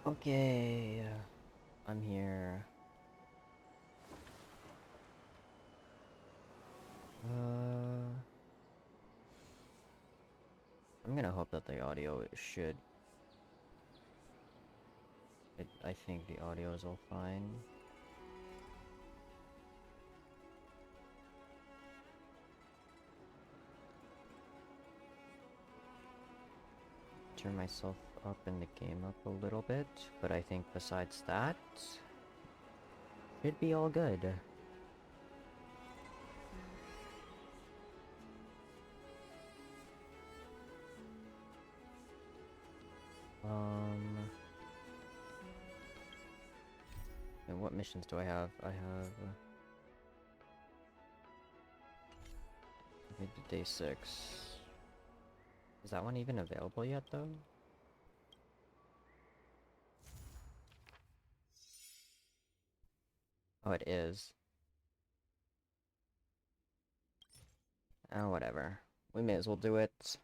Okay, I'm here. I'm gonna hope that the audio should. I think the audio is all fine. Turn myself up in the game up a little bit, but I think besides that, should be all good. And what missions do I have? I have I think day 6. Is that one even available yet, though? Oh, it is. Oh, whatever. We may as well do it.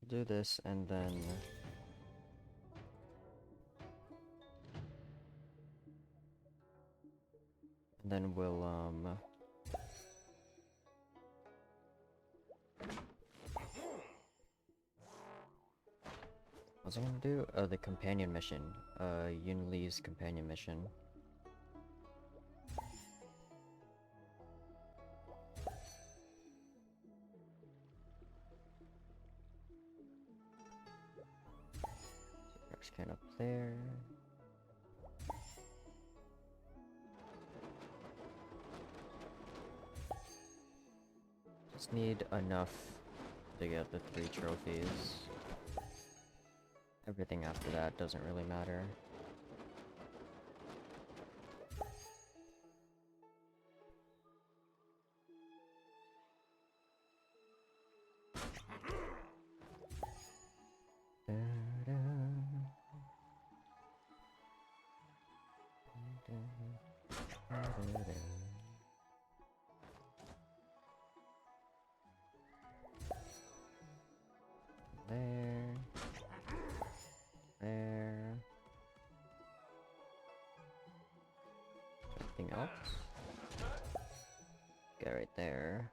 We'll do this, and then we'll, what was I gonna do? Oh, the companion mission. Yunli's companion mission. Trash can up there. Just need enough to get the 3 trophies. Everything after that doesn't really matter. There. There. Anything else? Get right there.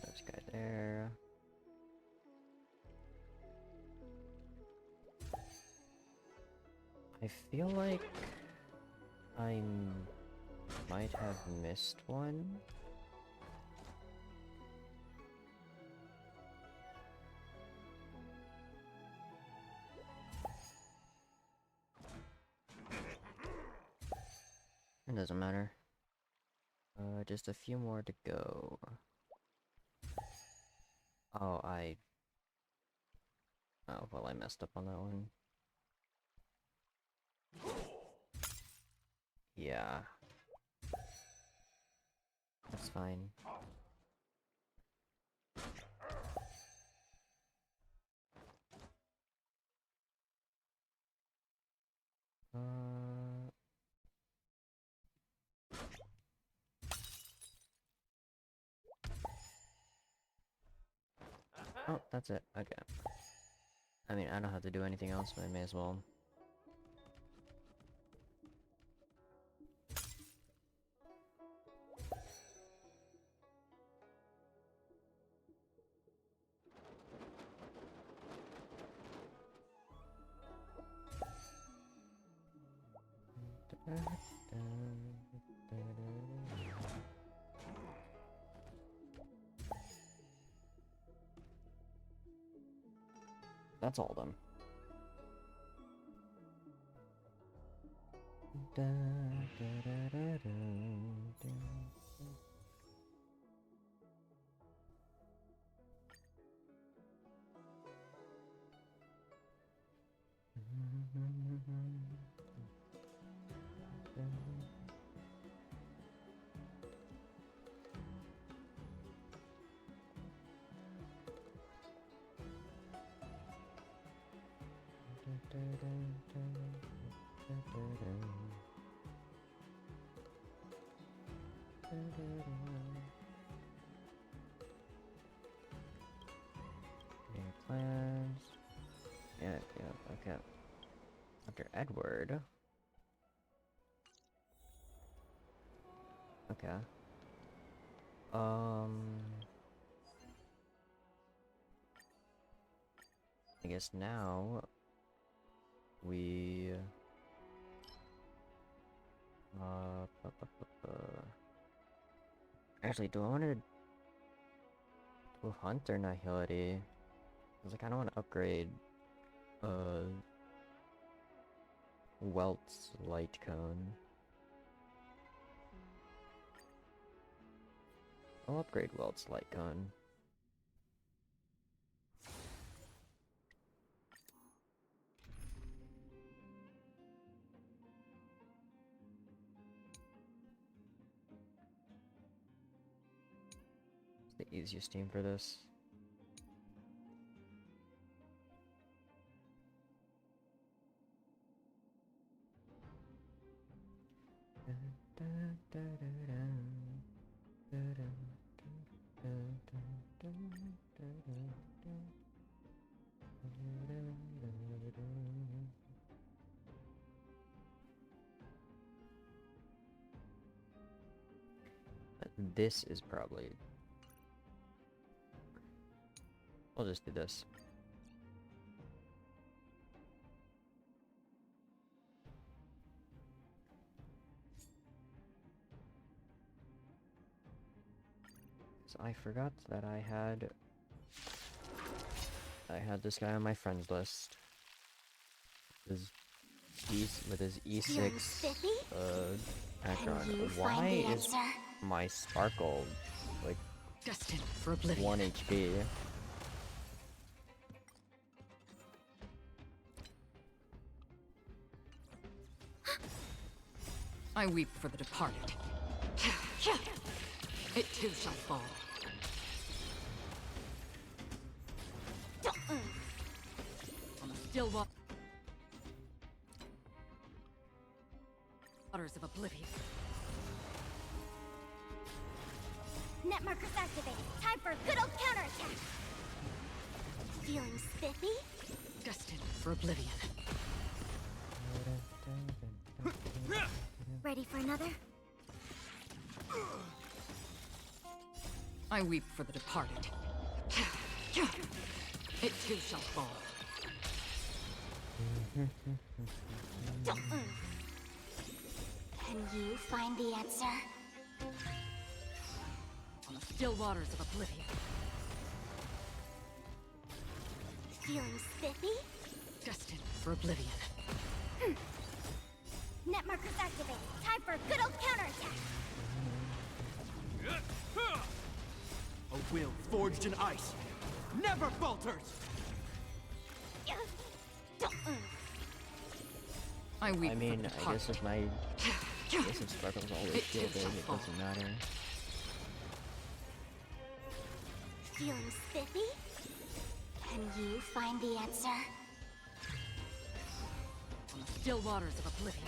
There's a guy there. I feel like I might have missed one. It doesn't matter. Just a few more to go. Oh, oh, well, I messed up on that one. Yeah. That's fine. Uh... Oh, that's it. Okay. I mean, I don't have to do anything else, but I may as well. That's all of them. Any plans? Yeah, okay. After Edward. Okay. I guess now we actually, do I want to do Hunter Nihility? Cause I kind of want to upgrade Welt's Light Cone. I'll upgrade Welt's Light Cone. It's the easiest team for this. This is probably... I'll just do this. So I forgot that I had this guy on my friends list. With his E6 background. Why is my Sparkle like destined for oblivion? 1 HP? I weep for the departed. It too shall fall. On the still waters of oblivion. Net markers activated. Time for a good old counterattack. Feeling spiffy? Destined for oblivion. Ready for another? I weep for the departed. It too shall fall. Can you find the answer? On the still waters of oblivion. Feeling spiffy? Destined for oblivion. Net markers activated. Time for a good old counterattack. A will forged in ice never falters! I weep I for mean, the I departed. guess if Sparkle's always shielded, it doesn't matter. Feeling spiffy? Can you find the answer? On the still waters of oblivion.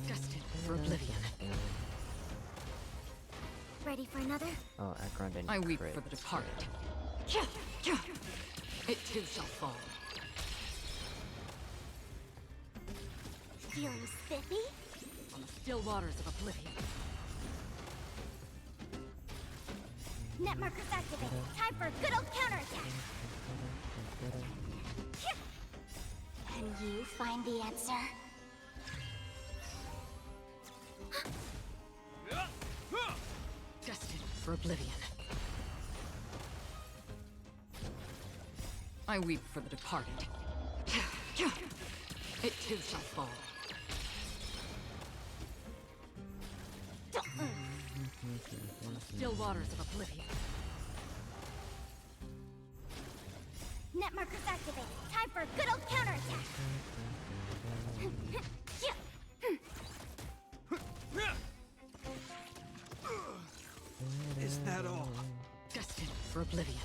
Destined for oblivion. Ready for another? Oh, Akron didn't I weep crit. for the departed. It too shall fall. Feeling spiffy? On the still waters of oblivion. Net markers activated. Time for a good old counterattack. Can you find the answer? Destined for oblivion. I weep for the departed. It too shall fall. On the still waters of oblivion. Net markers activated. Time for a good old counterattack. for oblivion.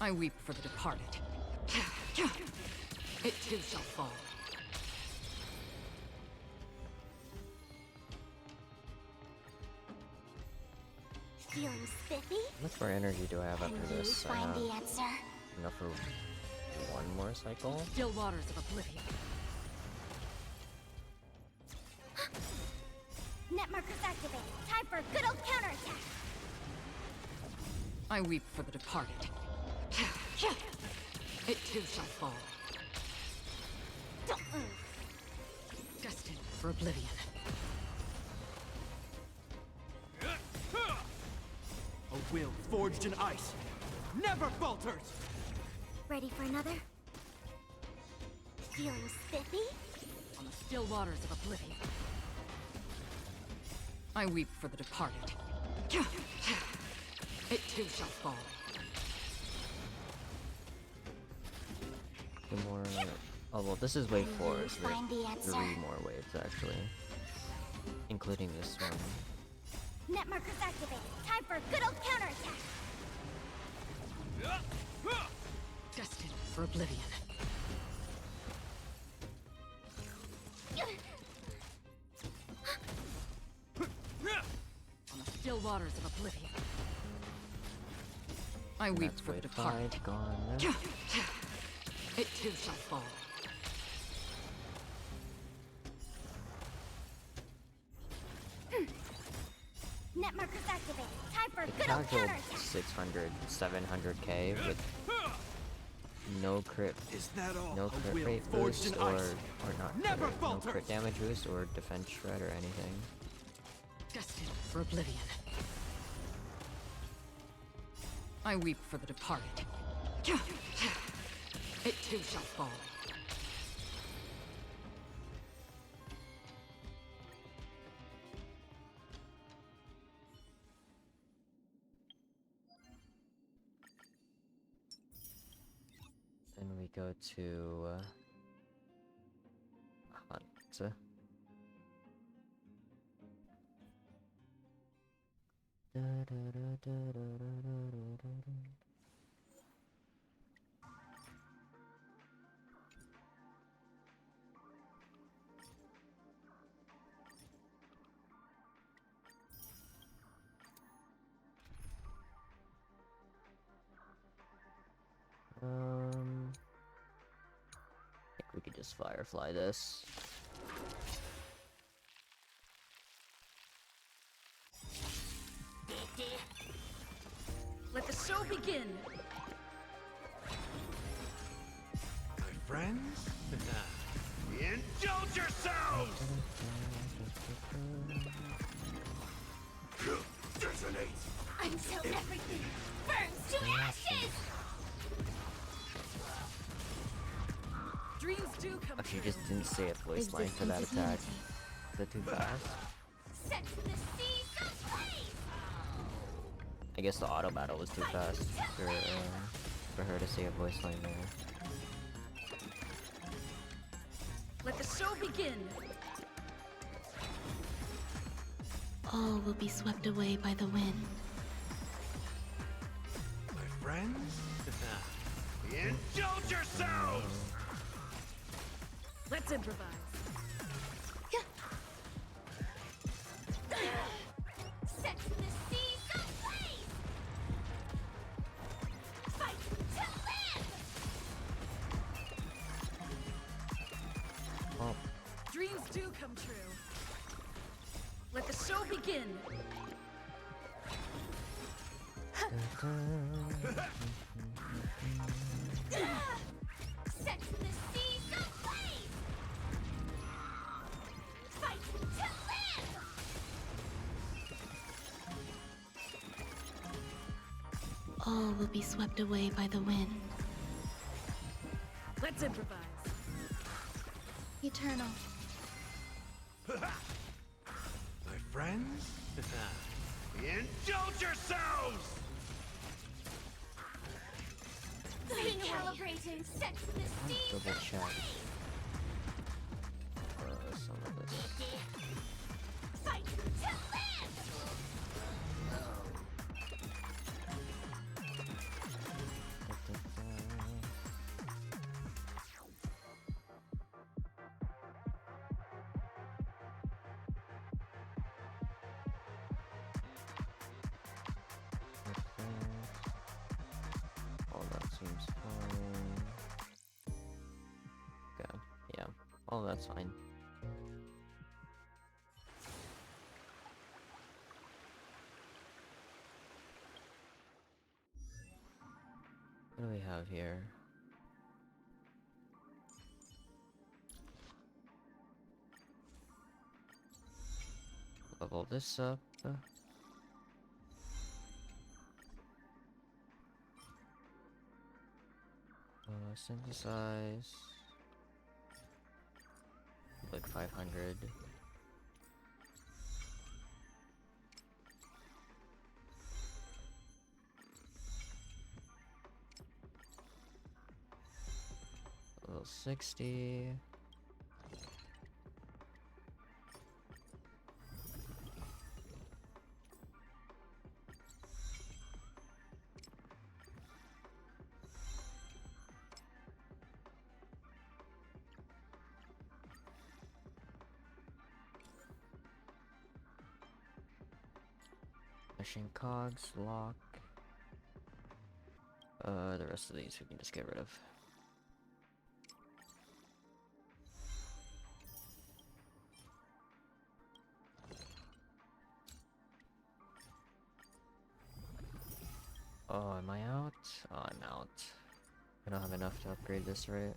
I weep for the departed. It too shall fall. Feeling spiffy? How much more energy do I have after Can you this? I find have the answer? enough for one more cycle. Still waters of oblivion. Net markers activated. Time for a good old counterattack. I weep for the departed. It too shall fall. Don't move. Destined for oblivion. A will forged in ice never falters! Ready for another? Feeling spiffy? On the still waters of oblivion. I weep for the departed. It too shall fall. Two more. Oh well, this is wave 4. you So find the answer? 3 more waves actually, including this one. Net markers activated. Time for a good old counterattack. Destined for oblivion. On the still waters of oblivion. I And weep that's for the wave departed. 5 gone. It too shall fall. Net markers activated. Time for a The good old casual counterattack. 600, 700k with no crit, Is that all? no A crit will rate forged boost in or ice not never crit, no falters! crit damage boost or defense shred or anything. Destined for oblivion. I weep for the departed. It too shall fall. Then we go to hunt. I think we could just firefly this. Let the show begin. My friends? Indulge yourselves! Detonate! Until everything burns to ashes! Dreams do come Actually, true. just didn't say a voice line for that attack. Is that too fast? Set the seas ablaze! I guess the auto battle was too fast for her to say a voice line there. Let the show begin. All will be swept away by the wind. My friends? Indulge yourselves! Let's improvise. Set the seas ablaze! Fight to live! Oh, Dreams do come true. Let the show begin. Set the seas ablaze! Fight to live! All will be swept away by the wind. Let's improvise. Eternal. My friends? Indulge yourselves! Recalibrating. Set the seas double check. ablaze! Some of this. Fight to live! Oh, that's fine. What do we have here? Level this up. Synthesize. Like 500. Level 60. Machine cogs, lock. The rest of these we can just get rid of. Oh, am I out? Oh, I'm out. I don't have enough to upgrade this, right?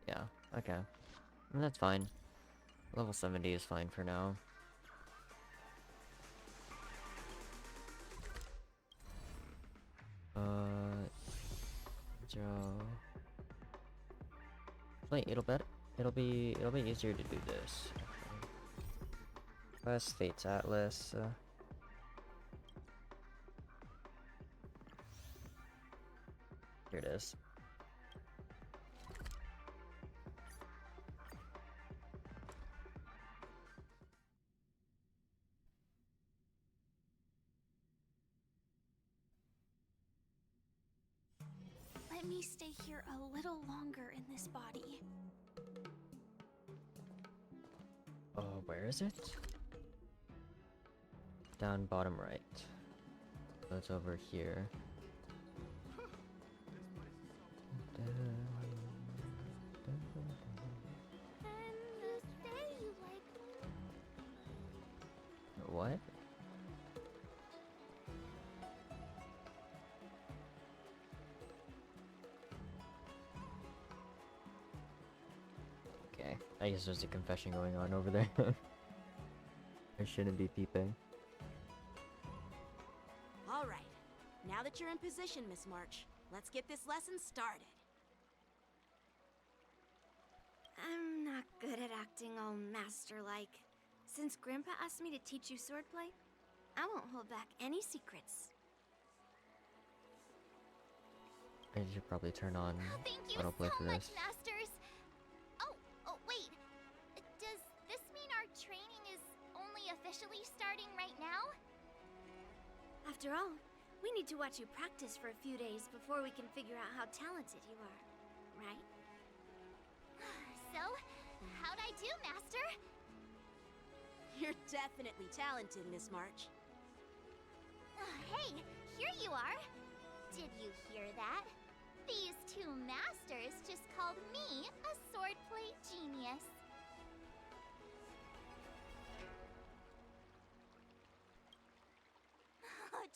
Yeah, okay. That's fine. Level 70 is fine for now. Zero. Wait, it'll be easier to do this. Quest Fates Atlas. Here it is. Let me stay here a little longer in this body. Oh, where is it? Down bottom right. That's over here. And say you like What? Okay, I guess there's a confession going on over there. I shouldn't be peeping. All right. Now that you're in position, Miss March, let's get this lesson started. I'm not good at acting all master-like. Since Grandpa asked me to teach you swordplay, I won't hold back any secrets. I should probably turn on Thank you autoplay so for much, this. Masters! Oh, wait. Does this mean our training is only officially starting right now? After all, we need to watch you practice for a few days before we can figure out how talented you are, right? So, how'd I do, Master? You're definitely talented, Miss March. Hey, here you are. Did you hear that? These two masters just called me a swordplay genius.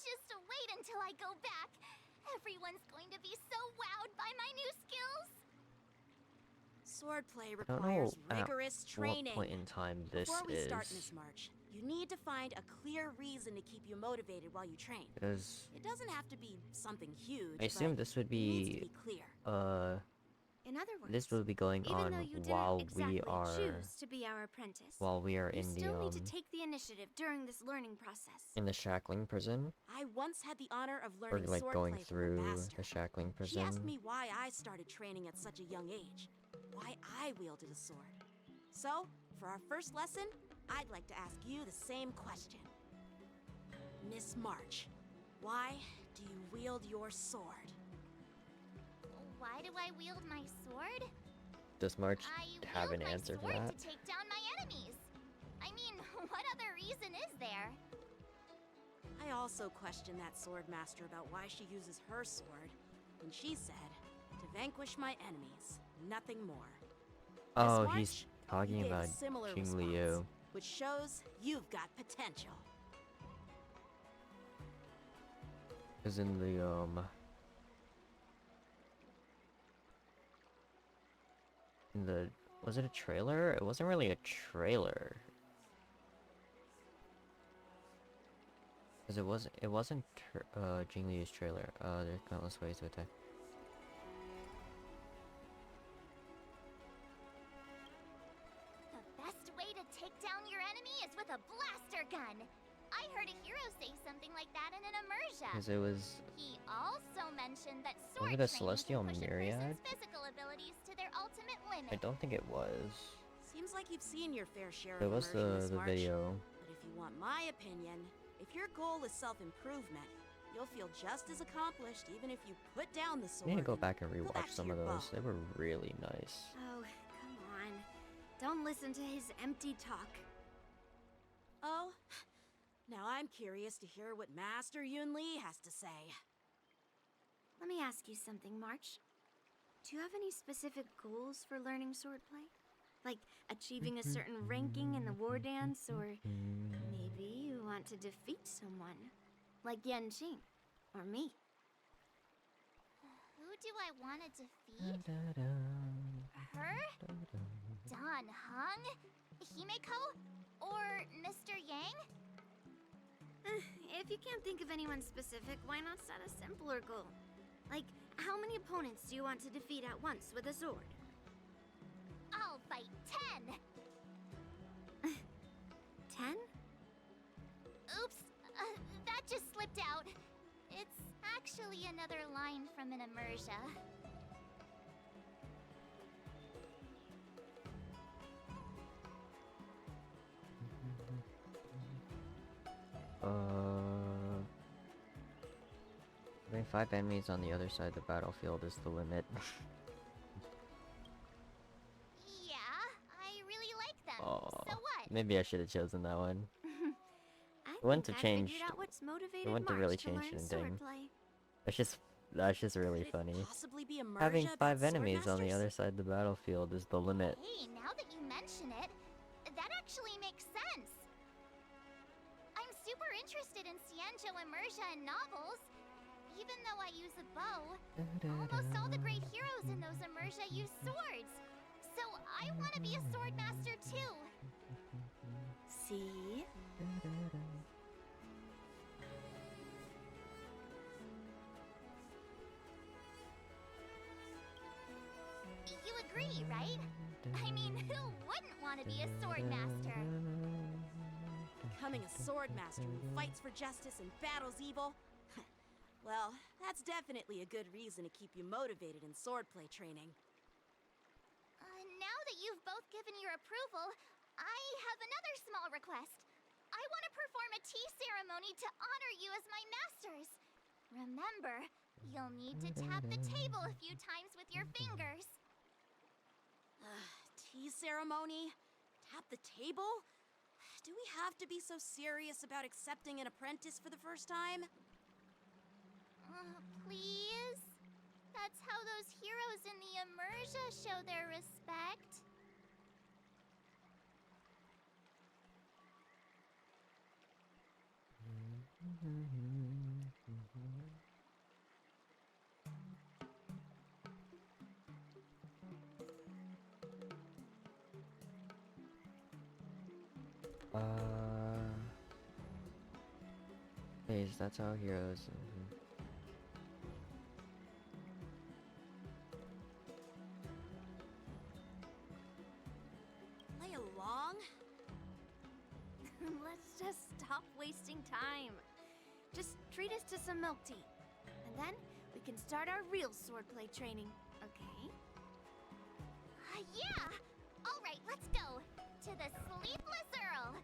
Just wait until I go back. Everyone's going to be so wowed by my new skills. Swordplay I don't know requires rigorous training. what point in time this Before we is. start, Miss March, you need to find a clear reason to keep you motivated while you train. Because It doesn't have to be something huge. I assume but this would it needs to be, be clear. In other words, this will be going even on though you while didn't exactly we are, choose to be our apprentice, in you the, still need to take the initiative during this learning process. in the shackling prison, I once had the honor of or learning like going swordplay from through a master. the shackling She asked prison. me why I started training at such a young age, why I wielded a sword. So, for our first lesson, I'd like to ask you the same question. Miss March, why do you wield your sword? Why do I wield my sword? Does March I have wield an my answer for sword that? to take down my enemies. I mean, what other reason is there? I also questioned that sword master about why she uses her sword, and she said, to vanquish my enemies, nothing more. Oh, March, he's talking you gave a about similar King response, Liu. which shows you've got potential. Cause in the was it a trailer? It wasn't really a trailer. Cause it wasn't Jing Liu's trailer. There's countless ways to attack. The best way to take down your enemy is with a blaster gun. I heard a hero say something like that in an immersion. Cause it was He also mentioned that sword it the training Celestial can push a Myriad? person's physical abilities to their ultimate limit. I don't think it was. Seems like you've seen your fair share It of was immersion this the March. video. But if you want my opinion, if your goal is self-improvement, you'll feel just as accomplished even if you put down the I sword. need to go and back and go rewatch back to some of your those. bow. They were really nice. Oh, come on. Don't listen to his empty talk. Oh, now I'm curious to hear what Master Yun Li has to say. Let me ask you something, March. Do you have any specific goals for learning swordplay? Like achieving a certain ranking in the war dance, or maybe you want to defeat someone, like Yan Qing, or me. Who do I want to defeat? Her? Dan Heng? Himeko? Or Mr. Yang? If you can't think of anyone specific, why not set a simpler goal? Like, how many opponents do you want to defeat at once with a sword? I'll fight 10! 10? Oops, that just slipped out. It's actually another line from an immersion. I think 5 enemies on the other side of the battlefield is the limit. Yeah, I really like them. Oh, So what? maybe I should have chosen that one. I wouldn't think have I figured changed- out what's motivated wouldn't have March really to changed learn anything. swordplay. That's just really Could it funny. possibly be a Having merge 5 about enemies on the swordmasters? other side of the battlefield is the limit. Hey, now that you mention it, that actually makes sense. I'm super interested in Xianzhou immersion and novels. Even though I use a bow, almost all the great heroes in those immersia use swords. So I want to be a sword master too. See? You agree, right? I mean, who wouldn't want to be a sword master? Becoming a sword master who fights for justice and battles evil? Well, that's definitely a good reason to keep you motivated in swordplay training. Now that you've both given your approval, I have another small request. I want to perform a tea ceremony to honor you as my masters. Remember, you'll need to tap the table a few times with your fingers. Tea ceremony? Tap the table? Do we have to be so serious about accepting an apprentice for the first time? Please? That's how those heroes in the immersia show their respect. Please, that's how heroes. Play along? Let's just stop wasting time. Just treat us to some milk tea. And then we can start our real swordplay training, okay? Yeah! Alright, let's go! To the Sleepless Earl!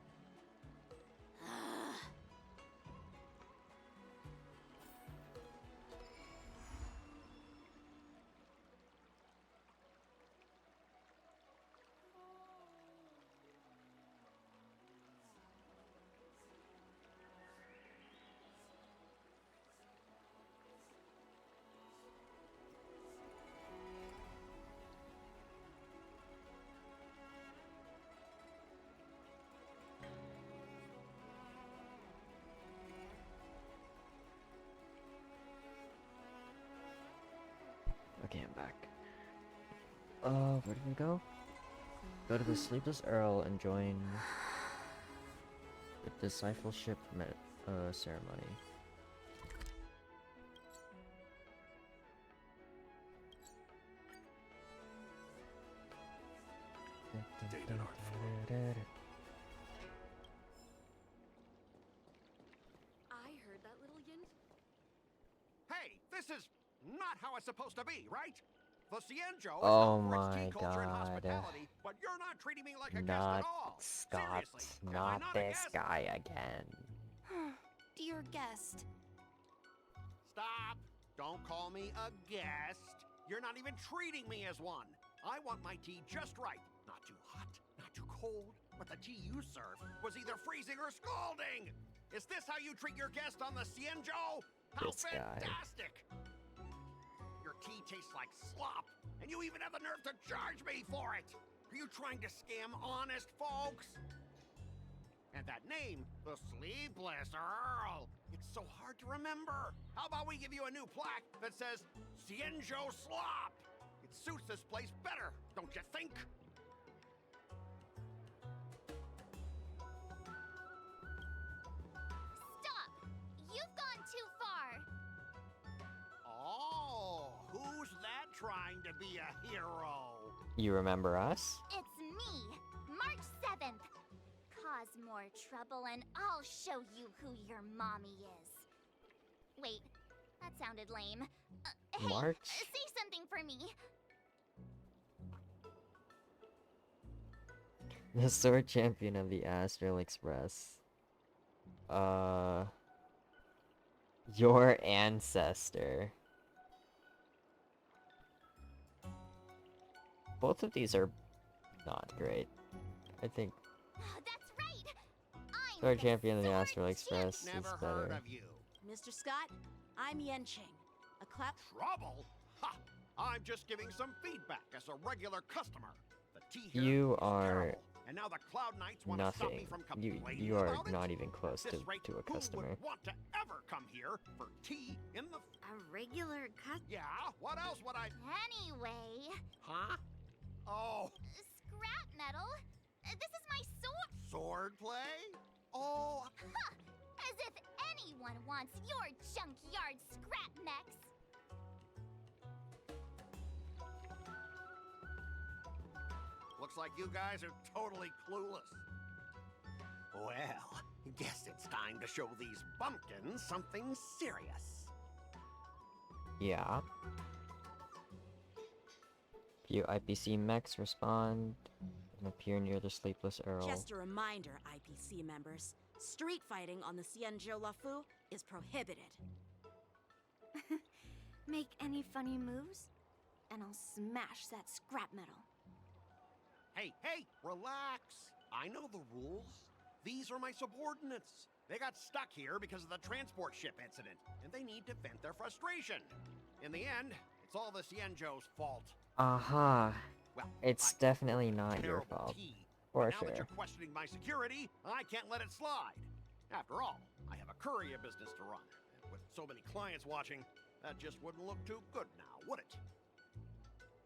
back. Where did we go? Go to the Sleepless Earl and join the discipleship ceremony. I heard that, little yin. Hey, this is not how it's supposed to be, right? The Cienjo is Oh known for its my tea culture and God. hospitality, but you're not treating me like a guest Not at all. Scott, Seriously, am I not not a this guest? guy again. Dear guest. Stop! Don't call me a guest. You're not even treating me as one. I want my tea just right. Not too hot, not too cold, but the tea you serve was either freezing or scalding. Is this how you treat your guest on the Cienjo? How This guy. fantastic! Your tea tastes like slop, and you even have the nerve to charge me for it. Are you trying to scam honest folks? And that name, the Sleepless Earl, it's so hard to remember. How about we give you a new plaque that says Cienjo Slop? It suits this place better, don't you think? Stop! You've gone too far. Oh, who's that trying to be a hero? You remember us? It's me, March 7th. Cause more trouble and I'll show you who your mommy is. Wait, that sounded lame. Hey, March? say something for me. The sword champion of the Astral Express. Your ancestor. Both of these are not great. I think That's right. I'm sword the champion of the sword Astral Express is Never heard better. of you. Mr. Scott, I'm Yenching, a cloud. Trouble? Ha! I'm just giving some feedback as a regular customer. The tea here You is are terrible, and now the Cloud Knights want to stop me nothing. from You complaining are about it? not even close At this to rate, a who customer. would want to ever come here for tea in the... A regular cut. Yeah? What else would I... Anyway, Huh? Oh, scrap metal. This is my sword. swordplay? Oh, Huh! As if anyone wants your junkyard scrap mechs. looks like you guys are totally clueless. Well, guess it's time to show these bumpkins something serious. Yeah. Few IPC mechs respond and appear near the Sleepless Earl. Just a reminder, IPC members, street fighting on the Cienjo Lafu is prohibited. Make any funny moves, and I'll smash that scrap metal. Hey, relax. I know the rules. These are my subordinates. They got stuck here because of the transport ship incident, and they need to vent their frustration. In the end, it's all the Cienjo's fault. Aha. Well, It's I- definitely not your terrible fault. tea. For But now that sure. you're questioning my security, I can't let it slide. After all, I have a courier business to run. And with so many clients watching, that just wouldn't look too good now, would it?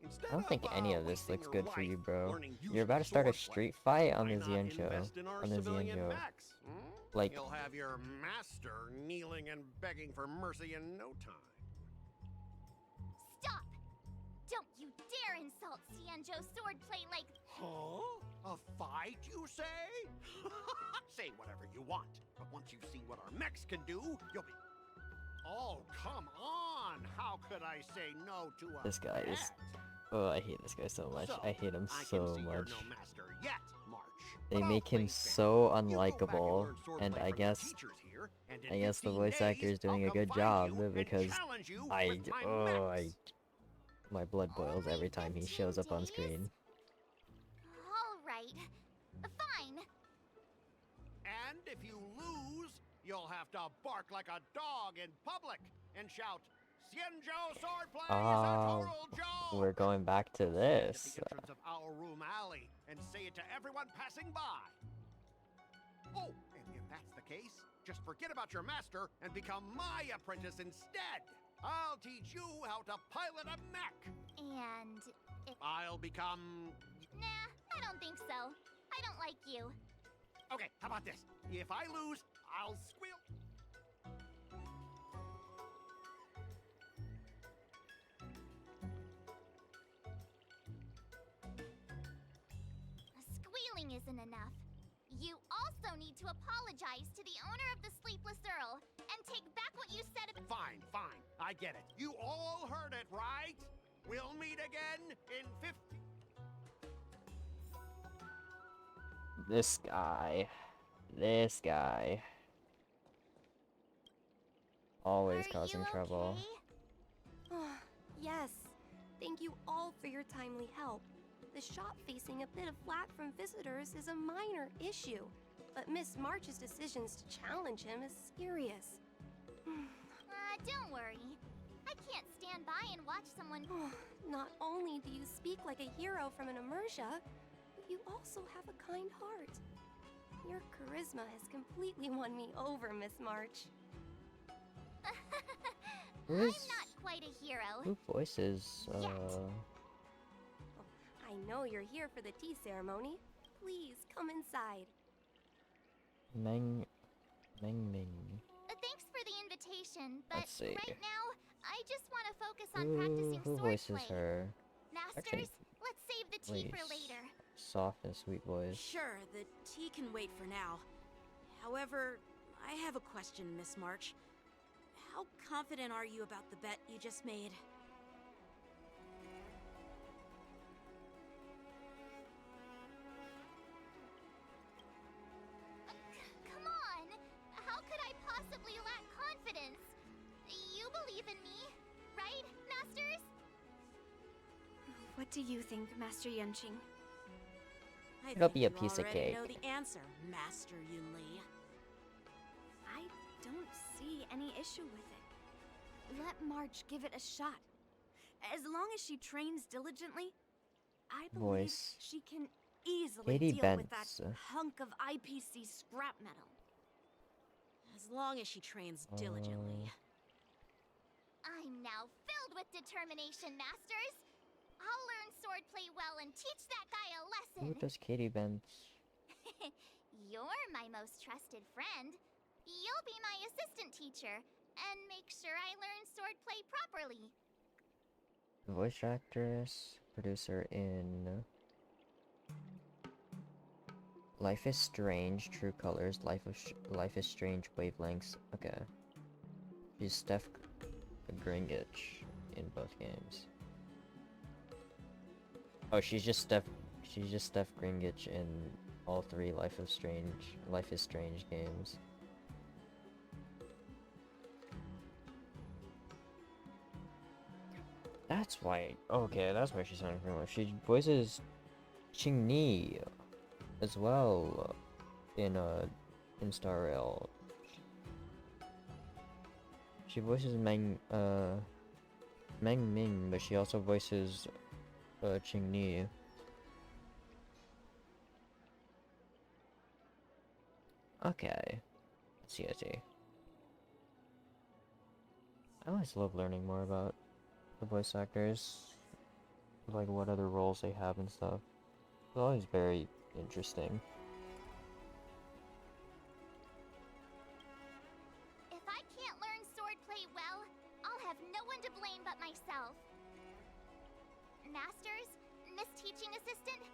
Instead I don't think any of this wasting looks your good for you, life bro. learning You're about to start a swordplay, street fight on why the not Zienjo. invest in our On the civilian Zienjo. mechs, hmm? Like- You'll have your master kneeling and begging for mercy in no time. Stop! Don't you dare insult Cienjo swordplay like... Huh? A fight, you say? Say whatever you want, but once you see what our mechs can do, you'll be... Oh, come on! How could I say no to a This guy is- bet? Oh, I hate this guy so much. So, I hate him I so can see you're much. no master yet, March. They But I'll make him play fair. so You go back and unlikable, learn swordplay and I from your guess teachers here, and in I guess the 15 voice actor days, is doing I'll a good come find job you and because challenge you I with my mechs. my blood boils Only every time he 15 shows up on days? screen. All right. Fine. And if you lose, you'll have to bark like a dog in public and shout, Cienjo swordplay is a Oh, total joke! We're going back to At this. the entrance of our room alley and say it to everyone passing by. Oh, and if that's the case, just forget about your master and become my apprentice instead. I'll teach you how to pilot a mech. And if... I'll become... Nah, I don't think so. I don't like you. Okay, how about this? If I lose, I'll squeal. Squealing isn't enough. You also need to apologize to the owner of the Sleepless Earl and take back what you said about... Fine, fine. I get it. You all heard it, right? We'll meet again in 50... This guy. This guy. Always Are causing you trouble. okay? Yes. Thank you all for your timely help. The shop facing a bit of flack from visitors is a minor issue, but Miss March's decisions to challenge him is serious. Don't worry. I can't stand by and watch someone... Not only do you speak like a hero from an immersia, but you also have a kind heart. Your charisma has completely won me over, Miss March. I'm Who's- not quite a hero. Who voices, I know you're here for the tea ceremony. Please come inside. Meng Ming. Thanks for the invitation, but Let's see. right now, I just want to focus on practicing Who swordplay. voices her? Masters, let's save the tea for Please. later. Soft and sweet voice. Sure, the tea can wait for now. However, I have a question, Miss March. How confident are you about the bet you just made? Come on! How could I possibly lack confidence? You believe in me, right, Masters? What do you think, Master Yunqing? I It'll think be a you piece of already cake. know the answer, Master Yunli. I don't see any issue with it. Let March give it a shot. As long as she trains diligently, I believe Voice. she can easily Katie deal with that Bentz. hunk of IPC scrap metal. As long as she trains diligently. I'm now filled with determination, Masters. I'll learn swordplay well and teach that guy a Who lesson. does Katie Benz? You're my most trusted friend. You'll be my assistant teacher and make sure I learn swordplay properly. Voice actress, producer in Life is Strange, True Colors, Life is Strange, Wavelengths. Okay. She's Steph Gringich in both games. Oh, she's just Steph Gringich in all three Life is Strange games. That's why. Okay, that's why she's sounding familiar. She voices Qingni as well in Star Rail. She voices Meng Ming, but she also voices Qingni. Okay. I see. I always love learning more about the voice actors, like what other roles they have and stuff. It's always very interesting. If I can't learn swordplay well, I'll have no one to blame but myself. Masters, Miss Teaching Assistant,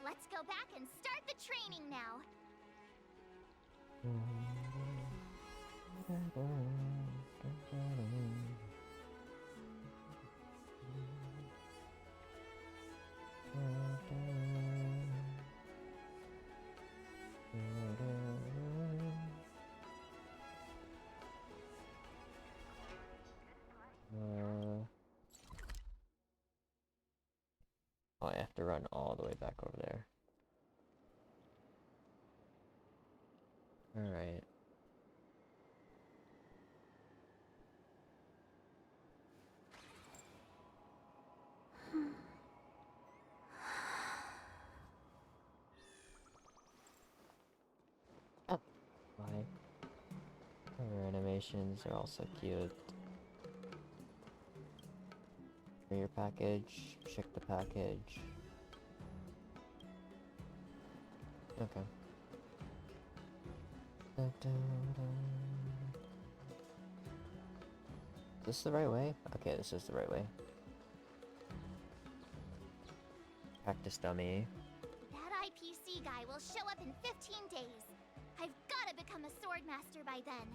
let's go back and start the training now. Oh, I have to run all the way back over there. Alright. Oh, my. Her animations are also cute. For your package, check the package. Okay. Is this the right way? Okay, this is the right way. Practice dummy. That IPC guy will show up in 15 days. I've gotta become a sword master by then.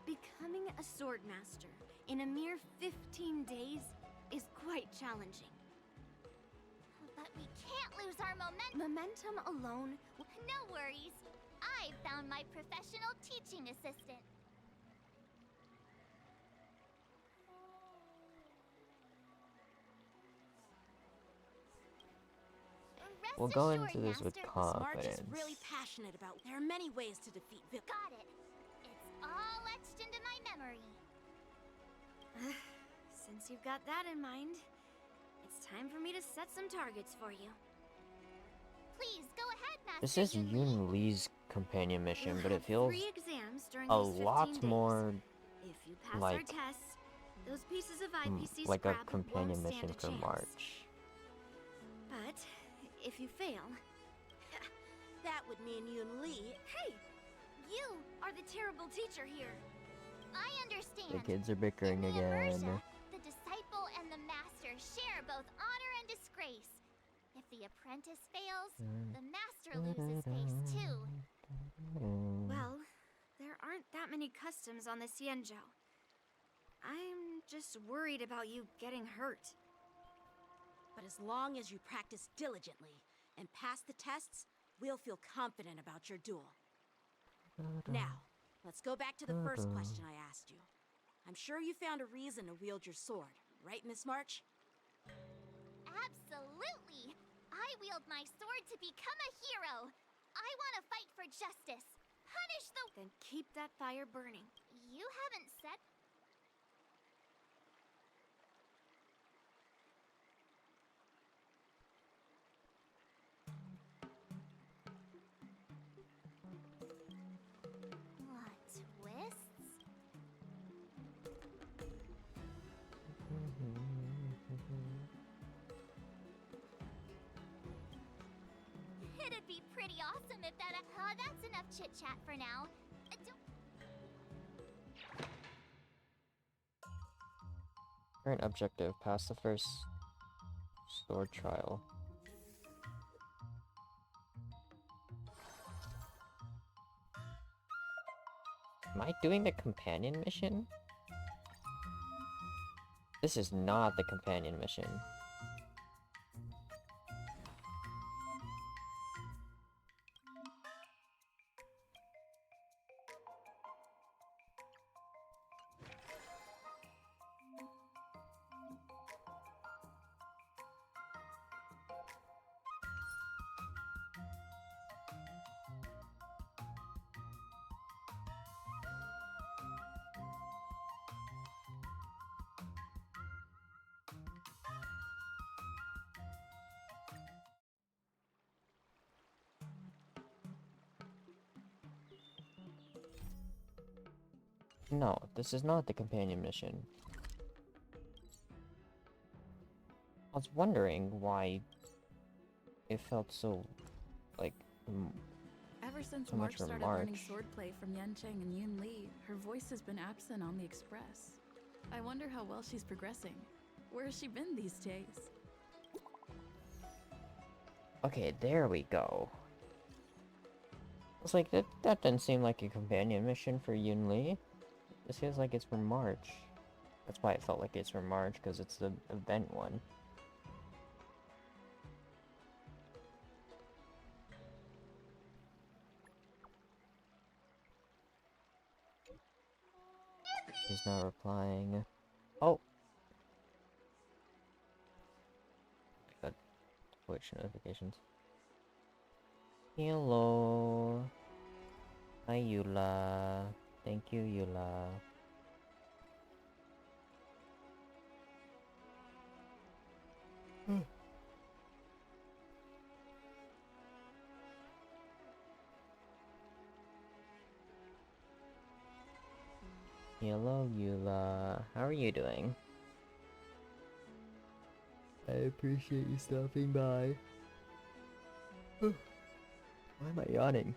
Becoming a sword master in a mere 15 days is quite challenging. But we can't lose our momentum. Momentum alone. No worries. I found my professional teaching assistant. Rest We'll go assured, into this with Master. March is confidence. really passionate about. There are many ways to defeat Vil. Got it. It's all etched into my memory. Since you've got that in mind, it's time for me to set some targets for you. Please go ahead, Master. This is Yun Li. Yun Lee's companion mission, You'll but it have feels 3 exams during a these 15 lot days. more If you pass like- our tests, those pieces of IPC like a scrap companion won't stand mission a for chance. March. But if you fail, That would mean Yun Li. hey, you are the terrible teacher here. I understand. The kids are bickering In the again. immersion, the disciple and the master share both honor and disgrace. If the apprentice fails, the master loses face too. Well, there aren't that many customs on the Xianzhou. I'm just worried about you getting hurt. But as long as you practice diligently and pass the tests, we'll feel confident about your duel. Now, let's go back to the first question I asked you. I'm sure you found a reason to wield your sword, right, Miss March? Absolutely! I wield my sword to become a hero. I want to fight for justice. Punish the. Then keep that fire burning. You haven't said. What twists? It'd be pretty awesome if that. That's enough chit chat for now. Current objective: pass the first sword trial. Am I doing the companion mission? This is not the companion mission. No, this is not the companion mission. I was wondering why it felt so, like, Ever since so much March from started learning March. swordplay from Yancheng and Yun Li, her voice has been absent on the Express. I wonder how well she's progressing. Where has she been these days? Okay, there we go. It's like, that doesn't seem like a companion mission for Yun Li. This feels like it's from March. That's why it felt like it's from March, because it's the event one. He's not replying. Oh! I got Twitch notifications. Hello. Hi, Eula. Thank you, Eula. Hello, Eula. How are you doing? appreciate you stopping by. Why am I yawning?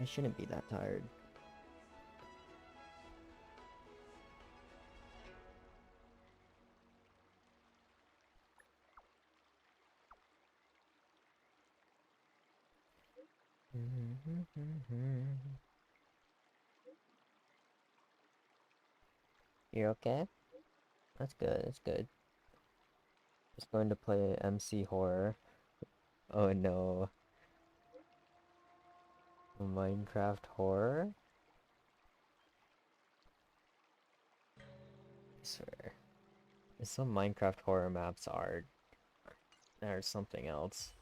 I shouldn't be that tired. You okay? That's good, that's good. Just going to play MC Horror. Oh no. Minecraft Horror? I swear. Some Minecraft Horror maps are something else.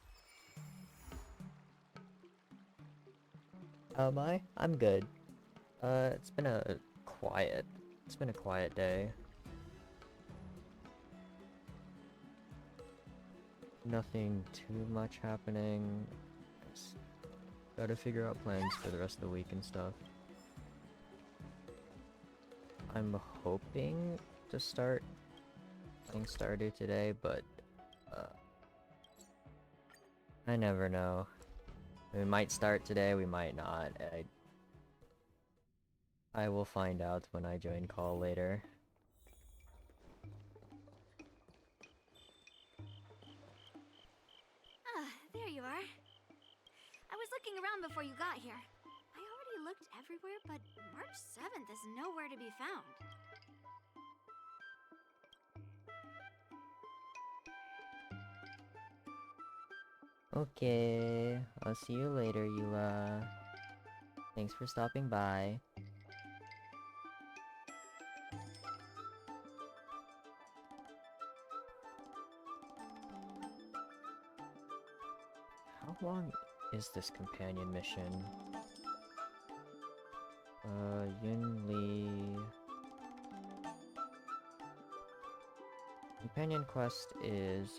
How am I? I'm good. It's been a quiet day. Nothing too much happening. Just gotta figure out plans for the rest of the week and stuff. I'm hoping to start playing Stardew today, but I never know. We might start today, we might not. I will find out when I join call later. Ah, there you are. I was looking around before you got here. I already looked everywhere, but March 7th is nowhere to be found. Okay, I'll see you later, Eula. Thanks for stopping by. How long is this companion mission? Yunli... Companion quest is,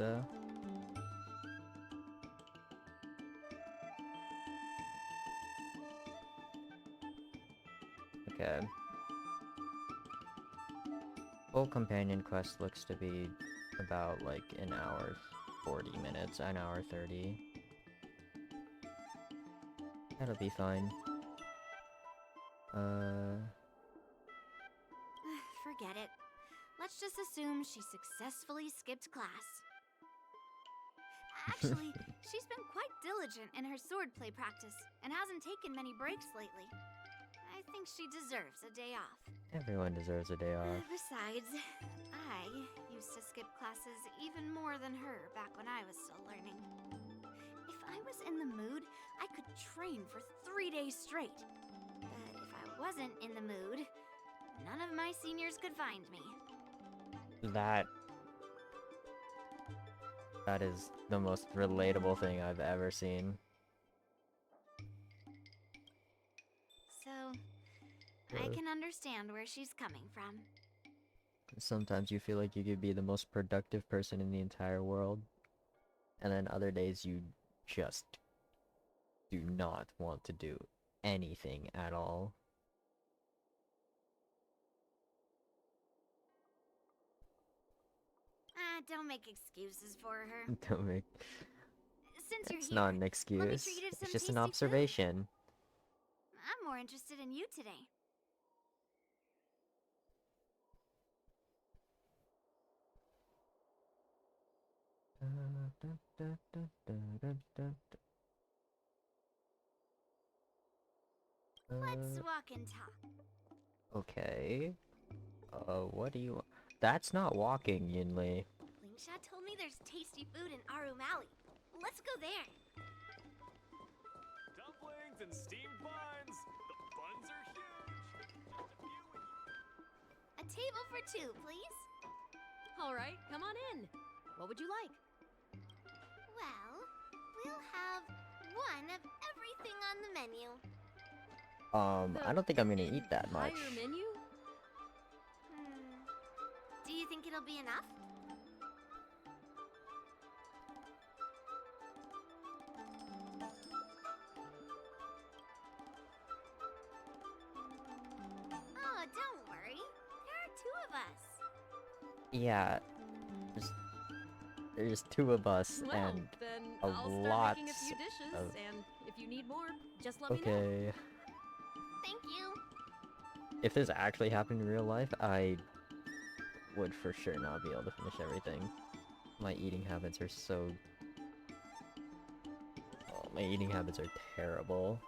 okay. Full companion quest looks to be about like an hour 40 minutes, an hour 30. That'll be fine. Forget it. Let's just assume she successfully skipped class. Actually, she's been quite diligent in her swordplay practice and hasn't taken many breaks lately. I think she deserves a day off. Everyone deserves a day off. Besides, I used to skip classes even more than her back when I was still learning. If I was in the mood, I could train for 3 days straight. But if I wasn't in the mood, none of my seniors could find me. That is the most relatable thing I've ever seen. So, I can understand where she's coming from. Sometimes you feel like you could be the most productive person in the entire world, and then other days you just do not want to do anything at all. Don't make excuses for her. Don't make... Since you're It's here, not an let me excuse. treat you to some It's just an tasty food. observation. I'm more interested in you today. Let's walk and talk. Okay. What do you... That's not walking, Yinli. Lingsha told me there's tasty food in Arum Alley. Let's go there. Dumplings and steamed buns. The buns are huge. A table for two, please. All right, come on in. What would you like? Well, we'll have one of everything on the menu. I don't think I'm gonna eat that much. Higher menu? Do you think it'll be enough? Oh, don't worry. There are two of us. Yeah. Just There's two of us Well, and then a I'll start lot making a few dishes, of... and if you need more, just let me know. Okay. Thank you. If this actually happened in real life, I would for sure not be able to finish everything. My eating habits are so... Oh, my eating habits are terrible.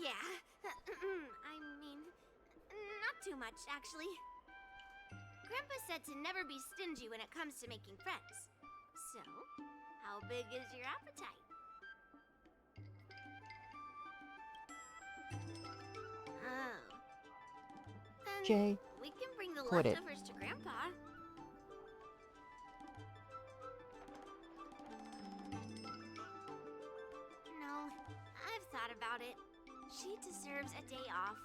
Yeah. I mean, not too much, actually. Grandpa said to never be stingy when it comes to making friends. So, how big is your appetite? Oh. Then Jay, we can bring the quit it. leftovers to Grandpa. No, I've thought about it. She deserves a day off.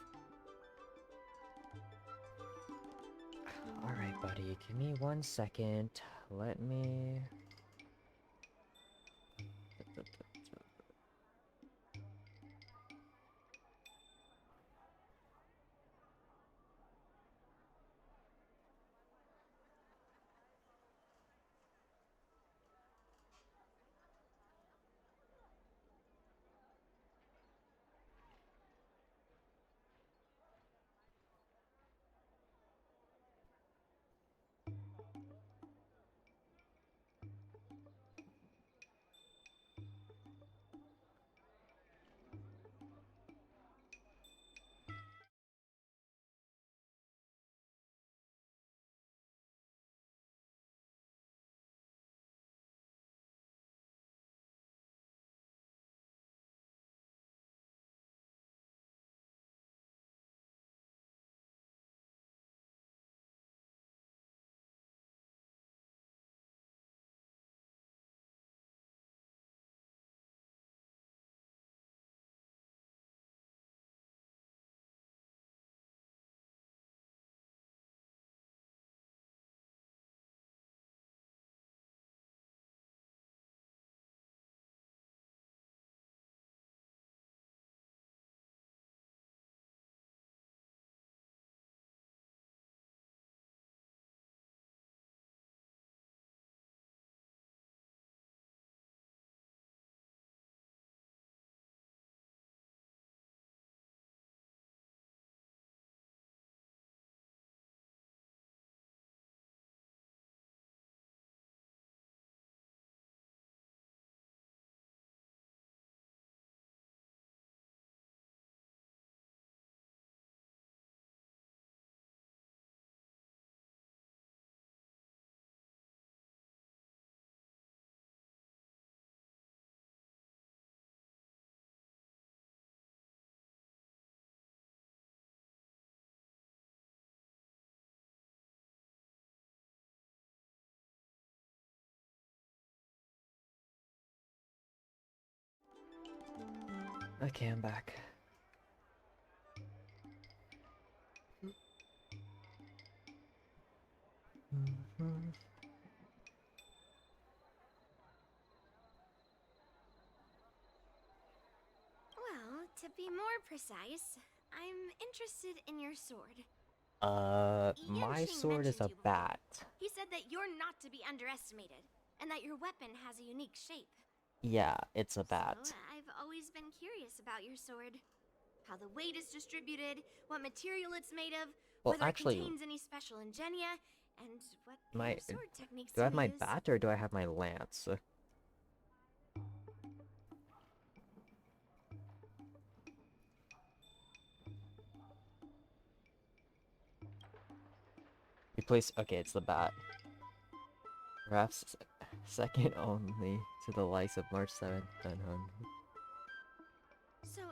Alright, buddy, give me 1 second. Let me... Okay, I'm back. Well, to be more precise, I'm interested in your sword. My Yanqing sword is a mentioned you before. bat. He said that you're not to be underestimated, and that your weapon has a unique shape. Yeah, it's a bat. So, I've always been curious about your sword. How the weight is distributed, what material it's made of, Well, whether actually, it contains any special ingenia, and what my... kind of sword techniques Do I have you my use. bat or do I have my lance? Replace... Okay, it's the bat. Perhaps second only to the likes of March 7th and Hun. So,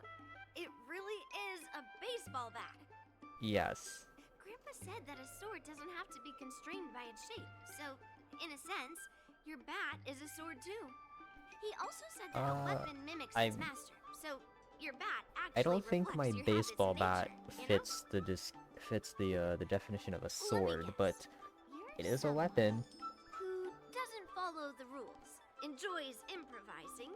it really is a baseball bat. Yes. Grandpa said that a sword doesn't have to be constrained by its shape, so, in a sense, your bat is a sword too. He also said that a weapon mimics its master, so your bat actually I don't think my reflects your habits baseball and bat nature, fits the definition of a sword, guess. but it is a weapon. Who doesn't follow the rules, enjoys improvising,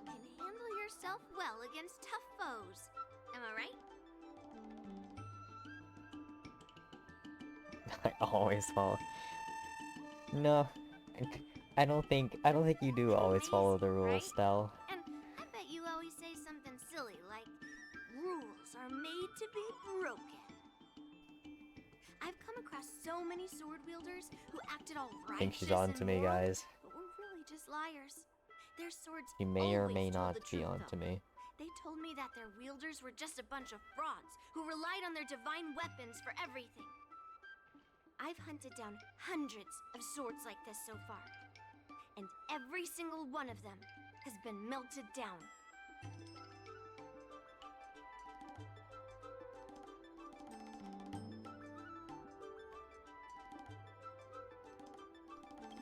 and can handle yourself well against tough foes. Am I right? I always follow. No, I don't think you do always follow the rules, Stell. And I bet you always say something silly like, rules are made to be broken. I've come across so many sword wielders who acted all I think she's righteous on to and me, moral, guys. but were really just liars. Their swords She may or always may told not the be truth, on to though. me. They told me that their wielders were just a bunch of frauds who relied on their divine weapons for everything. I've hunted down hundreds of swords like this so far, and every single one of them has been melted down.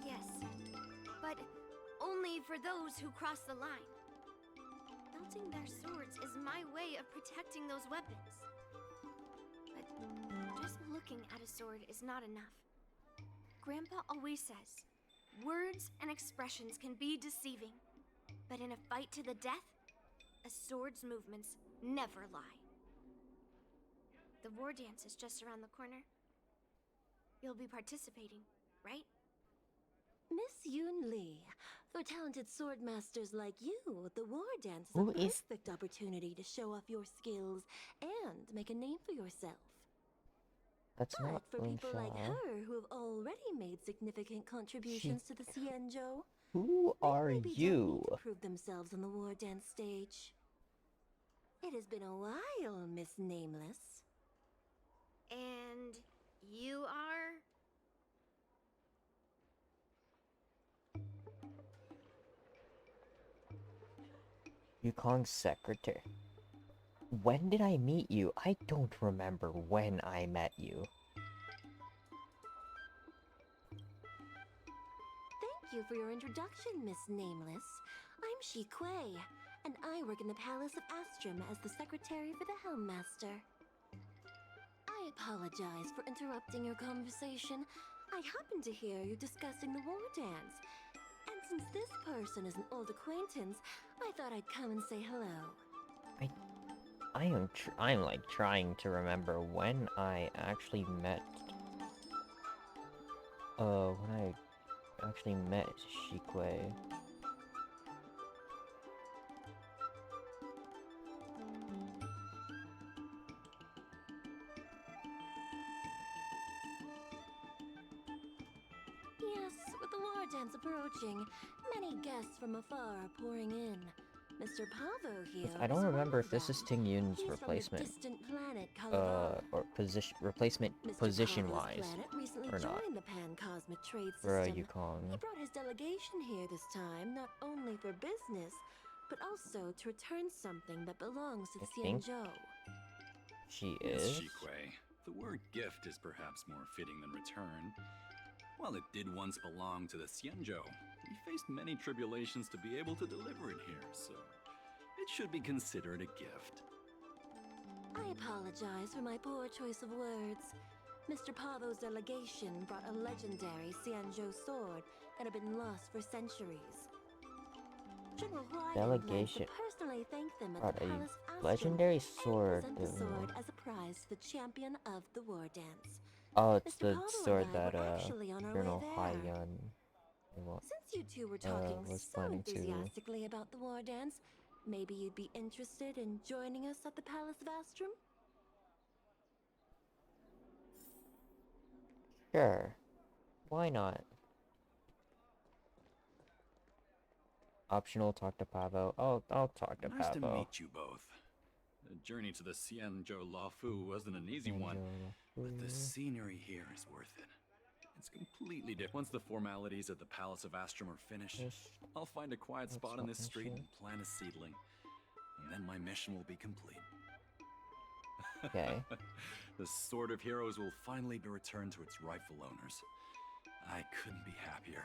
Yes, but only for those who cross the line. Melting their swords is my way of protecting those weapons. But just looking at a sword is not enough. Grandpa always says, words and expressions can be deceiving, but in a fight to the death, a sword's movements never lie. The war dance is just around the corner. You'll be participating, right? Miss Yoon Lee, for talented sword masters like you, the war dance is Who a is- perfect opportunity to show off your skills and make a name for yourself. That's But not for people like Linsha. her who have already made significant contributions to the Xianzhou, Who are maybe don't you? need to prove themselves on the war dance stage. It has been a while, Miss Nameless. And you are? Yukong's secretary. When did I meet you? I don't remember when I met you. Thank you for your introduction, Miss Nameless. I'm Shi Kuei, and I work in the Palace of Astrum as the secretary for the Helmmaster. I apologize for interrupting your conversation. I happened to hear you discussing the war dance. And since this person is an old acquaintance, I thought I'd come and say hello. I'm like trying to remember when I actually met. When I actually met Shikue. Yes, with the war dance approaching, many guests from afar are pouring in. Mr. Pavo here. I don't is one remember of if this is them. Ting Yun's He's from the replacement. distant planet Calabar. Or replacement Mr. position-wise, Pavo's planet recently or not. joined the Pan-Cosmic Trade For System. Yukong. He brought his delegation here this time, not only for business, but also to return something that belongs to the I think Xianzhou. She Miss is. Shikue, the word gift is perhaps more fitting than return. While it did once belong to the Xianzhou, we faced many tribulations to be able to deliver it here, so it should be considered a gift. I apologize for my poor choice of words. Mr. Pavo's delegation brought a legendary Xianzhou sword that had been lost for centuries. General Huai Delegation plans to personally thank them at brought the a Palace Astrum legendary and sword. present the sword as a prize to the champion of the war dance. Oh, it's Mr. the Pavo sword and I that were actually on our Colonel way Hai there. Yun Since you two were talking was so planning to. enthusiastically about the war dance, maybe you'd be interested in joining us at the Palace of Astrum? Sure. Why not? Optional, talk to Pavo. I'll talk to Nice to Pavo. meet you both. The journey to the Xianzhou Lafu wasn't an easy one, but the scenery here is worth it. It's completely different. Once the formalities at the Palace of Astrum are finished, I'll find a quiet spot on this street and plant a seedling. And then my mission will be complete. Okay. The Sword of Heroes will finally be returned to its rightful owners. I couldn't be happier.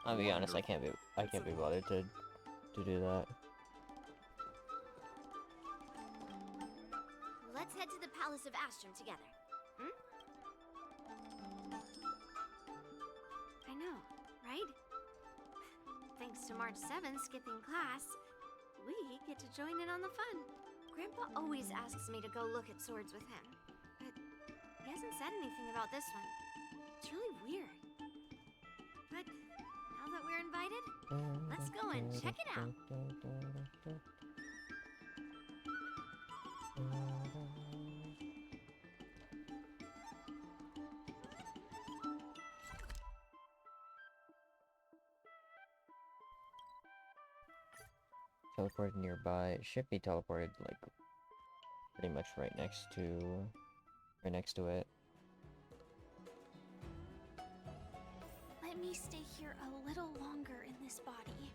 I'll be honest, I can't be bothered to do that. Let's head to the Palace of Astrum together. Hmm? I know, right? Thanks to March 7 skipping class, we join in on the fun. Grandpa always asks me to go look at swords with him, but he hasn't said anything about this one. It's really weird. But now that we're invited, let's go and check it out. Teleported nearby. It should be teleported like pretty much right next to it. Let me stay here a little longer in this body.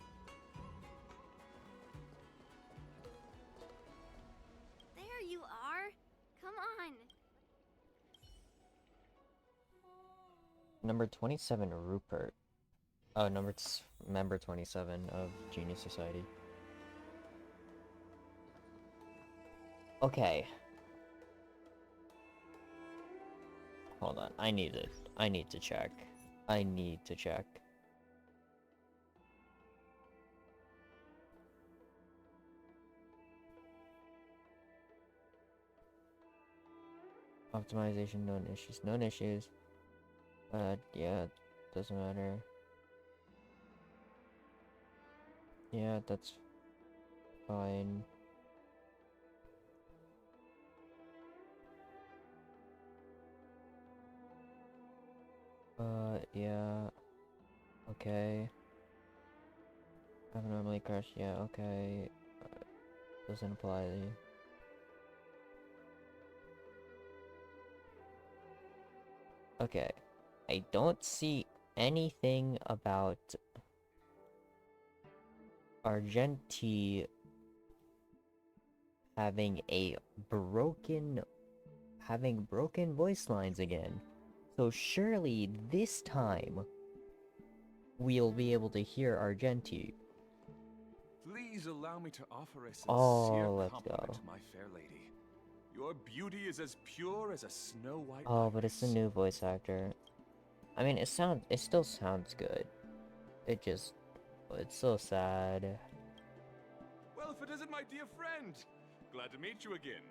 There you are. Come on. Number 27, Rupert. Oh, member 27 of Genius Society. Okay. Hold on. I need to check. I need to check. Optimization, known issues. Known issues. Yeah, doesn't matter. Yeah, that's fine. Yeah. Okay. Abnormally crashed, yeah, okay. Doesn't apply. Okay. I don't see anything about Argenti having broken voice lines again. So surely this time we'll be able to hear Argenti. Please allow me to offer a sincere let's compliment go. to my fair lady. Your beauty is as pure as a snow white. Oh, but it's the new voice actor. I mean, it still sounds good. It's so sad. Well, if it isn't my dear friend, glad to meet you again.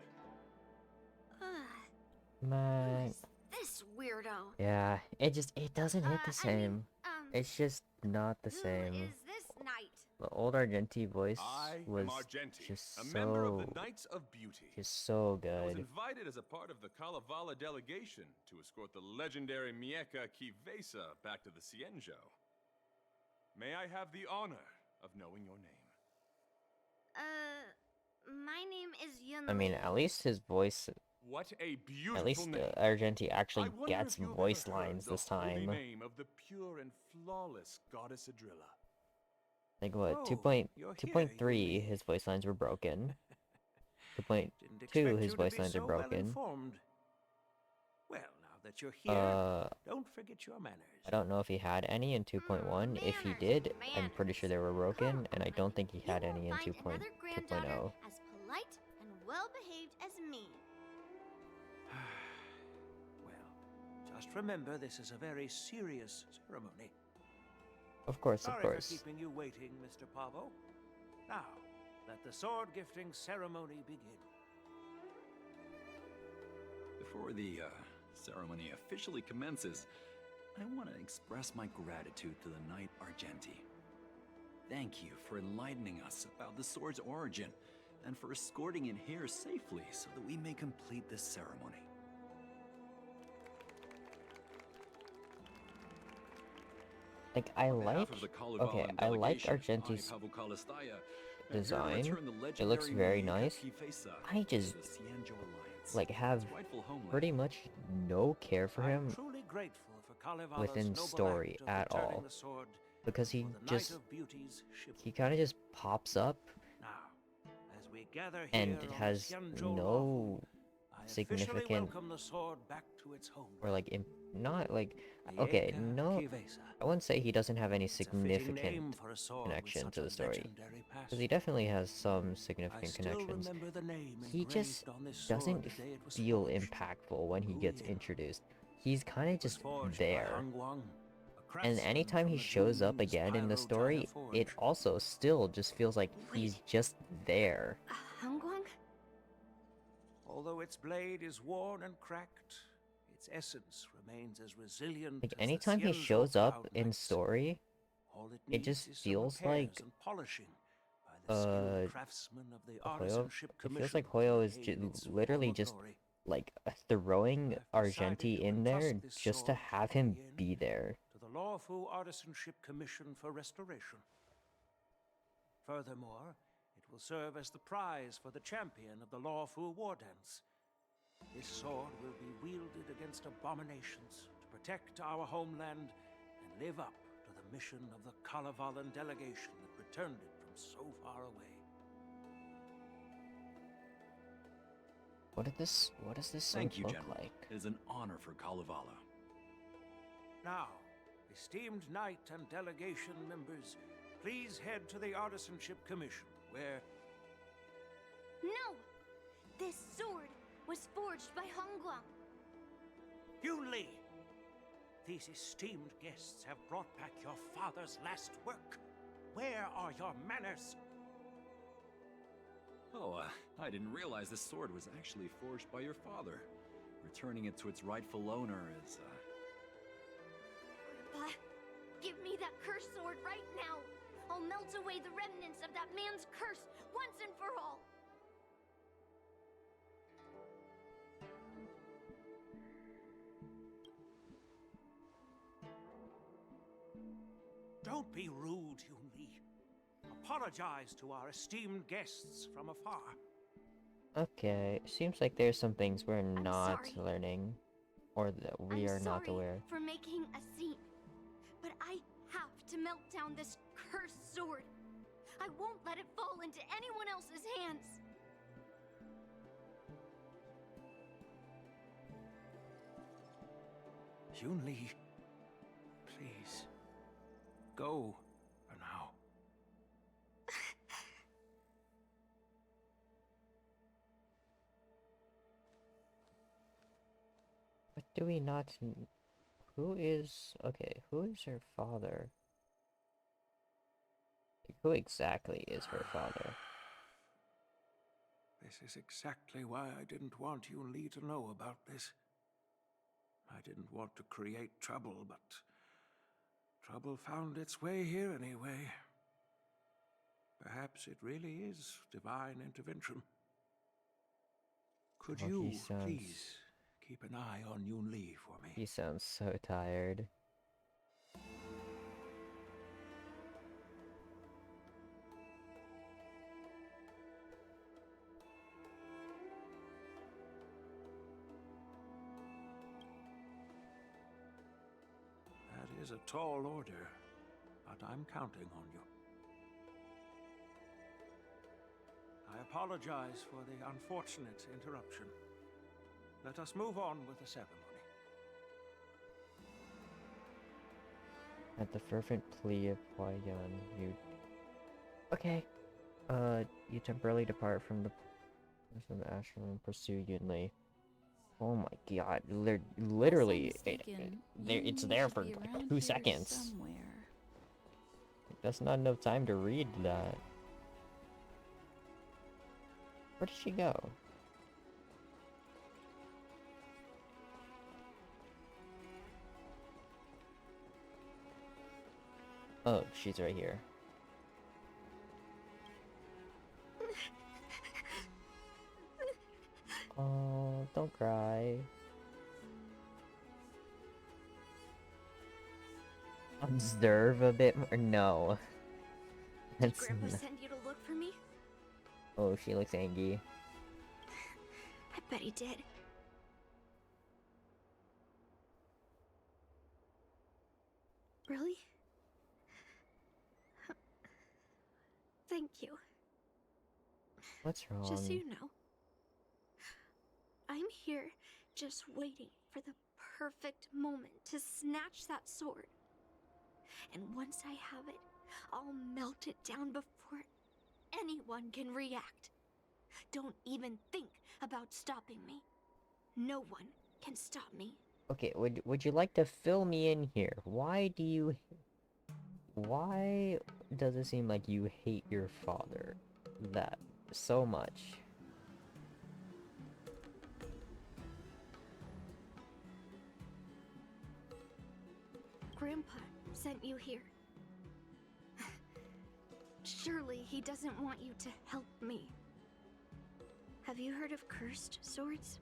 Man. This weirdo. Yeah, it doesn't hit the same. It's just not the same. Who is this knight? The old Argenti voice I was am Argenti, just a so member of the Knights of Beauty. just so I was good. invited as a part of the Kalevala delegation to escort the legendary Mieka Kivesa back to the Cienjo. May I have the honor of knowing your name? My name is Yun. I mean, at least his voice. What a beautiful At least name. Argenti actually I wonder gets if you've voice ever heard lines the this holy time. name of the pure and flawless goddess Adrilla. Like what? Oh, 2.3, his voice lines were broken. 2.2, his voice lines are broken. Well, now that you're here, don't forget your manners. I don't know if he had any in 2.1. If he did, I'm pretty sure they were broken, and I don't think he had any in 2.0. As polite and well-behaved as me. Well, just remember this is a very serious ceremony. Of course, of Sorry course. for keeping you waiting, Mr. Pavo. Now, let the sword gifting ceremony begin. Before the ceremony officially commences, I want to express my gratitude to the Knight Argenti. Thank you for enlightening us about the sword's origin, and for escorting it here safely so that we may complete this ceremony. Like, I like Argenti's design. It looks very nice. I just like have pretty much no care for him within story at all, because he kind of just pops up and it has no significant or like not like okay, no, I wouldn't say he doesn't have any significant connection to the story, because he definitely has some significant connections. He just doesn't feel impactful when he gets introduced. He's kind of just there. And anytime he shows up again in the story, it also still just feels like he's just there. Hongguang? Although its blade is worn and cracked, its essence remains as resilient Like as the anytime he Xianzhou shows up cloud in lights. story, All it needs just is some feels repairs like and polishing by the skilled craftsmen of the Hoyo. Artisanship It Commission feels like Hoyo is to aid its literally just former glory. like throwing I've decided Argenti to in there entrust this just to sword have to him Yin be there. to the Lawfu Artisanship Commission for restoration. Furthermore, it will serve as the prize for the champion of the Lawfu War Dance. This sword will be wielded against abominations to protect our homeland and live up to the mission of the Kalevalan delegation that returned it from so far away. What does this sword Thank you, look General. like? It is an honor for Kalevala. Now, esteemed knight and delegation members, please head to the Artisanship Commission, where... No! This sword was forged by Hongguang. Yun Li! These esteemed guests have brought back your father's last work. Where are your manners? Oh, I didn't realize this sword was actually forged by your father. Returning it to its rightful owner is, Grandpa, give me that cursed sword right now. I'll melt away the remnants of that man's curse once and for all. Don't be rude, Yun Li. Apologize to our esteemed guests from afar. Okay, seems like there's some things we're not sorry. learning, or that we I'm are not sorry aware. for making a scene, but I have to melt down this cursed sword. I won't let it fall into anyone else's hands. Yun Li, please, go for now. But do we not... Who is... Okay, who is her father? Who exactly is her father? This is exactly why I didn't want Yun Li to know about this. I didn't want to create trouble, but trouble found its way here anyway. Perhaps it really is divine intervention. Could Oh, you, he sounds- please, keep an eye on Yun Li for me? He sounds so tired. That is a tall order, but I'm counting on you. I apologize for the unfortunate interruption. Let us move on with the ceremony. At the fervent plea of Huayan, you... Okay. You temporarily depart from the ashram and pursue Yun Li. Oh my god, literally, it's there for like 2 seconds. Somewhere. That's not enough time to read that. Where did she go? Oh, she's right here. Oh, don't cry. Observe a bit more. No. Did That's Grandpa n- send you to look for me? Oh, she looks angry. I bet he did. Really? Thank you. What's wrong? Just so you know, I'm here just waiting for the perfect moment to snatch that sword. And once I have it, I'll melt it down before anyone can react. Don't even think about stopping me. No one can stop me Okay, would you like to fill me in here? Why does it seem like you hate your father that so much? Grandpa sent you here. Surely he doesn't want you to help me. Have you heard of cursed swords?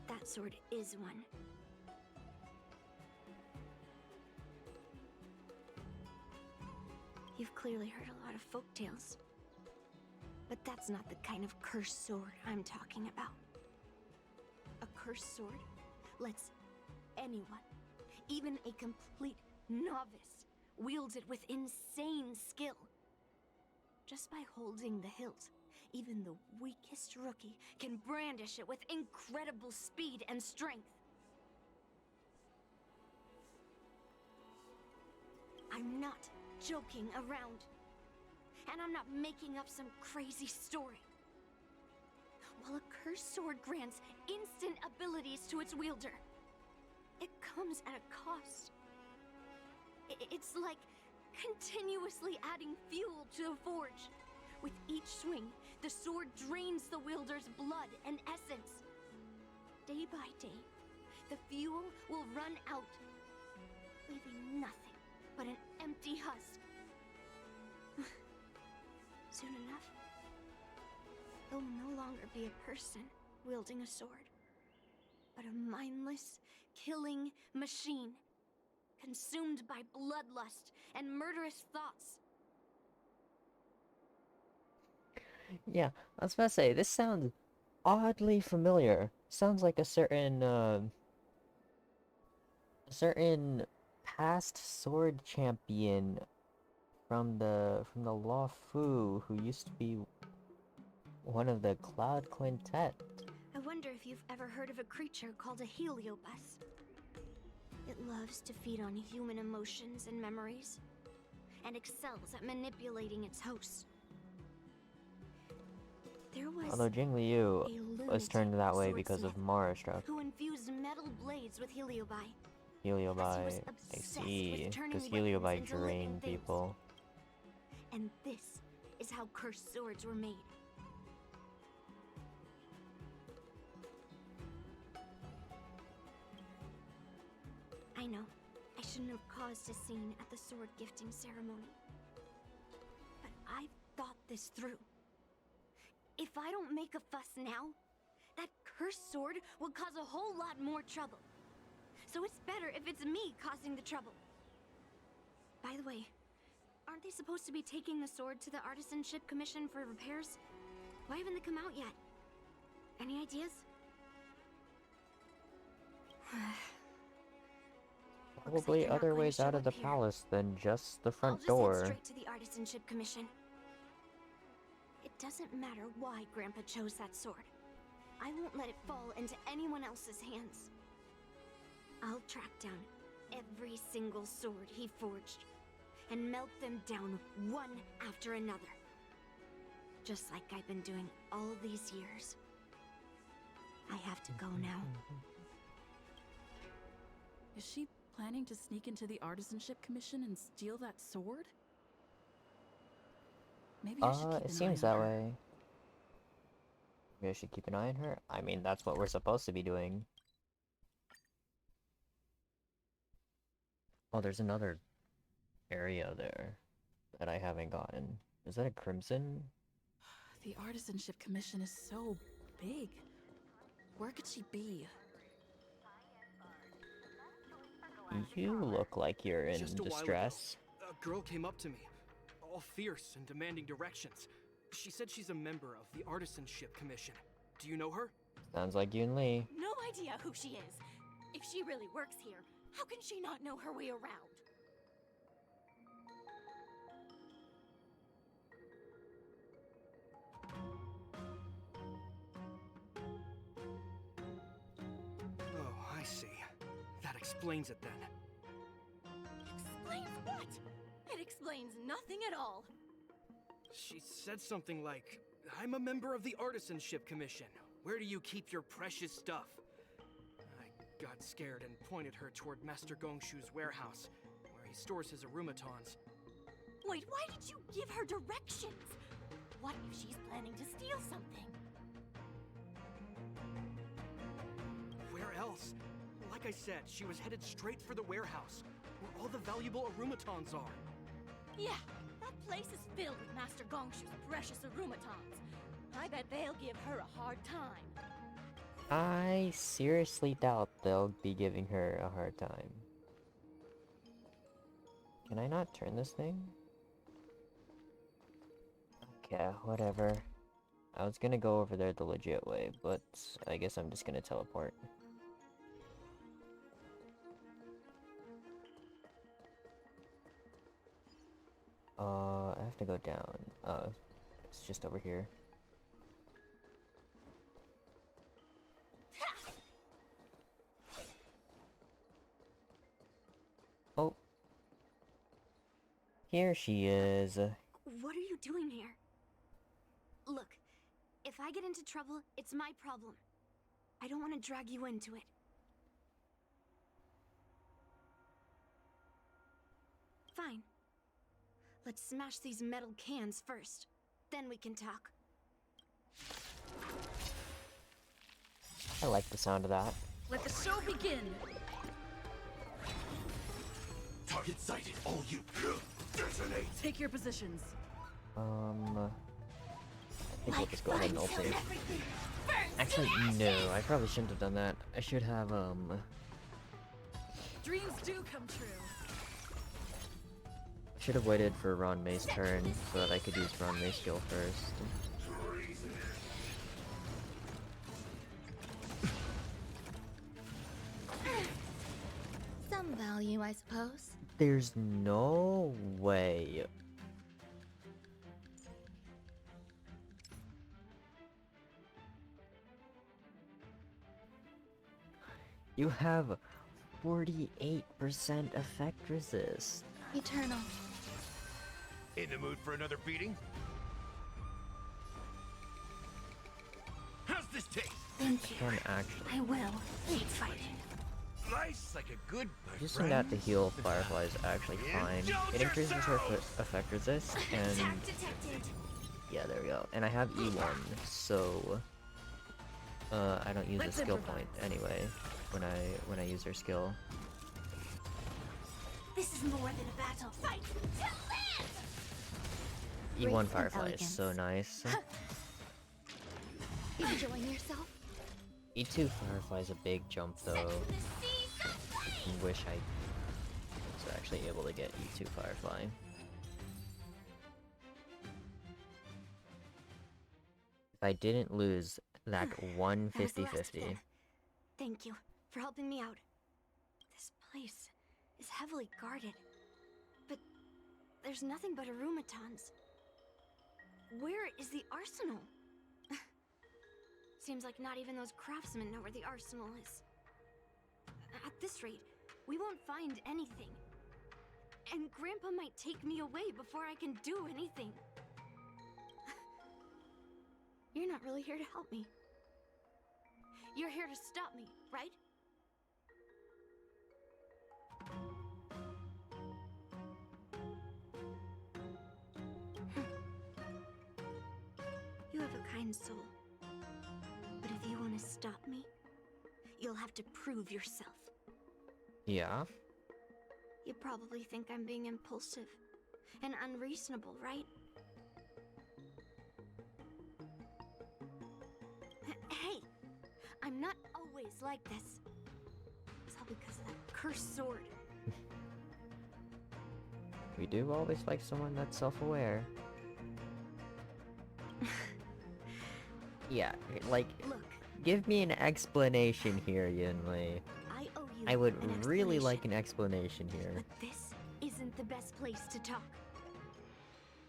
That sword is one. You've clearly heard a lot of folk tales. But that's not the kind of cursed sword I'm talking about. A cursed sword lets anyone, even a complete novice, wield it with insane skill. Just by holding the hilt, even the weakest rookie can brandish it with incredible speed and strength. I'm not joking around. And I'm not making up some crazy story. While a cursed sword grants instant abilities to its wielder, it comes at a cost. It's like continuously adding fuel to the forge. With each swing, the sword drains the wielder's blood and essence. Day by day, the fuel will run out, leaving nothing but an empty husk. Soon enough, it will no longer be a person wielding a sword, but a mindless, killing machine, consumed by bloodlust and murderous thoughts. Yeah, I was about to say, this sounds oddly familiar. Sounds like a certain past sword champion from the Law Fu, who used to be one of the Cloud Quintet. I wonder if you've ever heard of a creature called a heliobus. It loves to feed on human emotions and memories, and excels at manipulating its hosts. There was Although Jing Liu was turned that way because of Marastruck. who infused metal blades with heliobi. Heliobi, I obsessed see, with turning because weapons Heliobi into living drained things. people. And this is how cursed swords were made. I know, I shouldn't have caused a scene at the sword gifting ceremony. But I've thought this through. If I don't make a fuss now, that cursed sword will cause a whole lot more trouble. So it's better if it's me causing the trouble. By the way, aren't they supposed to be taking the sword to the Artisanship Commission for repairs? Why haven't they come out yet? Any ideas? Probably other ways out of the palace than just the front I'll door. just head straight to the Artisanship Commission. It doesn't matter why Grandpa chose that sword. I won't let it fall into anyone else's hands. I'll track down every single sword he forged and melt them down one after another. Just like I've been doing all these years. I have to go now. Is she planning to sneak into the Artisanship Commission and steal that sword? Maybe I should keep It an seems eye that on her. way. Maybe I should keep an eye on her? I mean, that's what we're supposed to be doing. Oh, there's another area there that I haven't gotten. Is that a crimson? The Artisanship Commission is so big. Where could she be? You look like you're in Just a while ago, distress. a girl came up to me, all fierce and demanding directions. She said she's a member of the Artisanship Commission. Do you know her? Sounds like Yoon Lee. No idea who she is. If she really works here, how can she not know her way around? Oh, I see. That explains it then. Explains what? It explains nothing at all. She said something like, I'm a member of the Artisanship Commission. Where do you keep your precious stuff? got scared and pointed her toward Master Gongshu's warehouse, where he stores his Arumatons. Wait, why did you give her directions? What if she's planning to steal something? Where else? Like I said, she was headed straight for the warehouse, where all the valuable Arumatons are. Yeah, that place is filled with Master Gongshu's precious Arumatons. I bet they'll give her a hard time. I seriously doubt they'll be giving her a hard time. Can I not turn this thing? Okay, whatever. I was gonna go over there the legit way, but I guess I'm just gonna teleport. I have to go down. It's just over here. Oh. Here she is. What are you doing here? Look, if I get into trouble, it's my problem. I don't want to drag you into it. Fine. Let's smash these metal cans first. Then we can talk. I like the sound of that. Let the show begin! Target sighted, all you. Detonate! Take your positions. I think we'll just go ahead and ult. Actually, no, I probably shouldn't have done that. I should have, Dreams do come true. should have waited for Ron May's turn so that I could use Ron May's skill first. Some value, I suppose. There's no way. You have 48% effect resist. Eternal. In the mood for another beating? How's this taste? Thank you. Can actually. I will. Keep fighting. Nice, like a good Using that to heal Firefly is actually fine. It increases her effect resist, and yeah, there we go. And I have E1, so I don't use a skill point anyway when I use her skill. This is more than a battle. Fight to live! E1 Firefly is so nice. Enjoying yourself? E2 Firefly is a big jump though. Wish I was actually able to get E2 Firefly. If I didn't lose that one 50-50. Thank you for helping me out. This place is heavily guarded, but there's nothing but Arumatons. Where is the arsenal? Seems like not even those craftsmen know where the arsenal is. At this rate, we won't find anything. And Grandpa might take me away before I can do anything. You're not really here to help me. You're here to stop me, right? You have a kind soul. But if you want to stop me, you'll have to prove yourself. Yeah. You probably think I'm being impulsive and unreasonable, right? Hey! I'm not always like this. It's all because of that cursed sword. We do always like someone that's self-aware. Yeah, like, look, give me an explanation here, Yunli. I owe you I would an really explanation. like an explanation here. But this isn't the best place to talk.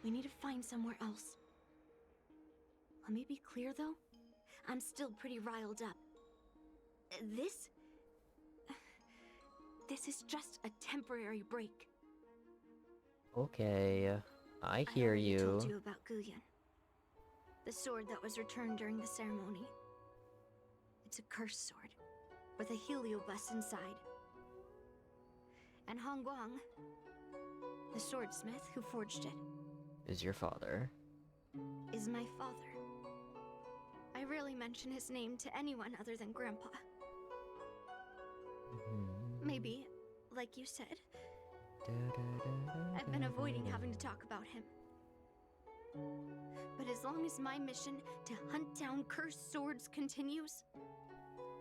We need to find somewhere else. Let me be clear, though. I'm still pretty riled up. This is just a temporary break. Okay, I hear I you. told you about Guyan. The sword that was returned during the ceremony. It's a cursed sword. with a heliobus inside. And Han Guang, the swordsmith who forged it, Is your father? is my father. I rarely mention his name to anyone other than Grandpa. Maybe, like you said, I've been avoiding having to talk about him. But as long as my mission to hunt down cursed swords continues,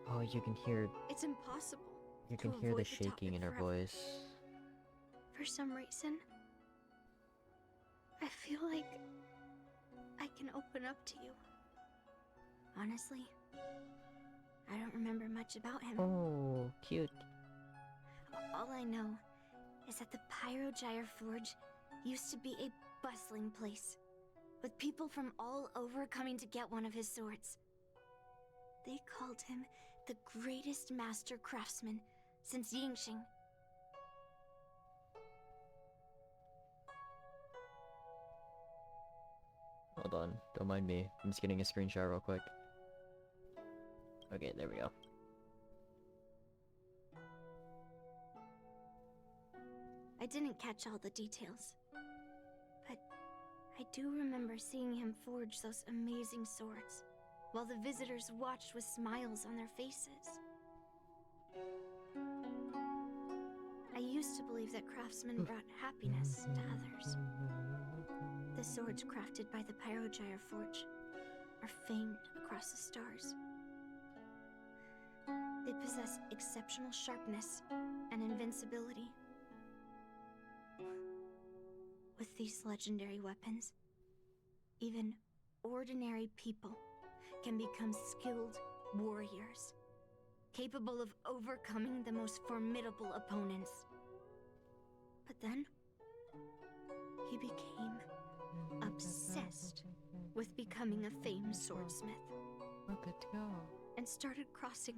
Oh, you can hear it's impossible. you to can hear the avoid shaking topic in her forever. voice. For some reason, I feel like I can open up to you. Honestly, I don't remember much about him. Oh, cute. All I know is that the Pyrogyre Forge used to be a bustling place, with people from all over coming to get one of his swords. They called him the greatest master craftsman since Yingxing. Hold on, don't mind me. I'm just getting a screenshot real quick. Okay, there we go. I didn't catch all the details, but I do remember seeing him forge those amazing swords, while the visitors watched with smiles on their faces. I used to believe that craftsmen brought happiness to others. The swords crafted by the Pyrogyre Forge are famed across the stars. They possess exceptional sharpness and invincibility. With these legendary weapons, even ordinary people can become skilled warriors, capable of overcoming the most formidable opponents. But then, he became obsessed with becoming a famed swordsmith, and started crossing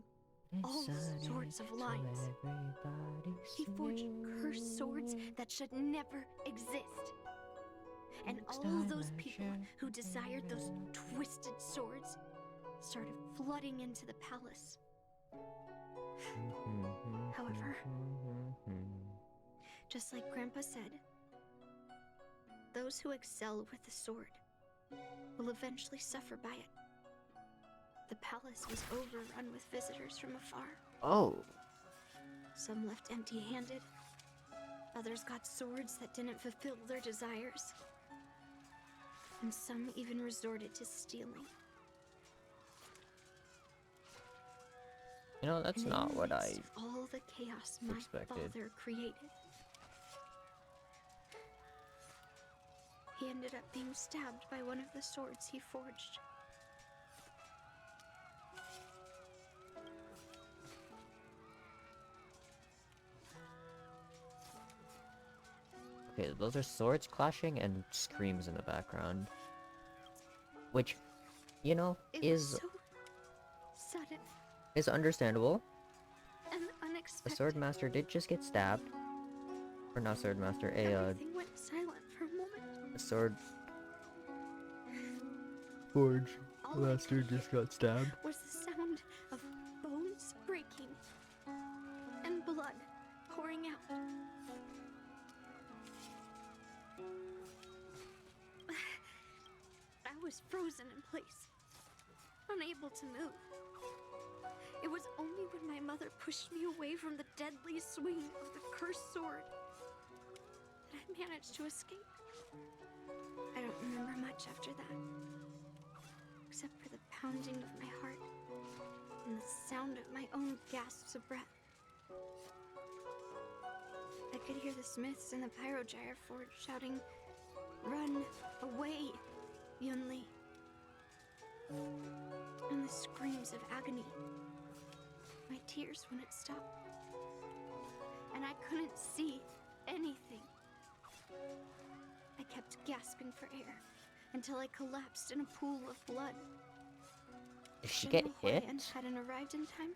all sorts of lines. He forged cursed swords that should never exist. And all those people who desired those twisted swords started flooding into the palace. However, just like Grandpa said, those who excel with the sword will eventually suffer by it. The palace was overrun with visitors from afar. Oh. Some left empty-handed. Others got swords that didn't fulfill their desires. And some even resorted to stealing. You know, that's And in not the what midst I of all the chaos my expected. father created, he ended up being stabbed by one of the swords he forged. Okay, those are swords clashing and screams in the background. Which, you know, It was is so sudden understandable. and A unexpected. swordmaster did just get stabbed. Or not swordmaster, Everything went silent for a moment. a sword forge master just got stabbed. Was the sound of bones breaking and blood pouring out. I was frozen in place, unable to move. It was only when my mother pushed me away from the deadly swing of the cursed sword that I managed to escape. I don't remember much after that, except for the pounding of my heart and the sound of my own gasps of breath. I could hear the smiths in the Pyrogyre Forge shouting, "Run away, Yunli!" And the screams of agony. My tears wouldn't stop, and I couldn't see anything. I kept gasping for air until I collapsed in a pool of blood. Did she get General Huayan hit? hadn't arrived in time.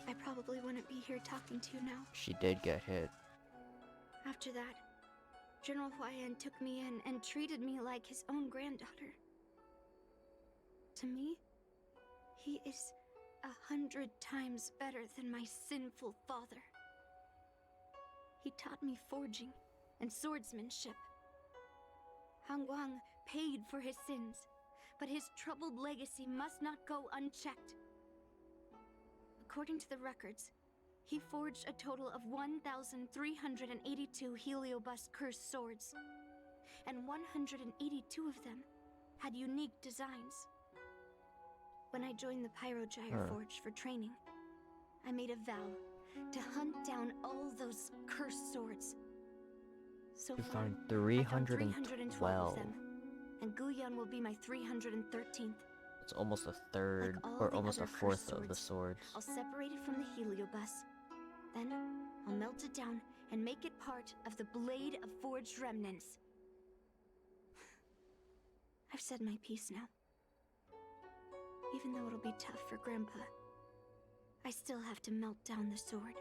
I probably wouldn't be here talking to you now. She did get hit. After that, General Huayan took me in and treated me like his own granddaughter. To me, He is 100 times better than my sinful father. He taught me forging and swordsmanship. Hangguang paid for his sins, but his troubled legacy must not go unchecked. According to the records, he forged a total of 1,382 Heliobus cursed swords, and 182 of them had unique designs. When I joined the Pyrogyre Forge for training, I made a vow to hunt down all those cursed swords. So You far, found I found 312 312. of them, and Guyan will be my 313th. It's almost a third, Like all or the almost a other fourth cursed of the swords. I'll separate it from the Heliobus. Then, I'll melt it down and make it part of the Blade of Forged Remnants. I've said my piece now. Even though it'll be tough for Grandpa, I still have to melt down the sword.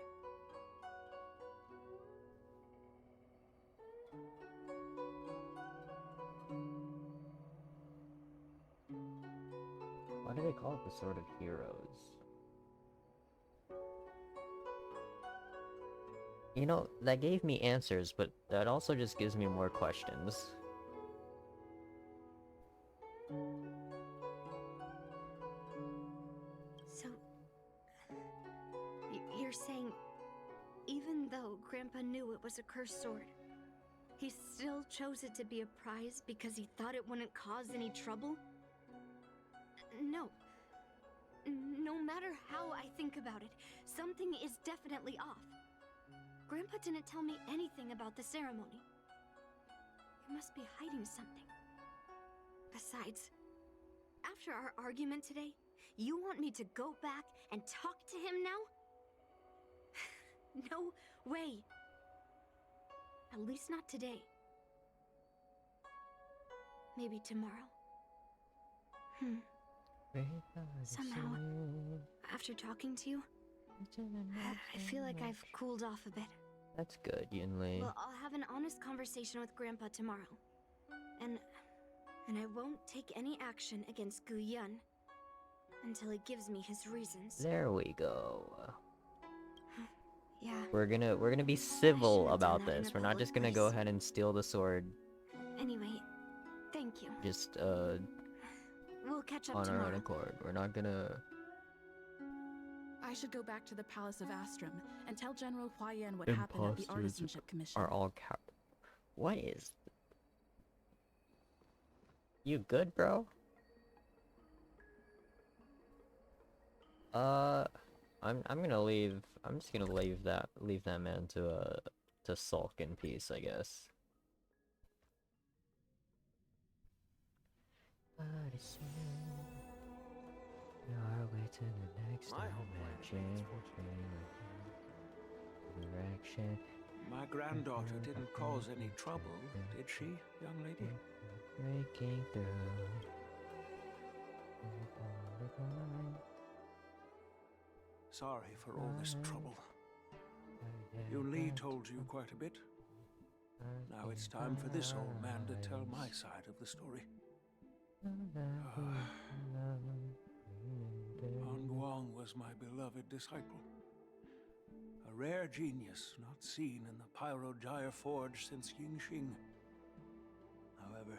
Why do they call it the Sword of Heroes? You know, that gave me answers, but that also just gives me more questions. So, you're saying, even though Grandpa knew it was a cursed sword, he still chose it to be a prize because he thought it wouldn't cause any trouble? No. No matter how I think about it, something is definitely off. Grandpa didn't tell me anything about the ceremony. He must be hiding something. Besides, after our argument today, you want me to go back and talk to him now? No way. At least not today. Maybe tomorrow. Somehow, after talking to you, I feel like I've cooled off a bit. That's good, Yunli. Well, I'll have an honest conversation with Grandpa tomorrow. And I won't take any action against Guyan until he gives me his reasons. There we go. Yeah. We're gonna be civil about this. We're not just gonna go ahead and steal the sword. Anyway, thank you. Just We'll catch up on our own tomorrow. accord. We're not gonna. I should go back to the Palace of Astrum and tell General Huayan what happened at the Artisanship Commission. Are all What is? You good, bro? I'm gonna leave. I'm just gonna leave that man to sulk in peace, I guess. Our way to the next direction. My granddaughter didn't cause any trouble, did she, young lady? Breaking through. Sorry for all this trouble. Yunli told you quite a bit. Now it's time for this old man to tell my side of the story. Hangguang was my beloved disciple. A rare genius not seen in the Pyrogyre Forge since Yingxing. However,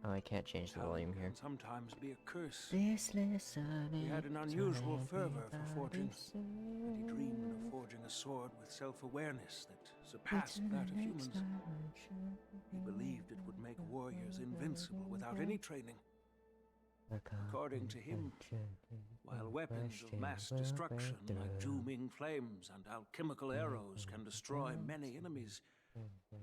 Oh, I can't change the volume here. can sometimes be a curse. This listening. He had an unusual fervor for forging, and he dreamed of forging a sword with self-awareness that surpassed that of humans. He believed it would make warriors invincible without any training. According to him, while weapons of mass destruction like dooming flames and alchemical arrows can destroy many enemies,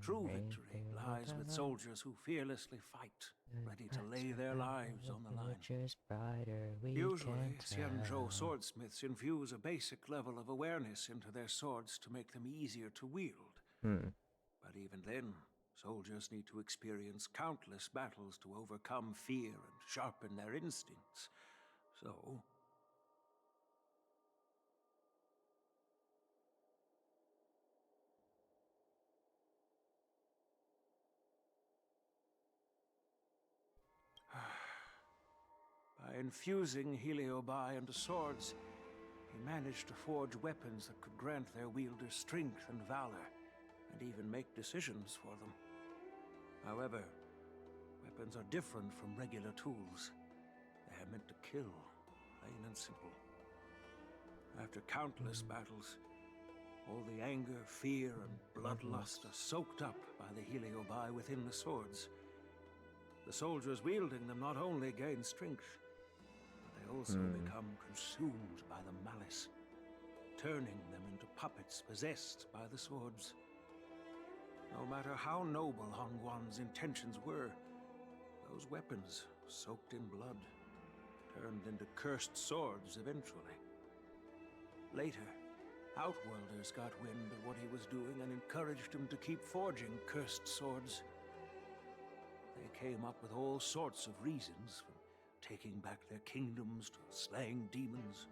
true victory lies with soldiers who fearlessly fight, ready to lay their lives on the line. Usually, Xianzhou swordsmiths infuse a basic level of awareness into their swords to make them easier to wield. But even then, soldiers need to experience countless battles to overcome fear and sharpen their instincts. So, By infusing Heliobi into swords, he managed to forge weapons that could grant their wielders strength and valor, and even make decisions for them. However, weapons are different from regular tools. They are meant to kill, plain and simple. After countless battles, all the anger, fear, and bloodlust are soaked up by the Heliobi within the swords. The soldiers wielding them not only gain strength, but they also become consumed by the malice, turning them into puppets possessed by the swords. No matter how noble Hongguang's intentions were, those weapons, soaked in blood, turned into cursed swords eventually. Later, Outworlders got wind of what he was doing and encouraged him to keep forging cursed swords. They came up with all sorts of reasons, from taking back their kingdoms to slaying demons.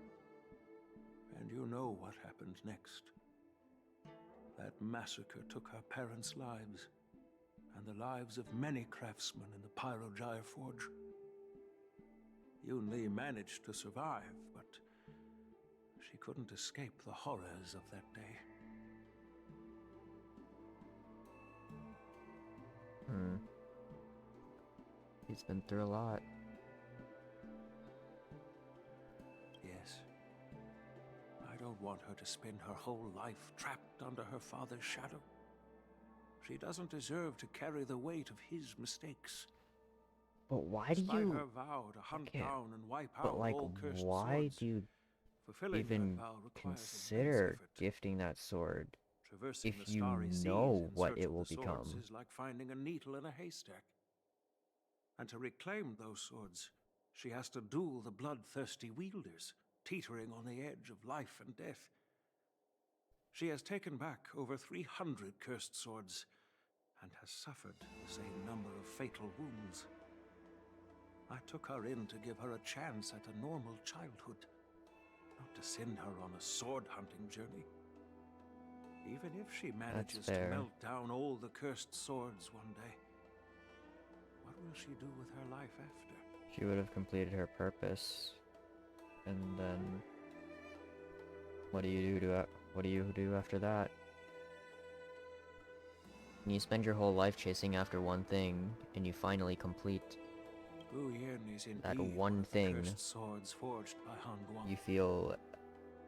And you know what happened next. That massacre took her parents' lives, and the lives of many craftsmen in the Pyrogyre Forge. Yun Li managed to survive, but she couldn't escape the horrors of that day. He's been through a lot. Yes. I don't want her to spend her whole life trapped under her father's shadow. She doesn't deserve to carry the weight of his mistakes. But why do Despite you... her vow to hunt down and wipe But out like, all cursed why swords, do you fulfilling even that vow requires consider immense effort. gifting that sword Traversing if the you starry seas know in what search it of will the swords become? is like finding a needle in a haystack. And to reclaim those swords, she has to duel the bloodthirsty wielders, teetering on the edge of life and death. She has taken back over 300 cursed swords, and has suffered the same number of fatal wounds. I took her in to give her a chance at a normal childhood, not to send her on a sword-hunting journey. Even if she manages to melt down all the cursed swords one day, what will she do with her life after? She would have completed her purpose, and then what do you do after that? You spend your whole life chasing after one thing, and you finally complete Gu Yin is that indeed one thing. cursed swords forged by Hongguang. You feel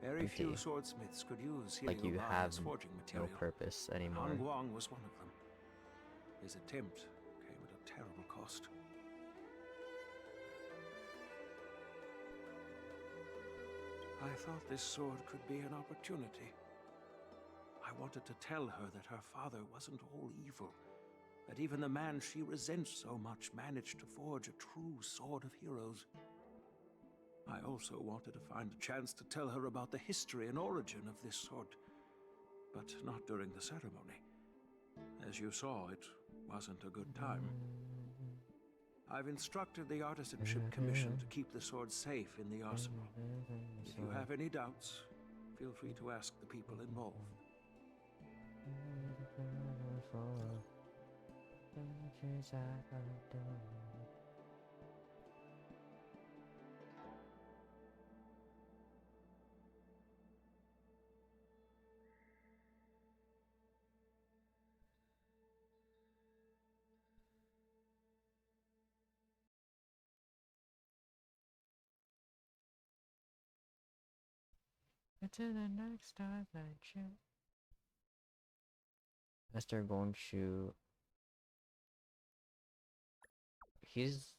Very empty, few swordsmiths could use like you Heliobi have as forging no material. purpose anymore. Hongguang was one of them. His attempt came at a terrible cost. I thought this sword could be an opportunity. I wanted to tell her that her father wasn't all evil, that even the man she resents so much managed to forge a true sword of heroes. I also wanted to find a chance to tell her about the history and origin of this sword, but not during the ceremony. As you saw, it wasn't a good time. I've instructed the Artisanship Commission to keep the sword safe in the arsenal. If you have any doubts, feel free to ask the people involved. To the next adventure. Master Gongshu. He's...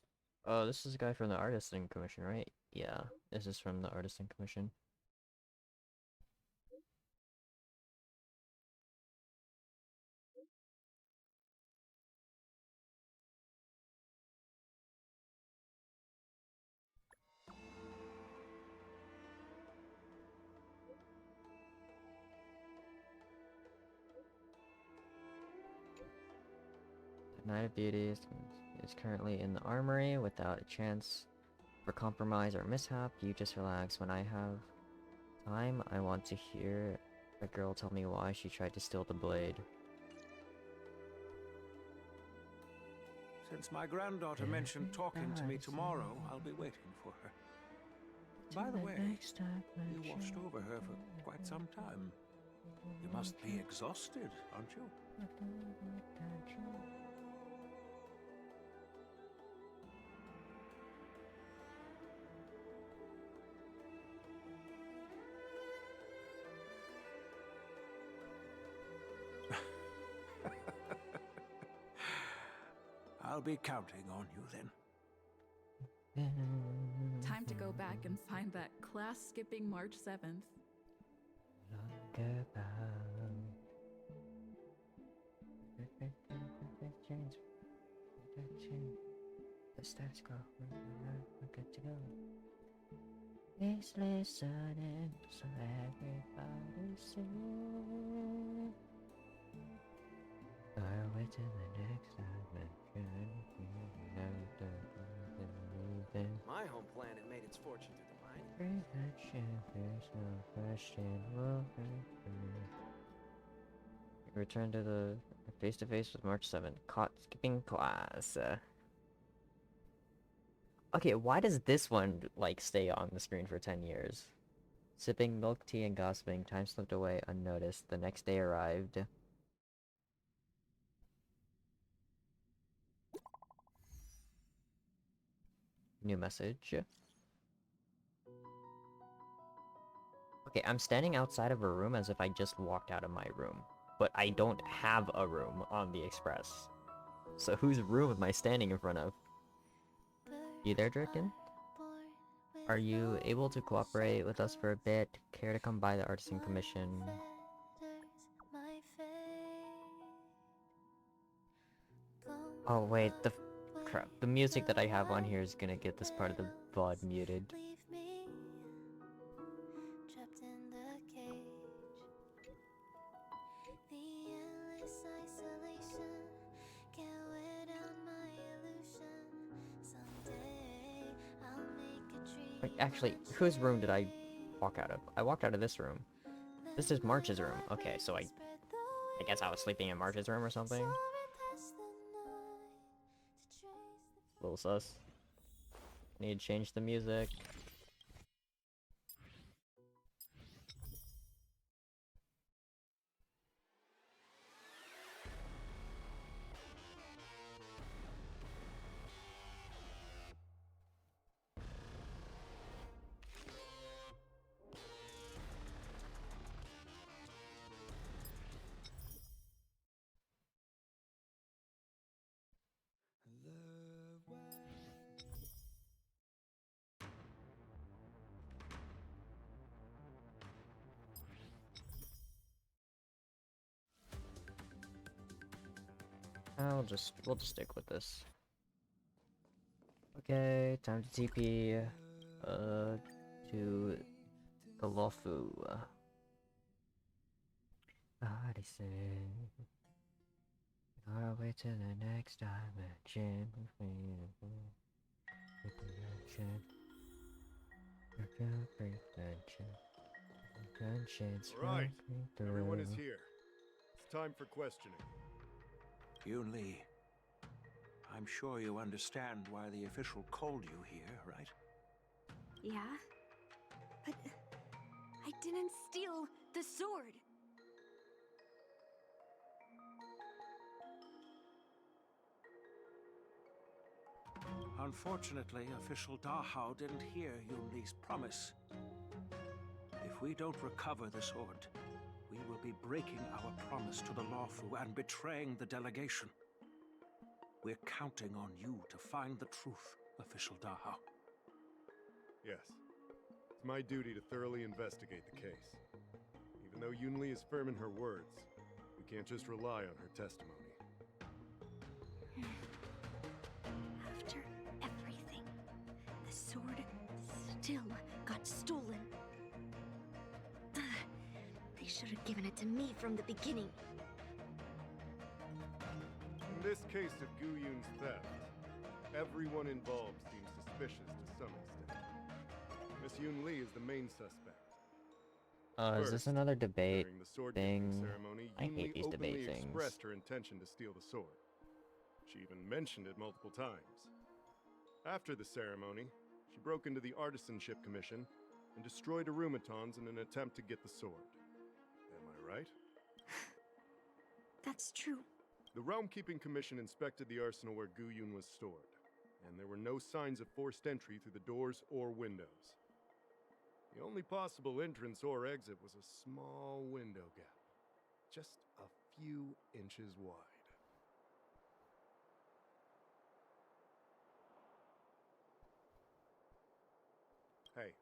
Oh, this is the guy from the Artisan Commission, right? Yeah, this is from the Artisan Commission. Knight of Beauty is currently in the armory without a chance for compromise or mishap. You just relax. When I have time, I want to hear a girl tell me why she tried to steal the blade. Since my granddaughter mentioned talking to me tomorrow, I'll be waiting for her. By the way, you watched over her for quite some time. You must be exhausted, aren't you? I'll be counting on you then. Time to go back and find that class-skipping March 7th. The status quo. We're good to go. It's listening, so everybody sing. I'll wait till the next time. My home planet made its fortune through the mine. There's no question. Return to the face-to-face with March 7th. Caught skipping class. Okay, why does this one, like, stay on the screen for 10 years? Sipping milk tea and gossiping, time slipped away unnoticed. The next day arrived. New message. Okay, I'm standing outside of a room as if I just walked out of my room. But I don't have a room on the Express. So whose room am I standing in front of? You there, Draken? Are you able to cooperate with us for a bit? Care to come by the Artisan Commission? Oh wait, crap. The music that I have on here is gonna get this part of the VOD muted. Wait, actually, whose room did I walk out of? I walked out of this room. This is March's room. Okay, so I guess I was sleeping in March's room or something. Little sus. Need to change the music. We'll just stick with this. Okay, time to TP to the Lofu. Odyssey. I'll wait till the next dimension. Right, everyone is here. It's time for questioning. Yoon Lee, I'm sure you understand why the official called you here, right? Yeah? But I didn't steal the sword. Unfortunately, official Dahao didn't hear Yoon Lee's promise. If we don't recover the sword, we will be breaking our promise to the Luofu and betraying the delegation. We're counting on you to find the truth, official Dahao. Yes. It's my duty to thoroughly investigate the case. Even though Yoon Lee is firm in her words, we can't just rely on her testimony. After everything, the sword still got stolen. They should have given it to me from the beginning. In this case of Gu Yun's theft, everyone involved seems suspicious to some extent. Miss Yoon Lee is the main suspect. Is this another debate during the sword thing? ceremony, I Yoon hate Lee these openly debate things. expressed her intention to steal the sword. She even mentioned it multiple times. After the ceremony, she broke into the Artisanship Commission and destroyed Arumatons in an attempt to get the sword. Am I right? That's true. The Realm Keeping Commission inspected the arsenal where Gu Yun was stored, and there were no signs of forced entry through the doors or windows. The only possible entrance or exit was a small window gap, just a few inches wide.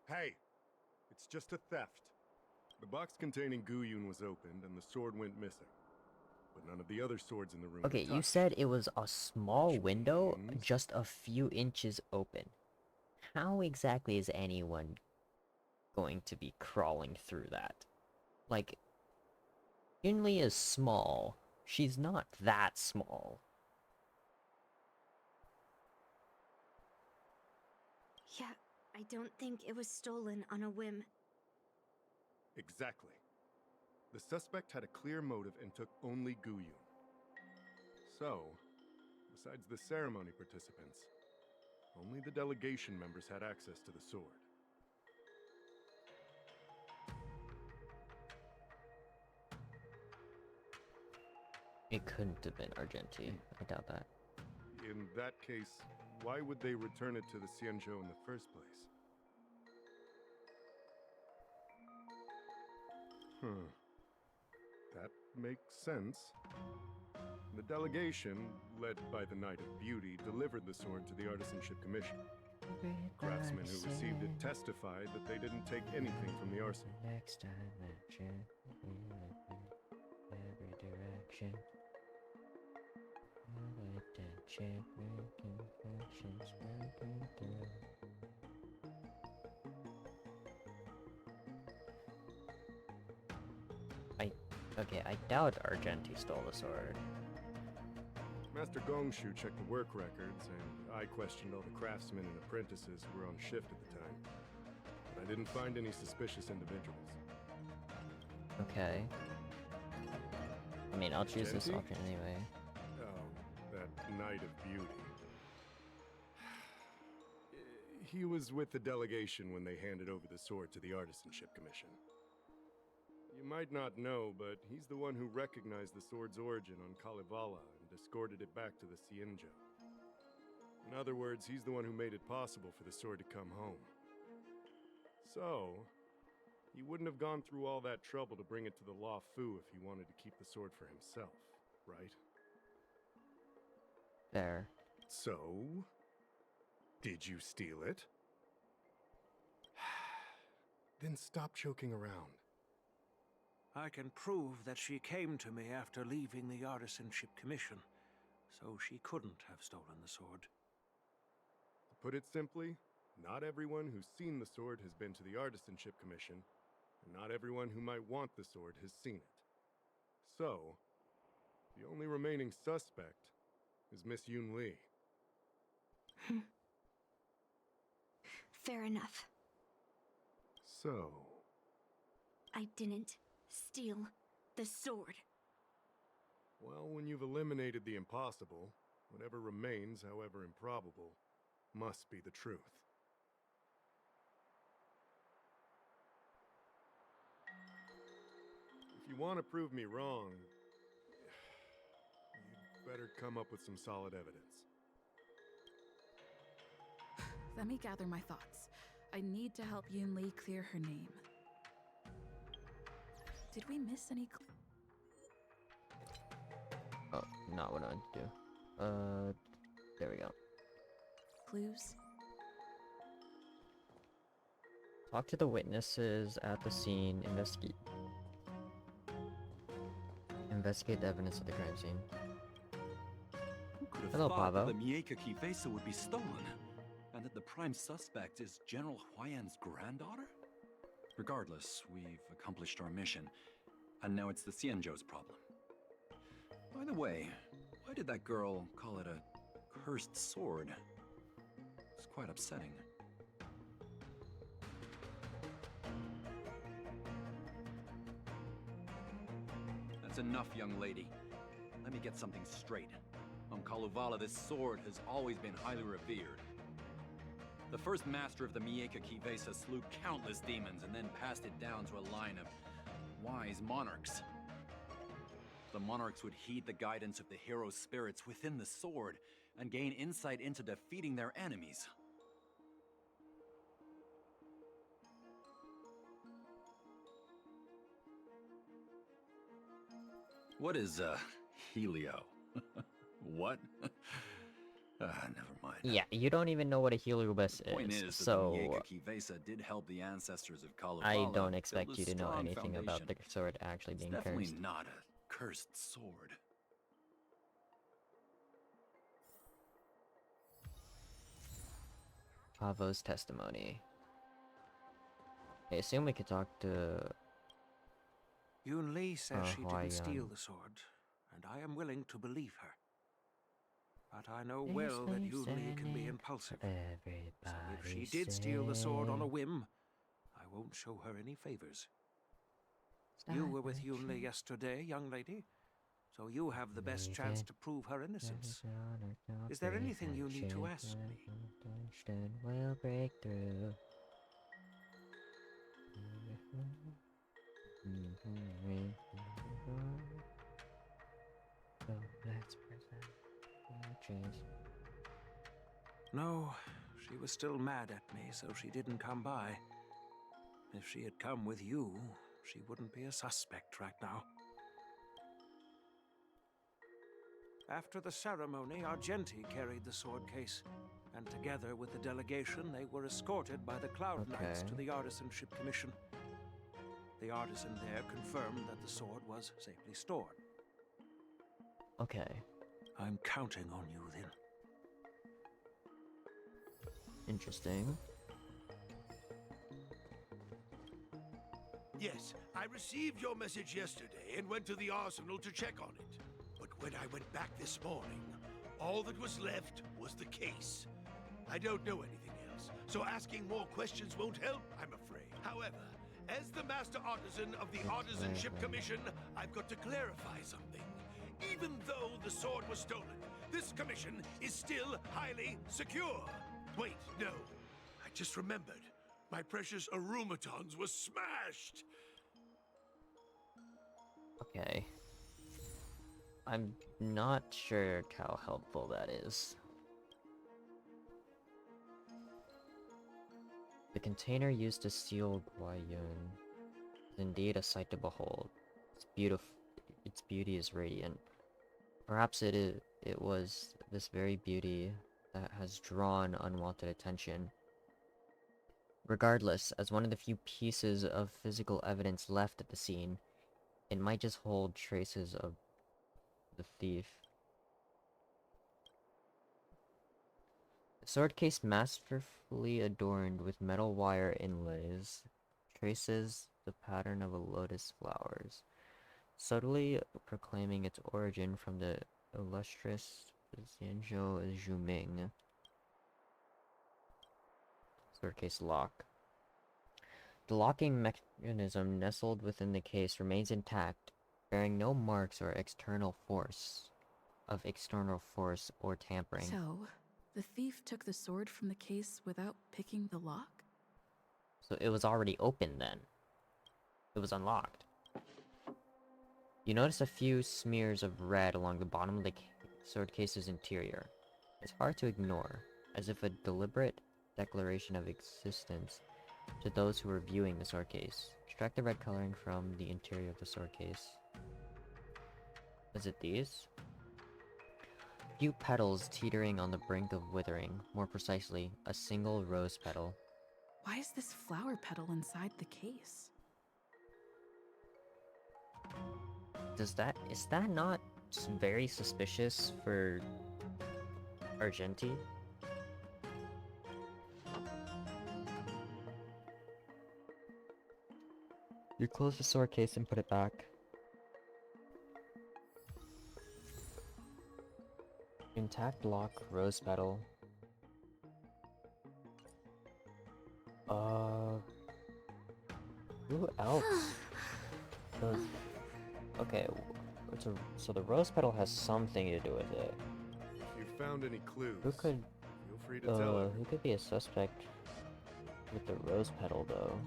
Hey! It's just a theft. The box containing Gu Yun was opened and the sword went missing. But none of the other swords in the room Okay, were you touched. said it was a small window, just a few inches open. How exactly is anyone going to be crawling through that? Like, Yunli is small. She's not that small. Yeah, I don't think it was stolen on a whim. Exactly. The suspect had a clear motive and took only Gu Yun. So, besides the ceremony participants, only the delegation members had access to the sword. It couldn't have been Argenti. I doubt that. In that case, why would they return it to the Xianzhou in the first place? That makes sense. The delegation, led by the Knight of Beauty, delivered the sword to the Artisanship Commission. Craftsmen who received it testified that they didn't take anything from the arsenal. Next dimension, every direction. Attention, confessions broken through. Okay, I doubt Argenti stole the sword. Master Gongshu checked the work records, and I questioned all the craftsmen and apprentices who were on shift at the time. But I didn't find any suspicious individuals. Okay. I mean, I'll choose this Argenti? option anyway. Oh, that Knight of Beauty. He was with the delegation when they handed over the sword to the Artisanship Commission. You might not know, but he's the one who recognized the sword's origin on Kalevala and escorted it back to the Xianzhou. In other words, he's the one who made it possible for the sword to come home. So, he wouldn't have gone through all that trouble to bring it to the Law Fu if he wanted to keep the sword for himself, right? There. So, did you steal it? Then stop joking around. I can prove that she came to me after leaving the Artisanship Commission, so she couldn't have stolen the sword. To put it simply, not everyone who's seen the sword has been to the Artisanship Commission, and not everyone who might want the sword has seen it. So, the only remaining suspect is Miss Yunli. Fair enough. So, I didn't steal the sword. well, when you've eliminated the impossible, whatever remains, however improbable, must be the truth. If you want to prove me wrong, you'd better come up with some solid evidence. Let me gather my thoughts. I need to help Yunli clear her name. Did we miss any Oh, not what I wanted to do. There we go. clues? Talk to the witnesses at the scene. Investigate the evidence of the crime scene. Who could have Hello, thought Pavo. that the Mieka Kifesa would be stolen? And that the prime suspect is General Huayan's granddaughter? Regardless, we've accomplished our mission, and now it's the Xianzhou's problem. By the way, why did that girl call it a cursed sword? It's quite upsetting. That's enough, young lady. Let me get something straight. On Kalevala, this sword has always been highly revered. The first master of the Mieka Kivesa slew countless demons and then passed it down to a line of wise monarchs. The monarchs would heed the guidance of the hero spirits within the sword and gain insight into defeating their enemies. What is, Helio? What? Never mind. Yeah, you don't even know what a heliobus Point is, that so the Mieka Kivesa did help the ancestors of Kalevala I don't build expect a you to know strong anything about the foundation. sword actually It's being definitely cursed. not a cursed sword. Pavo's testimony. I assume we could talk to Yun Li says she didn't steal Huaiyan. the sword, and I am willing to believe her. But I know well that Yun Li can be impulsive. So if she did steal the sword on a whim, I won't show her any favors. You were with Yun Li yesterday, young lady, so you have the best chance to prove her innocence. Is there anything you need to ask me? Will break through. So let's present change. No, she was still mad at me, so she didn't come by. If she had come with you, she wouldn't be a suspect right now. After the ceremony, Argenti carried the sword case, and together with the delegation, they were escorted by the Cloud Knights to the Artisanship Commission. The artisan there confirmed that the sword was safely stored. Okay. I'm counting on you then. Interesting. Yes, I received your message yesterday and went to the arsenal to check on it. But when I went back this morning, all that was left was the case. I don't know anything else, so asking more questions won't help, I'm afraid. However, as the Master Artisan of the Artisanship Commission, I've got to clarify something. Even though the sword was stolen, this commission is still highly secure. Wait, no. I just remembered. My precious Arumatons were smashed! Okay. I'm not sure how helpful that is. The container used to seal Guayun is indeed a sight to behold. Its beauty is radiant. Perhaps it was this very beauty that has drawn unwanted attention. Regardless, as one of the few pieces of physical evidence left at the scene, it might just hold traces of the thief. The sword case, masterfully adorned with metal wire inlays, traces the pattern of a lotus flowers, subtly proclaiming its origin from the illustrious Xianzhou Zhuming. Sword case lock. The locking mechanism nestled within the case remains intact, bearing no marks or external force or tampering. So, the thief took the sword from the case without picking the lock? So it was already open then. It was unlocked. You notice a few smears of red along the bottom of the sword case's interior. It's hard to ignore, as if a deliberate declaration of existence to those who were viewing the sword case. Extract the red coloring from the interior of the sword case. Is it these? Few petals teetering on the brink of withering, more precisely, a single rose petal. Why is this flower petal inside the case? Is that not very suspicious for Argenti? You close the sword case and put it back. Intact lock, rose petal. Who else? Okay, so the rose petal has something to do with it. found any clues, Who could, feel free to tell everyone. who could be a suspect with the rose petal, though?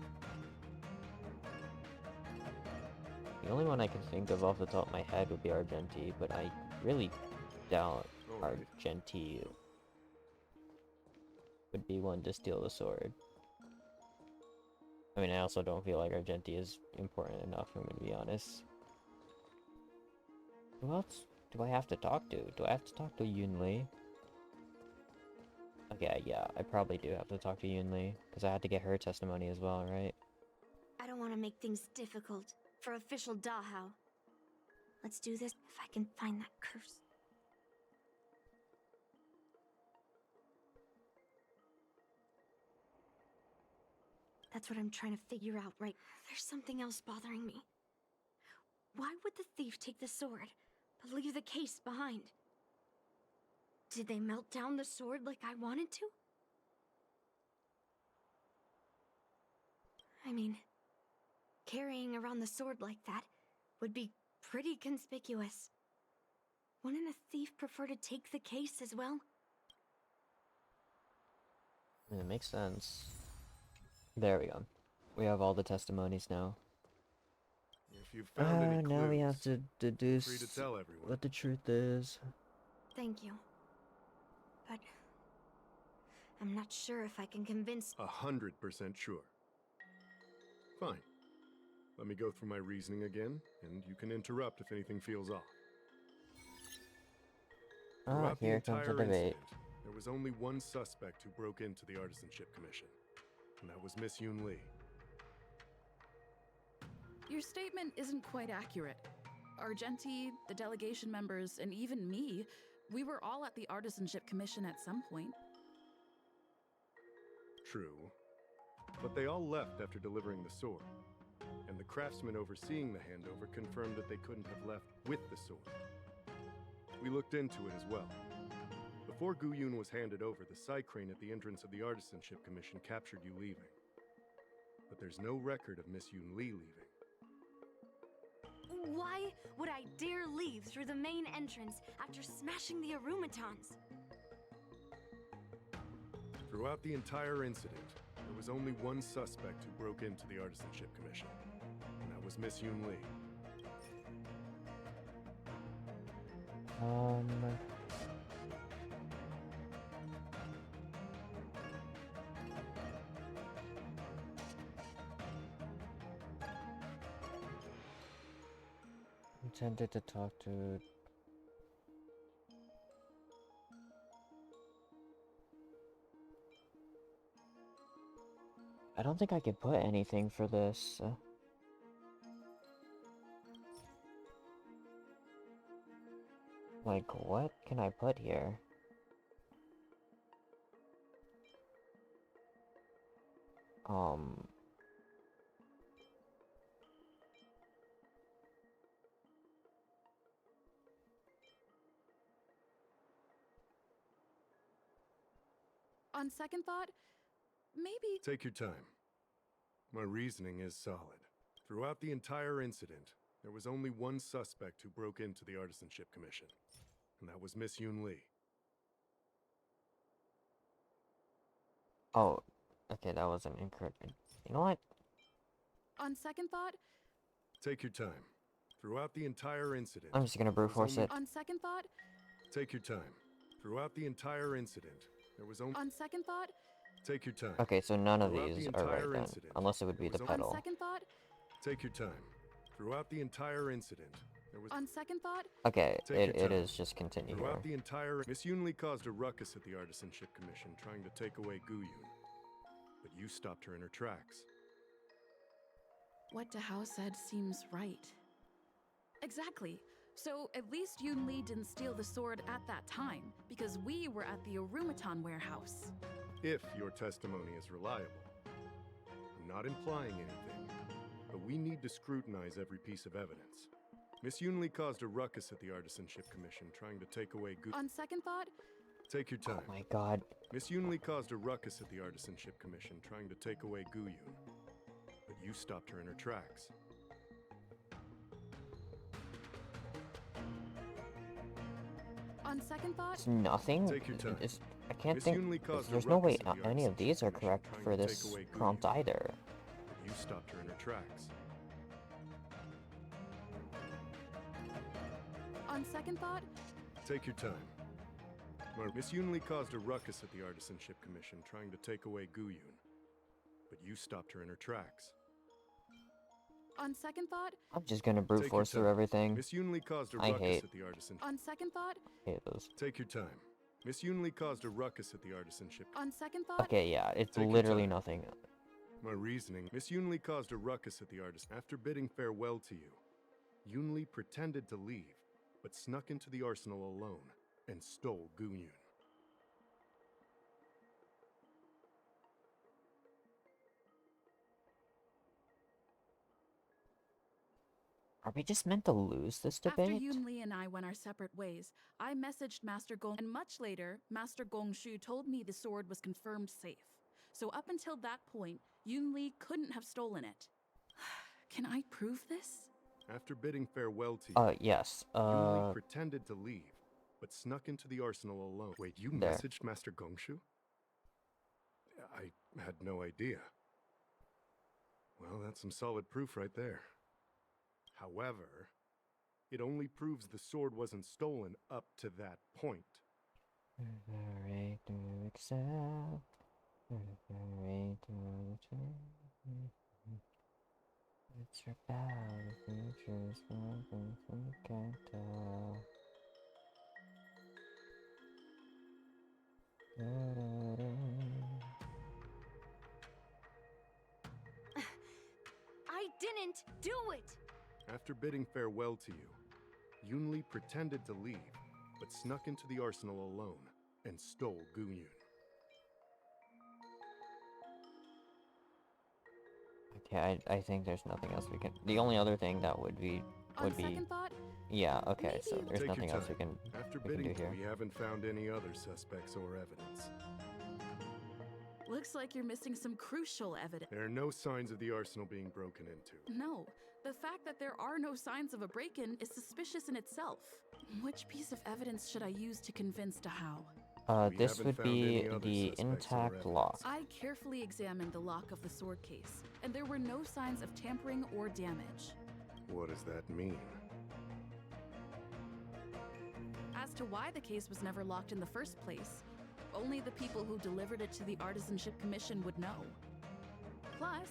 The only one I can think of off the top of my head would be Argenti, but I really doubt Argenti would be one to steal the sword. I mean, I also don't feel like Argenti is important enough, I'm gonna be honest. Who else do I have to talk to? Do I have to talk to Yun Li? Okay, yeah, I probably do have to talk to Yun Li, because I had to get her testimony as well, right? I don't want to make things difficult for official Dahao. Let's do this if I can find that curse. That's what I'm trying to figure out, right? There's something else bothering me. Why would the thief take the sword, but leave the case behind? Did they melt down the sword like I wanted to? I mean, carrying around the sword like that would be pretty conspicuous. Wouldn't a thief prefer to take the case as well? I mean, it makes sense. There we go. We have all the testimonies now. If you found any clues, now we have to deduce free to tell everyone. what the truth is. Thank you. But I'm not sure if I can convince... 100% sure. Fine. Let me go through my reasoning again, and you can interrupt if anything feels off. Throughout the Here comes the entire debate. incident, there was only one suspect who broke into the Artisanship Commission, and that was Miss Yun Li. Your statement isn't quite accurate. Argenti, the delegation members, and even me, we were all at the Artisanship Commission at some point. True. But they all left after delivering the sword, and the craftsman overseeing the handover confirmed that they couldn't have left with the sword. We looked into it as well. Before Gu Yun was handed over, the side crane at the entrance of the Artisanship Commission captured you leaving. But there's no record of Miss Yun Li leaving. Why would I dare leave through the main entrance after smashing the Arumatons? Throughout the entire incident, there was only one suspect who broke into the Artisanship Commission, and that was Miss Yun Li. I'm tempted to talk to... I don't think I could put anything for this. Like, what can I put here? On second thought, maybe... Take your time. My reasoning is solid. Throughout the entire incident, there was only one suspect who broke into the Artisanship Commission, and that was Miss Yun Li. Oh, okay, that wasn't incorrect. You know what? On second thought... Take your time. Throughout the entire incident... I'm just gonna brute force it. On second thought... Take your time. Throughout the entire incident, there was only... On second thought... Take your time. Okay, so none of Throughout these the are right entire then. incident, Unless it would be the there was pedal. On second thought... Take your time. Throughout the entire incident, there was... On second thought... Okay, Take it your time. is just continue here. Throughout the entire... Miss Yun Li caused a ruckus at the Artisanship Commission trying to take away Gu Yun. But you stopped her in her tracks. What Dahao said seems right. Exactly. So at least Yun Li didn't steal the sword at that time, because we were at the Arumaton warehouse. If your testimony is reliable. I'm not implying anything, but we need to scrutinize every piece of evidence. Miss Yun Li caused a ruckus at the Artisanship Commission trying to take away Gu... On second thought... Take your time. Oh my god. Miss Yun Li caused a ruckus at the Artisanship Commission trying to take away Gu Yun. But you stopped her in her tracks. On second thought, It's nothing. Take your time. I can't Miss think. Yunli caused a There's no way ruckus at the any of these are Artisan correct Ship for trying to this take away Gu prompt Yun. either. You stopped her in her tracks. on second thought, Take your time. Miss Yunli caused a ruckus at the Artisanship Commission trying to take away Gu Yun. But you stopped her in her tracks. on second thought, I'm just gonna brute Take your force through time. everything. Miss Yunli caused a I ruckus hate. at the Artisanship. on second thought, Hate those. Take your time. Miss Yunli caused a ruckus at the Artisanship. on second thought, Okay, yeah, it's Take your literally time. nothing. My reasoning. Miss Yunli caused a ruckus at the Artisan. After bidding farewell to you, Yunli pretended to leave, but snuck into the arsenal alone and stole Gu Yun. Are we just meant to lose this after debate? Yun Li and I went our separate ways, I messaged Master Gong, and much later, Master Gong Shu told me the sword was confirmed safe. So up until that point, Yun Li couldn't have stolen it. Can I prove this? After bidding farewell to you, Yes. Yunli pretended to leave, but snuck into the arsenal alone. Wait, you There. messaged Master Gongshu? I had no idea. Well, that's some solid proof right there. However, it only proves the sword wasn't stolen up to that point. Ready to accept. Ready to return. It's about the future's something we can't tell. I didn't do it! After bidding farewell to you, Yunli pretended to leave, but snuck into the arsenal alone and stole Gu Yun. Okay, I think there's nothing else we can. The only other thing that would be On second thought, yeah. Okay, so there's Take nothing your else we time. can After we can bidding, do here. we haven't found any other suspects or evidence. looks like you're missing some crucial evidence. There are no signs of the arsenal being broken into. No, the fact that there are no signs of a break-in is suspicious in itself. Which piece of evidence should I use to convince Dahao? We This haven't would found be any other the suspects or intact evidence. lock. I carefully examined the lock of the sword case, and there were no signs of tampering or damage. What does that mean? As to why the case was never locked in the first place, only the people who delivered it to the Artisanship Commission would know. Plus,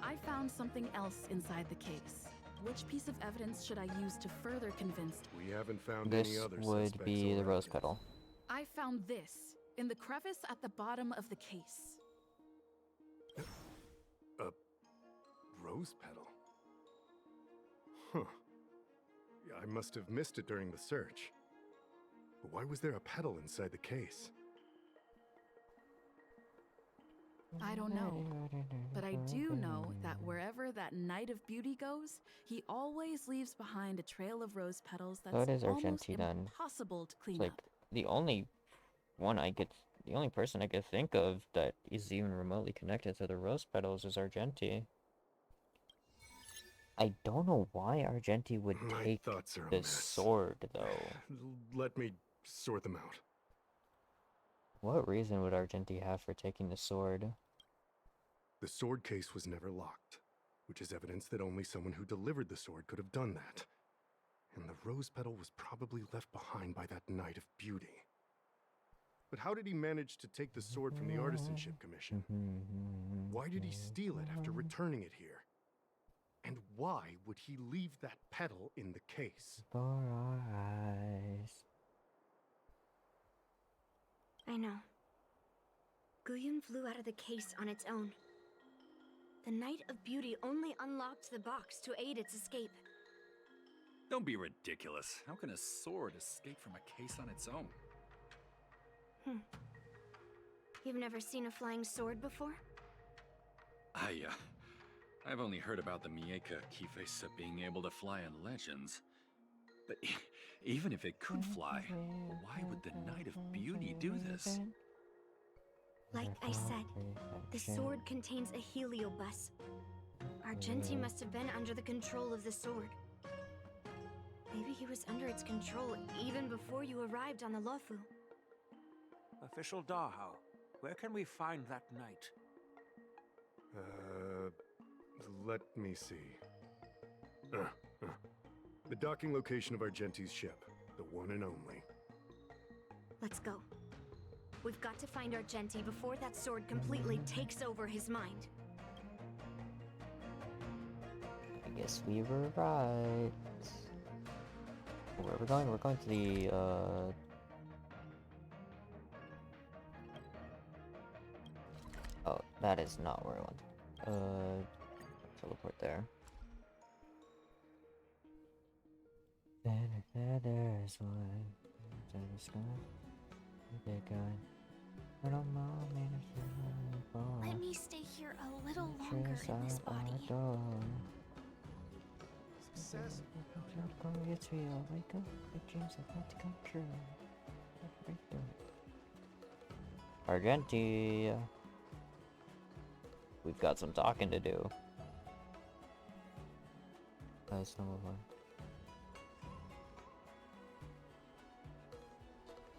I found something else inside the case. Which piece of evidence should I use to further convince? We haven't found This any other would suspects be or the rose evidence. petal. I found this in the crevice at the bottom of the case. A rose petal? Huh. Yeah, I must have missed it during the search. But why was there a petal inside the case? I don't know, but I do know that wherever that Knight of Beauty goes, he always leaves behind a trail of rose petals that's So it is almost Argenti then. impossible to It's clean like up. the only the only person I could think of that is even remotely connected to the rose petals is Argenti. I don't know why Argenti would My take thoughts are a the mess. sword though. Let me sort them out. What reason would Argenti have for taking the sword? The sword case was never locked, which is evidence that only someone who delivered the sword could have done that. And the rose petal was probably left behind by that Knight of Beauty. But how did he manage to take the sword from the Artisanship Commission? Why did he steal it after returning it here? And why would he leave that petal in the case? For our eyes. I know. Guyun flew out of the case on its own. The Knight of Beauty only unlocked the box to aid its escape. Don't be ridiculous. How can a sword escape from a case on its own? You've never seen a flying sword before? I've only heard about the Mieka Kifesa being able to fly in legends. But even if it could fly, why would the Knight of Beauty do this? Like I said, the sword contains a heliobus. Argenti must have been under the control of the sword. Maybe he was under its control even before you arrived on the Luofu. Official Dahao, where can we find that knight? Let me see. The docking location of Argenti's ship. The one and only. Let's go. We've got to find Argenti before that sword completely takes over his mind. I guess we were right. Where are we going? We're going to the, Oh, that is not where I want. Teleport there. Better feathers fly to the sky. Big guy. Little mom Let me stay here a little longer in this body. Success. It's real. Wake up. Big dreams are about to come true. Argenti. We've got some talking to do. Nice number one.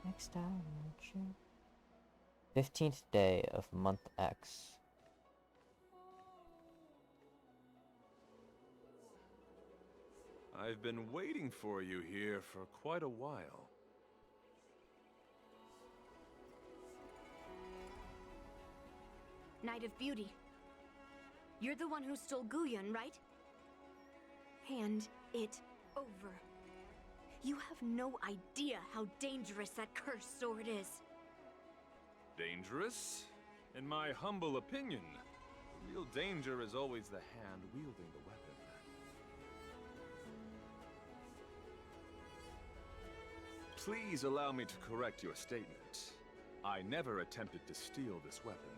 Next time, 15th day of month X. I've been waiting for you here for quite a while. Knight of Beauty. You're the one who stole Guyun, right? Hand it over. You have no idea how dangerous that cursed sword is. Dangerous? In my humble opinion, the real danger is always the hand wielding the weapon. Please allow me to correct your statement. I never attempted to steal this weapon.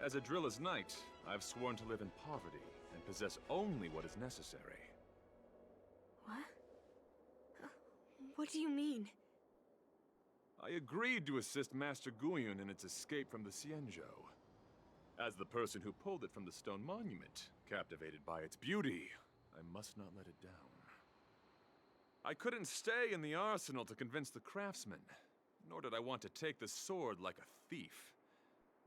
As a Drilla's knight, I've sworn to live in poverty and possess only what is necessary. What? What do you mean? I agreed to assist Master Guyun in its escape from the Xianzhou. As the person who pulled it from the stone monument, captivated by its beauty, I must not let it down. I couldn't stay in the arsenal to convince the craftsman, nor did I want to take the sword like a thief.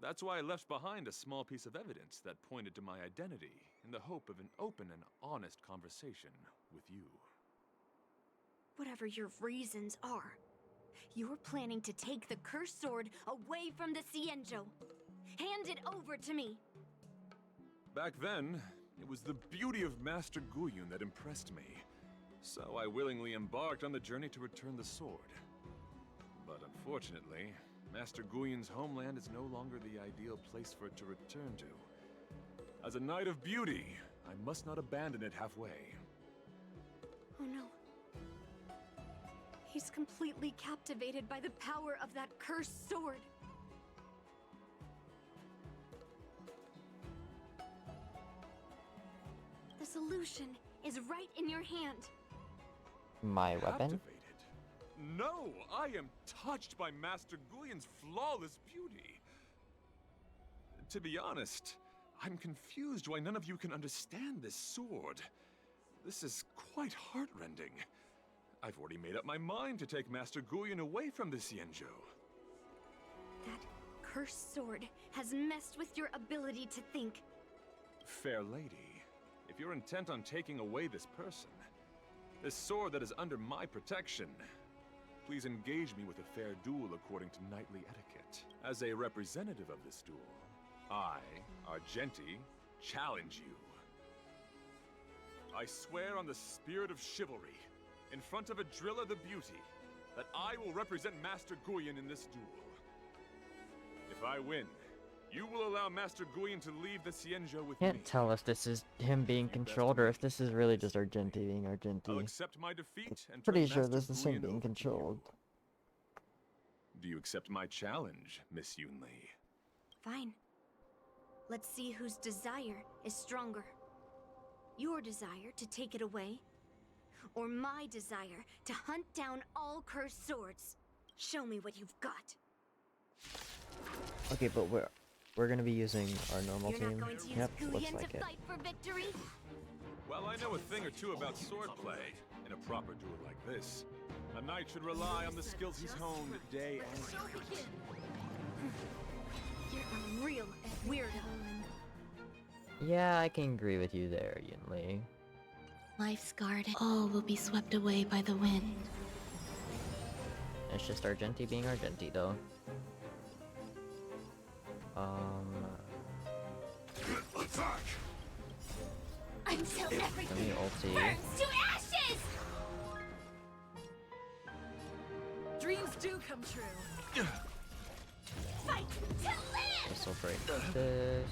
That's why I left behind a small piece of evidence that pointed to my identity, in the hope of an open and honest conversation with you. Whatever your reasons are, you're planning to take the cursed sword away from the Xianzhou. Hand it over to me! Back then, it was the beauty of Master Guyun that impressed me. So I willingly embarked on the journey to return the sword. But unfortunately, Master Guyun's homeland is no longer the ideal place for it to return to. As a Knight of Beauty, I must not abandon it halfway. Oh no. He's completely captivated by the power of that cursed sword. The solution is right in your hand. My weapon? Captivated? No! I am touched by Master Guyun's flawless beauty. To be honest, I'm confused why none of you can understand this sword. This is quite heartrending. I've already made up my mind to take Master Guyun away from the Xianzhou. That cursed sword has messed with your ability to think. Fair lady, if you're intent on taking away this person, this sword that is under my protection, please engage me with a fair duel according to knightly etiquette. As a representative of this duel, I, Argenti, challenge you. I swear on the spirit of chivalry, in front of Adrilla the Beauty, that I will represent Master Guyun in this duel. If I win, you will allow Master Guyun to leave the Xianzhou with me. Can't tell if this is him being controlled or if this is really just Argenti being Argenti. I'll accept my defeat and Pretty turn sure Master this is him Guyun being over to controlled. you. Do you accept my challenge, Miss Yunli? Fine. Let's see whose desire is stronger. Your desire to take it away, or my desire to hunt down all cursed swords. Show me what you've got. Okay, but we're gonna be using our normal You're team. not going to use Yep, looks Guyun like to it. fight for victory? While I know a thing or two about swordplay, in a proper duel like this, a knight should rely on the skills he's honed day and night. You're a real weirdo. Yeah, I can agree with you there, Yinli. Life's garden. All will be swept away by the wind. It's just Argenti being Argenti, though. Until everything Let me ulti. burns to ashes! Dreams do come true. Fight to live! This will break this.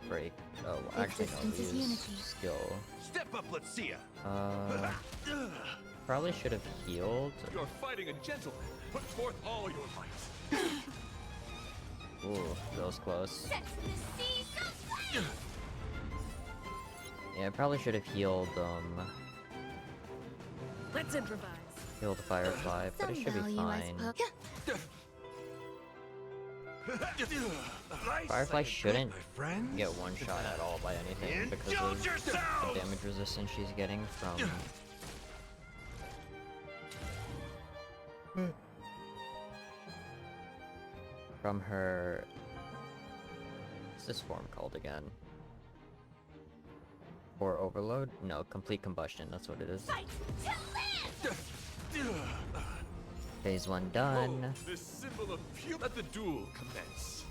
Break. Oh, actually, no. Existence is Use unity. skill. Step up, let's see ya. Probably should have healed. You're fighting a gentleman. Put forth all your might. Ooh, that was close. Set the seas aflame! Yeah, I probably should have healed, Let's improvise. healed Firefly, but it should be fine. Firefly shouldn't get one shot at all by anything because of the damage resistance she's getting from her. What's this form called again? Or overload? No, complete combustion. That's what it is. Fight to live! Phase 1 done. This symbol of pure. Let the duel commence.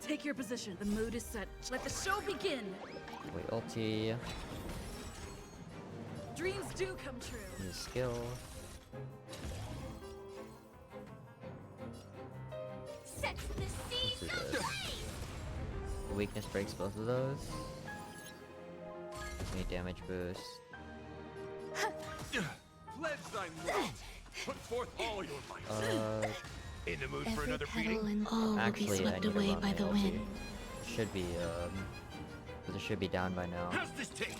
Take your position. The mood is set. Let the show begin. Wait, ulti. Dreams do come true. Use skill. Set the seas Let's do this. aflame! The weakness breaks both of those. Need damage boost. Pledge thy might. Put forth all your might. In the mood for Every another petal beating? and all will be Actually, I swept need to away run by the the ulti. wind. It should be, because it should be down by now. How's this taste?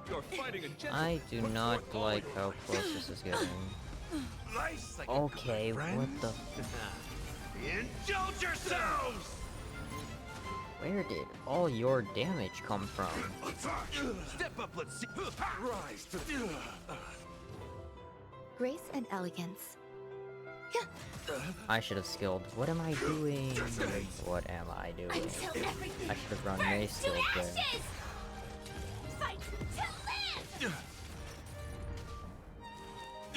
You're fighting a gentleman. I do Put not forth all like your how might. close this is getting. Nice like Okay, what the? Indulge yourselves! Where did all your damage come from? Step up, let's see. Rise to the. Grace and elegance. I should have skilled. What am I doing? What am I doing? Until everything I should have run burns May to skilled there. ashes! Fight to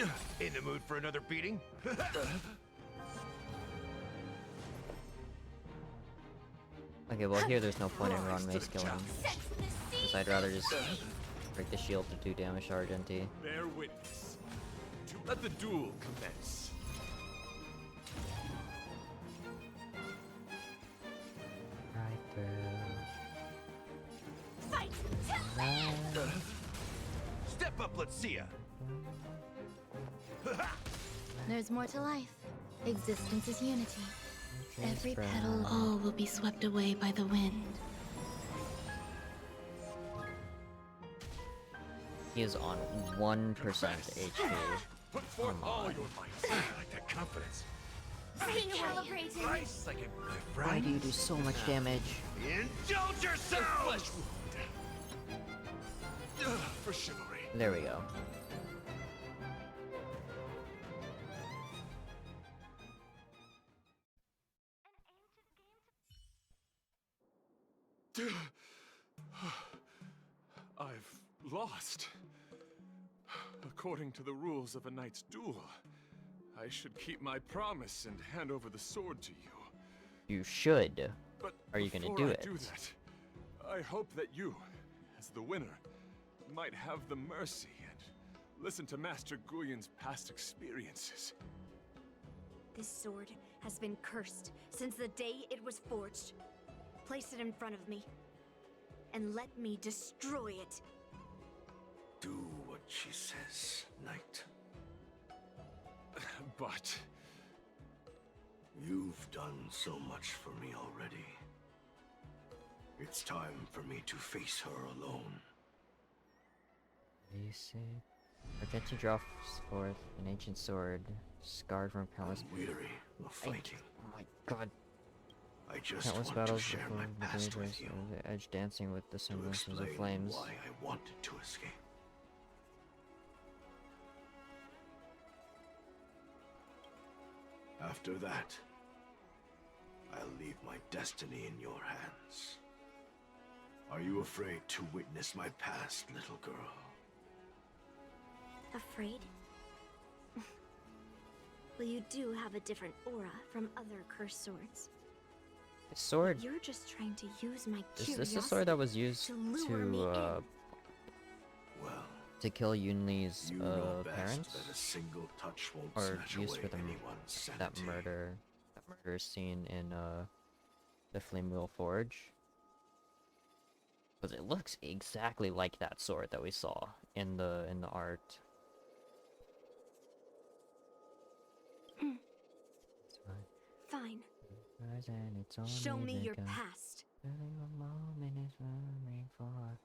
live! In the mood for another beating? Okay, well here there's no point in run May skilling. Set the Because seas I'd rather just break the shield to do damage to Argenti. Bear witness. To let the duel commence. Right through. Fight to live! Step up, let's see ya. There's more to life. Existence is unity. Every petal, all will be swept away by the wind. He is on 1% HP. Put forth all your might. I like that confidence. Recalibrating! Nice like it, my Why friend. do you do so much damage? Indulge yourselves! For chivalry. There we go. I've lost. According to the rules of a knight's duel, I should keep my promise and hand over the sword to you. You should. But Are you gonna before do I it? do that, I hope that you, as the winner, might have the mercy and listen to Master Guyon's past experiences. This sword has been cursed since the day it was forged. Place it in front of me, and let me destroy it. Do what she says, knight. But You've done so much for me already. It's time for me to face her alone. Basic. Argenti draws forth an ancient sword, scarred from countless. Weary of fighting. Oh my god. I just Countless want battles to share before my the past with dangers you. of the edge dancing with the To semblances of explain flames. why I wanted to escape. After that, I'll leave my destiny in your hands. Are you afraid to witness my past, little girl? Afraid? Well, you do have a different aura from other cursed swords. The sword. You're just trying to use my Is curiosity this the sword that was used to lure me to kill Yunli's You know best parents? that a single touch won't Or snatch used away for the anyone's that sanity. murder scene in the Flamewheel Forge? Because it looks exactly like that sword that we saw in the art. It's fine. Fine. And it's Show only me your like a past. little moment is running for.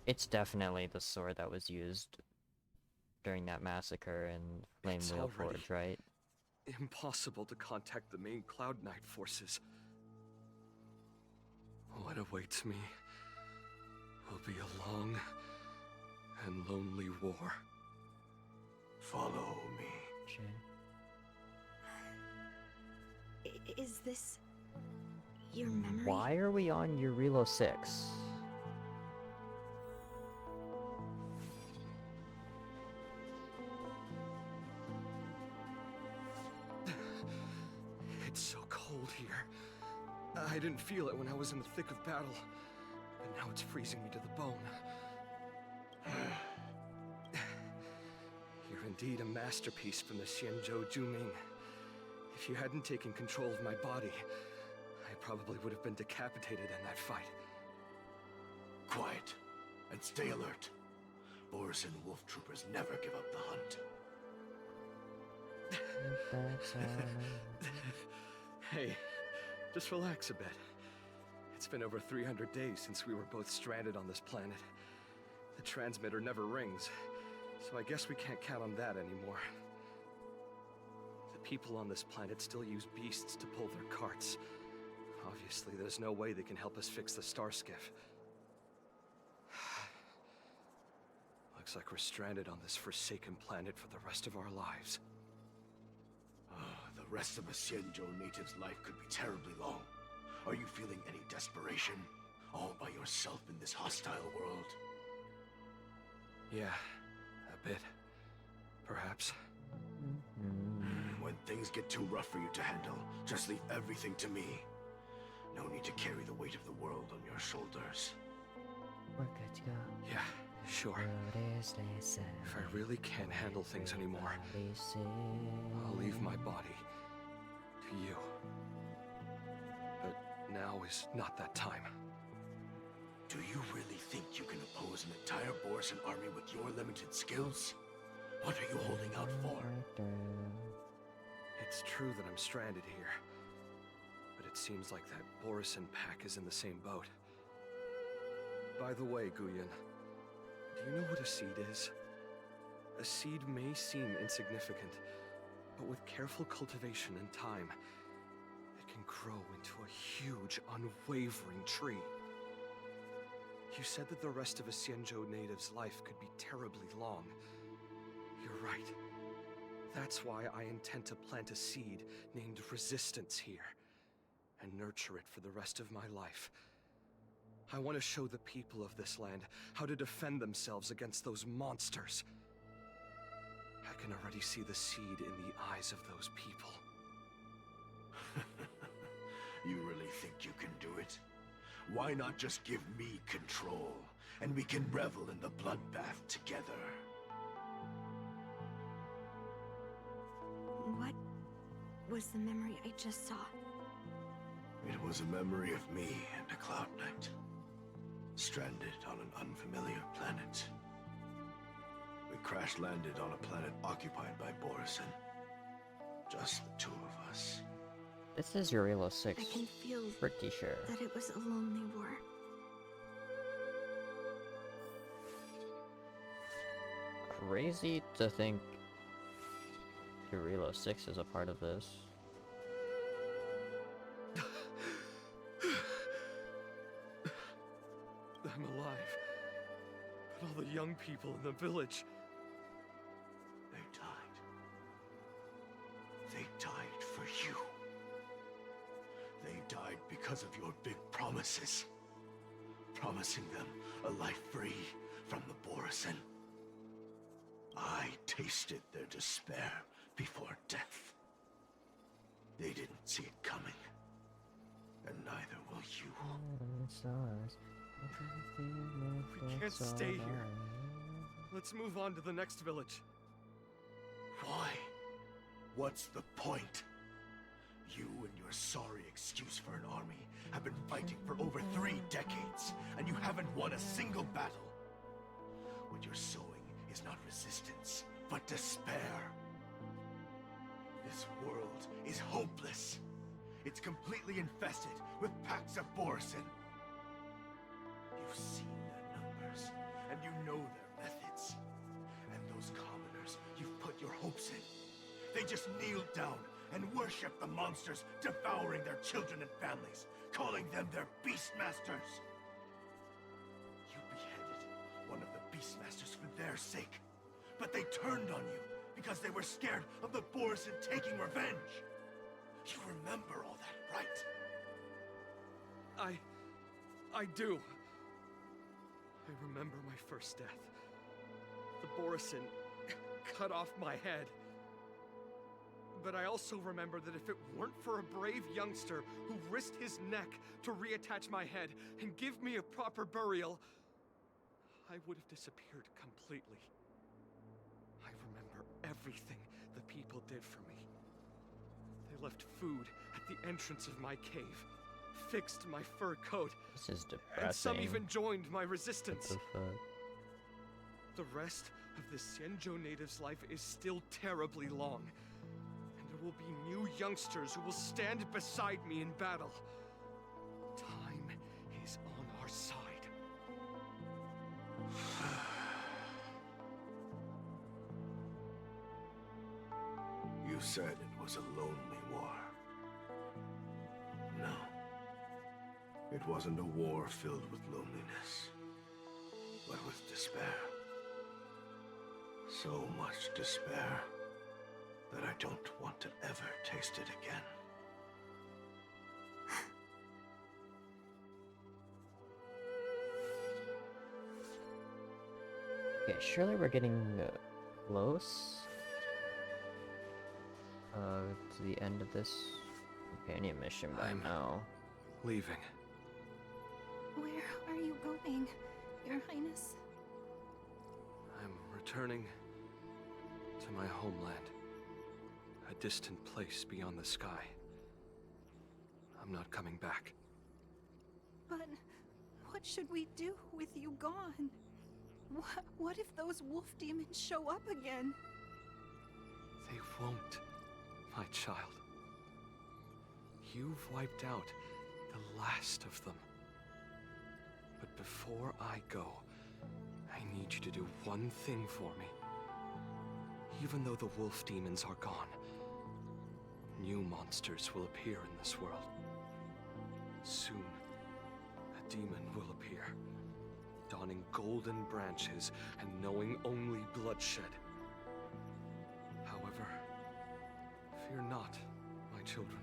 It's definitely the sword that was used during that massacre in It's Flamewheel already Forge, right? impossible to contact the main Cloud Knight forces. What awaits me will be a long and lonely war. Follow me. Is this your memory? Why are we on Eurilo 6? It's so cold here. I didn't feel it when I was in the thick of battle, but now it's freezing me to the bone. You're indeed a masterpiece from the Xianzhou Juming. If you hadn't taken control of my body, I probably would have been decapitated in that fight. Quiet, and stay alert. Boris and Wolf Troopers never give up the hunt. Hey, just relax a bit. It's been over 300 days since we were both stranded on this planet. The transmitter never rings, so I guess we can't count on that anymore. The people on this planet still use beasts to pull their carts. Obviously, there's no way they can help us fix the star skiff. Looks like we're stranded on this forsaken planet for the rest of our lives. The rest of a Xianzhou native's life could be terribly long. Are you feeling any desperation? All by yourself in this hostile world? Yeah, a bit. Perhaps. When things get too rough for you to handle, just leave everything to me. No need to carry the weight of the world on your shoulders. We're good to go. Yeah, sure. If I really can't handle things anymore, I'll leave my body to you. But now is not that time. Do you really think you can oppose an entire Borisan army with your limited skills? What are you holding out for? It's true that I'm stranded here, but it seems like that Borisan pack is in the same boat. By the way, Guyan, do you know what a seed is? A seed may seem insignificant, but with careful cultivation and time, it can grow into a huge, unwavering tree. You said that the rest of a Xianzhou native's life could be terribly long. You're right. That's why I intend to plant a seed named Resistance here, and nurture it for the rest of my life. I want to show the people of this land how to defend themselves against those monsters. I can already see the seed in the eyes of those people. You really think you can do it? Why not just give me control, and we can revel in the bloodbath together? What was the memory I just saw? It was a memory of me and a Cloud Knight, stranded on an unfamiliar planet. We crash-landed on a planet occupied by Borisan. Just the two of us. This is Eurilo 6. I can feel Pretty sure. that it was a lonely war. crazy to think Kirilo 6 is a part of this. I'm alive. But all the young people in the village... They died. They died for you. They died because of your big promises. Promising them a life free from the Borisin. I tasted their despair before death. They didn't see it coming. And neither will you. We can't stay here. Let's move on to the next village. Why? What's the point? You and your sorry excuse for an army have been fighting for over 3 decades, and you haven't won a single battle. What you're sowing is not resistance, but despair. This world is hopeless. It's completely infested with packs of Borisin. You've seen their numbers, and you know their methods. And those commoners you've put your hopes in, they just kneel down and worship the monsters devouring their children and families, calling them their Beastmasters. You beheaded one of the Beastmasters for their sake, but they turned on you because they were scared of the Borisin taking revenge. You remember all that, right? I do. I remember my first death. The Borisin cut off my head. But I also remember that if it weren't for a brave youngster who risked his neck to reattach my head and give me a proper burial, I would have disappeared completely. I remember everything the people did for me. They left food at the entrance of my cave, fixed my fur coat, This is depressing. and some even joined my resistance. What the fuck? The rest of the Xianzhou natives' life is still terribly long. There will be new youngsters who will stand beside me in battle. Time is on our side. You said it was a lonely war. No. It wasn't a war filled with loneliness, but with despair. So much despair that I don't want to ever taste it again. Okay, surely we're getting close to the end of this companion mission by now. Leaving. Where are you going, Your Highness? I'm returning to my homeland. A distant place beyond the sky. I'm not coming back. But what should we do with you gone? What if those wolf demons show up again? They won't, my child. You've wiped out the last of them. But before I go, I need you to do one thing for me. Even though the wolf demons are gone, new monsters will appear in this world. Soon, a demon will appear, donning golden branches and knowing only bloodshed. However, fear not, my children.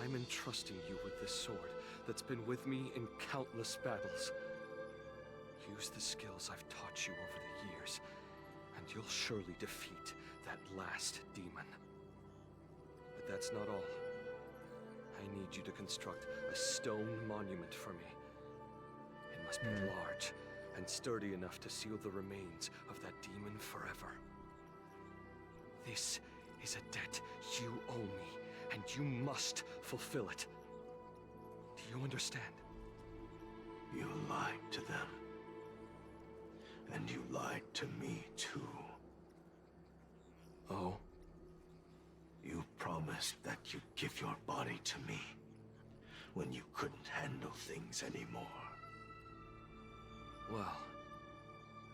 I'm entrusting you with this sword that's been with me in countless battles. Use the skills I've taught you over the years, and you'll surely defeat that last demon. But that's not all. I need you to construct a stone monument for me. It must be large and sturdy enough to seal the remains of that demon forever. This is a debt you owe me, and you must fulfill it. Do you understand? You lied to them. And you lied to me, too. Oh? You promised that you'd give your body to me when you couldn't handle things anymore. Well,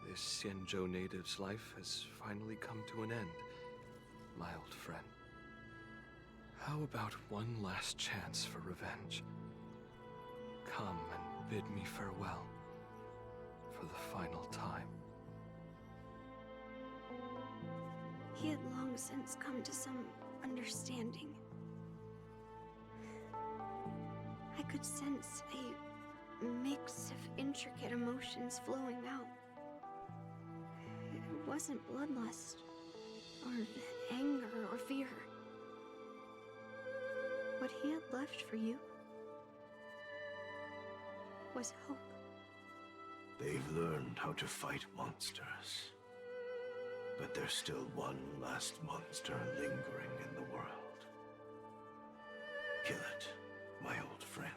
This Xianzhou native's life has finally come to an end, my old friend. How about one last chance for revenge? Come and bid me farewell for the final time. He had long since come to some understanding. I could sense a mix of intricate emotions flowing out. It wasn't bloodlust, or anger, or fear. What he had left for you was hope. They've learned how to fight monsters. But there's still one last monster lingering in the world. Kill it, my old friend.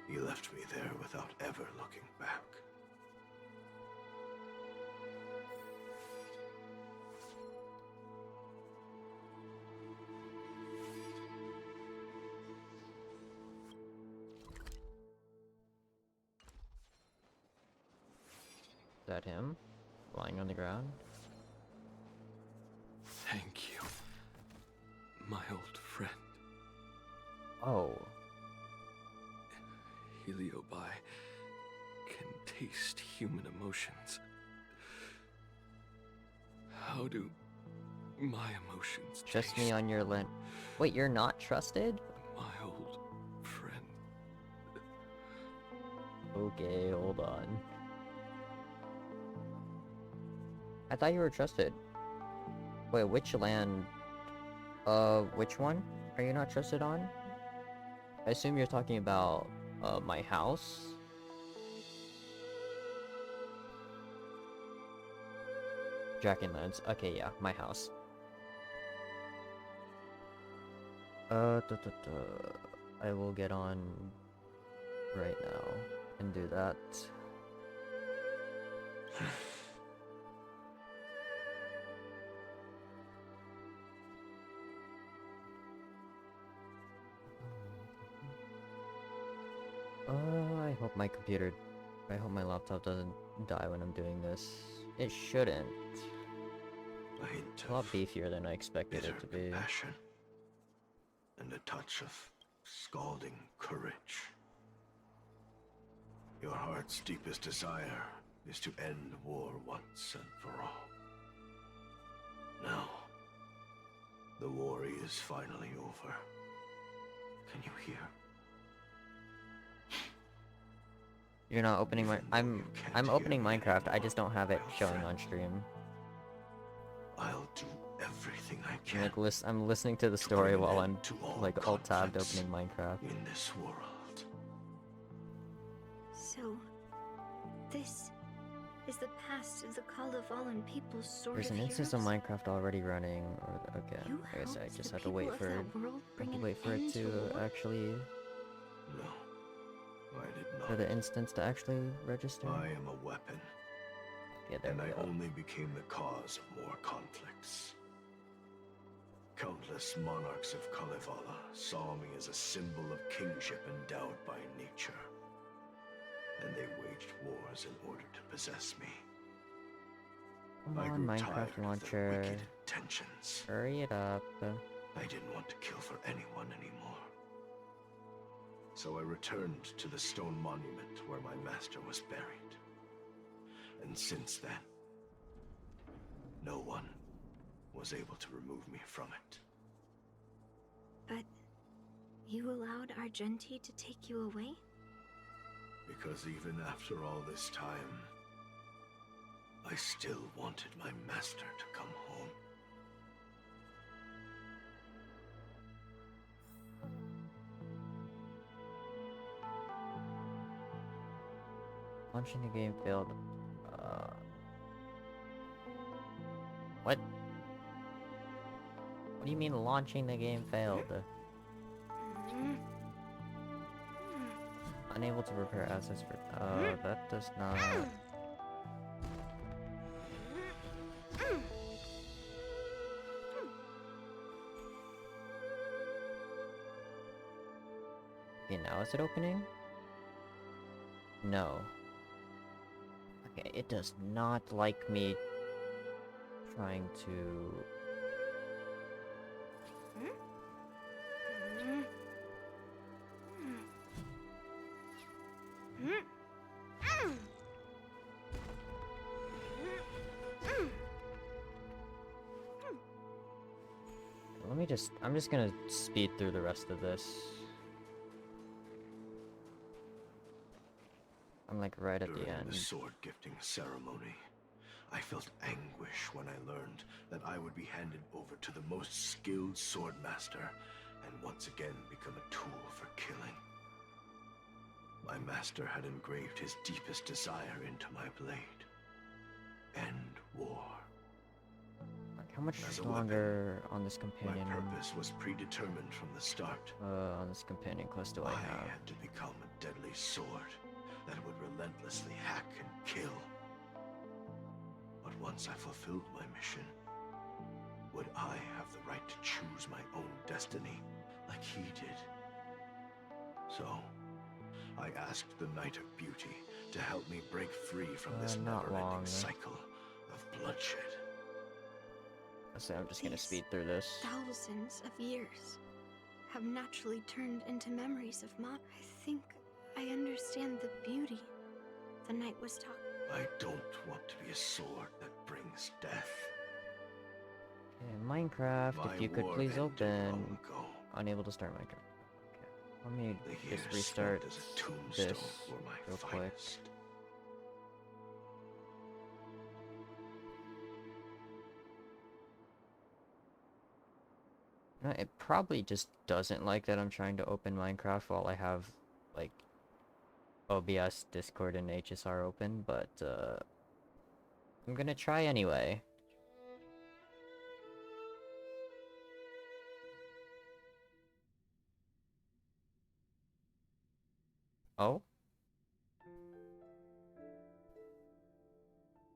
You left me there without ever looking back. Is that him? Lying on the ground? Thank you, my old friend. Oh. Heliobi can taste human emotions. How do my emotions Trust taste? me on your lint. Wait, you're not trusted? My old friend. Okay, hold on. I thought you were trusted. Wait, which land? Which one are you not trusted on? I assume you're talking about, my house? Dragonlands. Okay, yeah, my house. I will get on right now and do that. I hope my laptop doesn't die when I'm doing this. It shouldn't. A lot beefier than I expected it to be. Passion and a touch of scalding courage. Your heart's deepest desire is to end war once and for all. Now, the war is finally over. Can you hear? You're not opening my- I'm opening Minecraft, I just don't have it showing on stream. I'll do everything I I'm, can. like, I'm listening to the story while I'm all like alt-tabbed conflicts opening Minecraft. in this world. So, this is the past of the Kalevalan people's sword There's of an instance of heroes? Minecraft already running, or okay. You I guess I helped just the have to wait people for of it. that world bring an Wait for it end to to war? actually. No, I did not. For the instance to actually register. I am a weapon. Yeah, there and we I go. only became the cause of more conflicts. Countless monarchs of Kalevala saw me as a symbol of kingship endowed by nature. And they waged wars in order to possess me. Come I on, grew tired Minecraft of their launcher. wicked intentions. Hurry it up. I didn't want to kill for anyone anymore. So I returned to the stone monument where my master was buried. And since then, no one was able to remove me from it. But you allowed Argenti to take you away? Because even after all this time, I still wanted my master to come home. Launching the game failed. What? What do you mean launching the game failed? Unable to repair assets for. That does not. Okay, now is it opening? No. Okay, it does not like me trying to... I'm just gonna speed through the rest of this. I'm like right at the During end. the sword gifting ceremony, I felt anguish when I learned that I would be handed over to the most skilled swordmaster and once again become a tool for killing. My master had engraved his deepest desire into my blade. End war. Like, how much As a longer on this companion? My purpose was predetermined from the start. On this companion quest do I have? I had to become a deadly sword that would relentlessly hack and kill. But once I fulfilled my mission, would I have the right to choose my own destiny like he did? So, I asked the Knight of Beauty to help me break free from this never-ending cycle of bloodshed. So I'm just gonna speed through this. Thousands of years have naturally turned into memories of Mom. I think I understand the beauty the knight was talking. I don't want to be a sword that brings death. Okay, Minecraft, if you could war please ended open. long ago. Unable to start Minecraft. Okay. Let me The just years restart spent as a tombstone this were my real quick. finest. No, it probably just doesn't like that I'm trying to open Minecraft while I have, like, OBS, Discord, and HSR open, but, I'm gonna try anyway. Oh?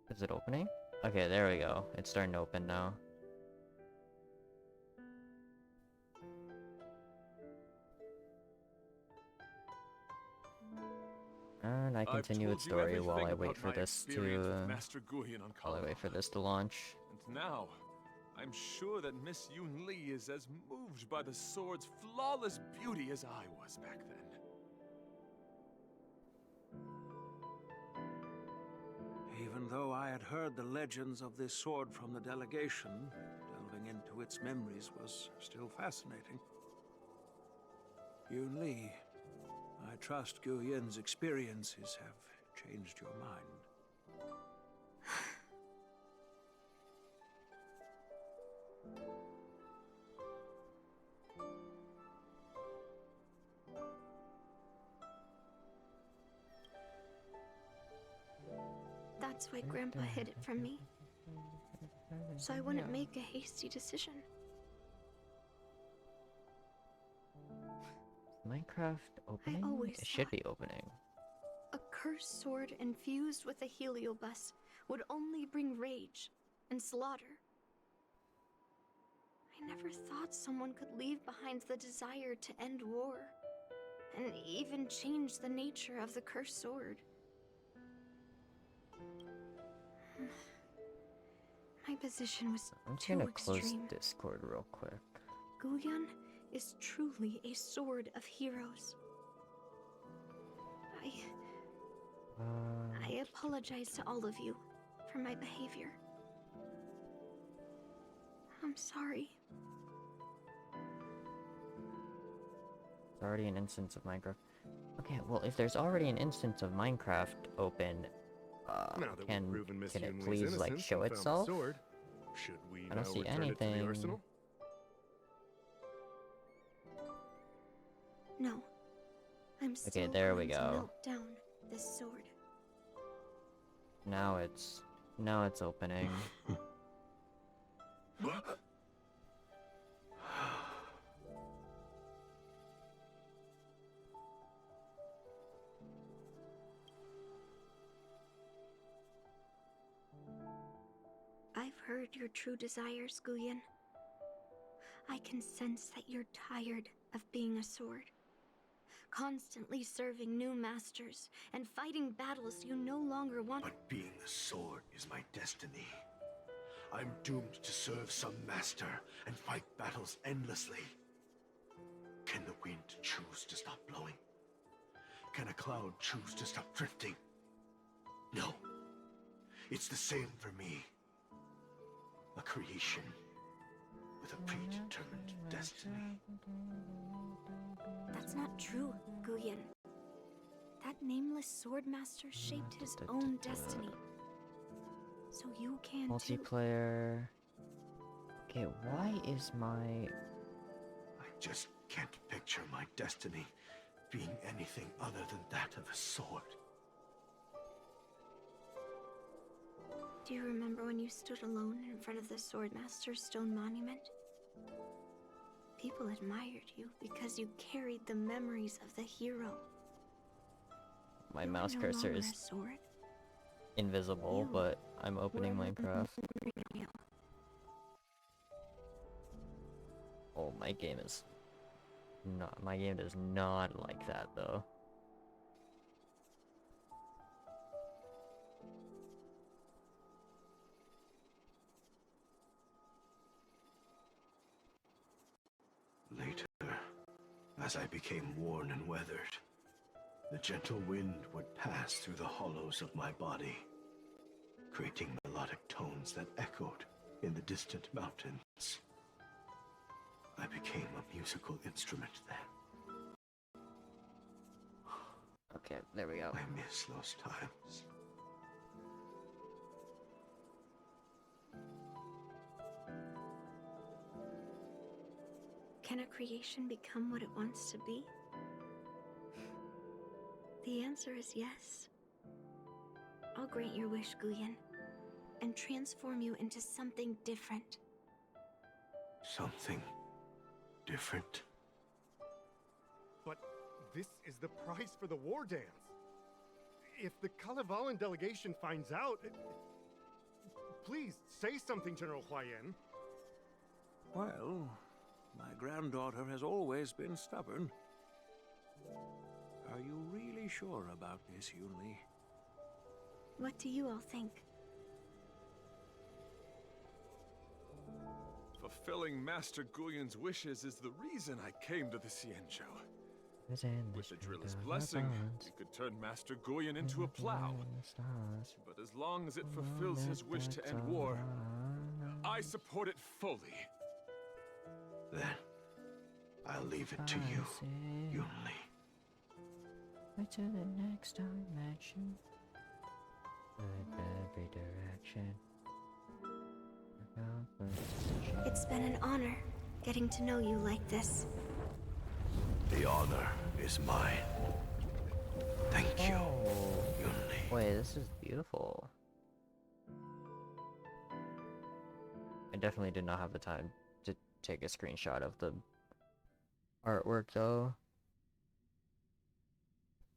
Is it opening? Okay, there we go. It's starting to open now. And I continue its story while I wait for this to while I wait for this to launch. And now, I'm sure that Miss Yun Li is as moved by the sword's flawless beauty as I was back then. Even though I had heard the legends of this sword from the delegation, delving into its memories was still fascinating. Yun Li, I trust Gu Yin's experiences have changed your mind. That's why Grandpa hid it from me. So I wouldn't make a hasty decision. Minecraft opening? always It should be opening. A cursed sword infused with a heliobus would only bring rage and slaughter. I never thought someone could leave behind the desire to end war, and even change the nature of the cursed sword. My position was I'm just too gonna close extreme. Discord real quick. Guyan is truly a sword of heroes. I apologize to all of you for my behavior. I'm sorry. It's already an instance of Minecraft. Okay, well, if there's already an instance of Minecraft open, Now that can we've proven Miss it Yun Li's please, like, innocence show and found the itself? sword, should we I don't now see return it to the anything. arsenal? No. I'm still there we going to go. melt down this sword. Now it's opening. I've heard your true desires, Guyan. I can sense that you're tired of being a sword. constantly serving new masters and fighting battles you no longer want. But being the sword is my destiny. I'm doomed to serve some master and fight battles endlessly. Can the wind choose to stop blowing? Can a cloud choose to stop drifting? No. It's the same for me. A creation with a predetermined destiny. That's not true, Guyen. That nameless sword master shaped his own destiny. So you can too. Multiplayer. Okay, why is my... I just can't picture my destiny being anything other than that of a sword. Do you remember when you stood alone in front of the Swordmaster's stone monument? People admired you because you carried the memories of the hero. My You were mouse no cursor longer is a sword. invisible, but I'm opening Minecraft. Oh, my game is not. My game does not like that though. Later, as I became worn and weathered, the gentle wind would pass through the hollows of my body, creating melodic tones that echoed in the distant mountains. I became a musical instrument then. Okay, there we go. I miss those times. Can a creation become what it wants to be? The answer is yes. I'll grant your wish, Guyen, and transform you into something different. Something different? But this is the price for the war dance. If the Kalevalan delegation finds out... Please, say something, General Huayan. Well, my granddaughter has always been stubborn. Are you really sure about this, Yunli? What do you all think? Fulfilling Master Guyen's wishes is the reason I came to the Xianzhou. With the Drill's blessing, we could turn Master Guyen into a plow. But as long as it fulfills his wish to end war, I support it fully. Then, I'll leave it to you, Yunli. Right to the next dimension. Every direction. It's been an honor getting to know you like this. The honor is mine. Thank you, Yunli. Wait, this is beautiful. I definitely did not have the time to take a screenshot of the artwork though.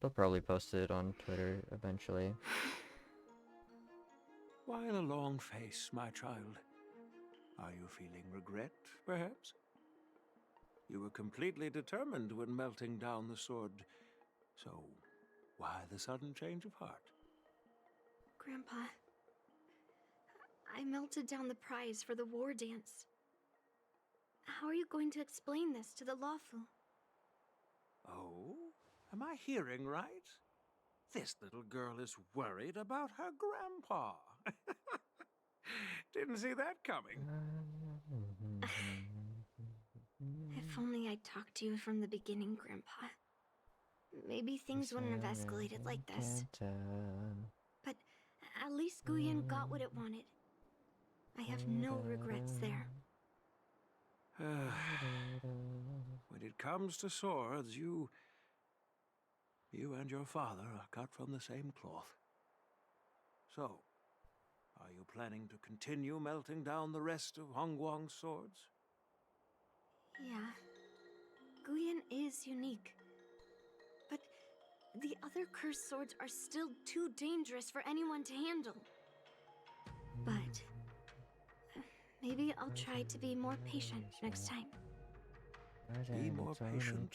They'll probably post it on Twitter eventually. Why the long face, my child? Are you feeling regret, perhaps? You were completely determined when melting down the sword, so why the sudden change of heart? Grandpa, I melted down the prize for the war dance. How are you going to explain this to the Luofu? Oh? Am I hearing right? This little girl is worried about her grandpa. Didn't see that coming. If only I'd talked to you from the beginning, Grandpa. Maybe things wouldn't have escalated like this. But at least Guyen got what it wanted. I have no regrets there. When it comes to swords, you and your father are cut from the same cloth. So, are you planning to continue melting down the rest of Hongguang's swords? Yeah. Guyen is unique. But the other cursed swords are still too dangerous for anyone to handle. But maybe I'll try to be more patient next time. Be more patient.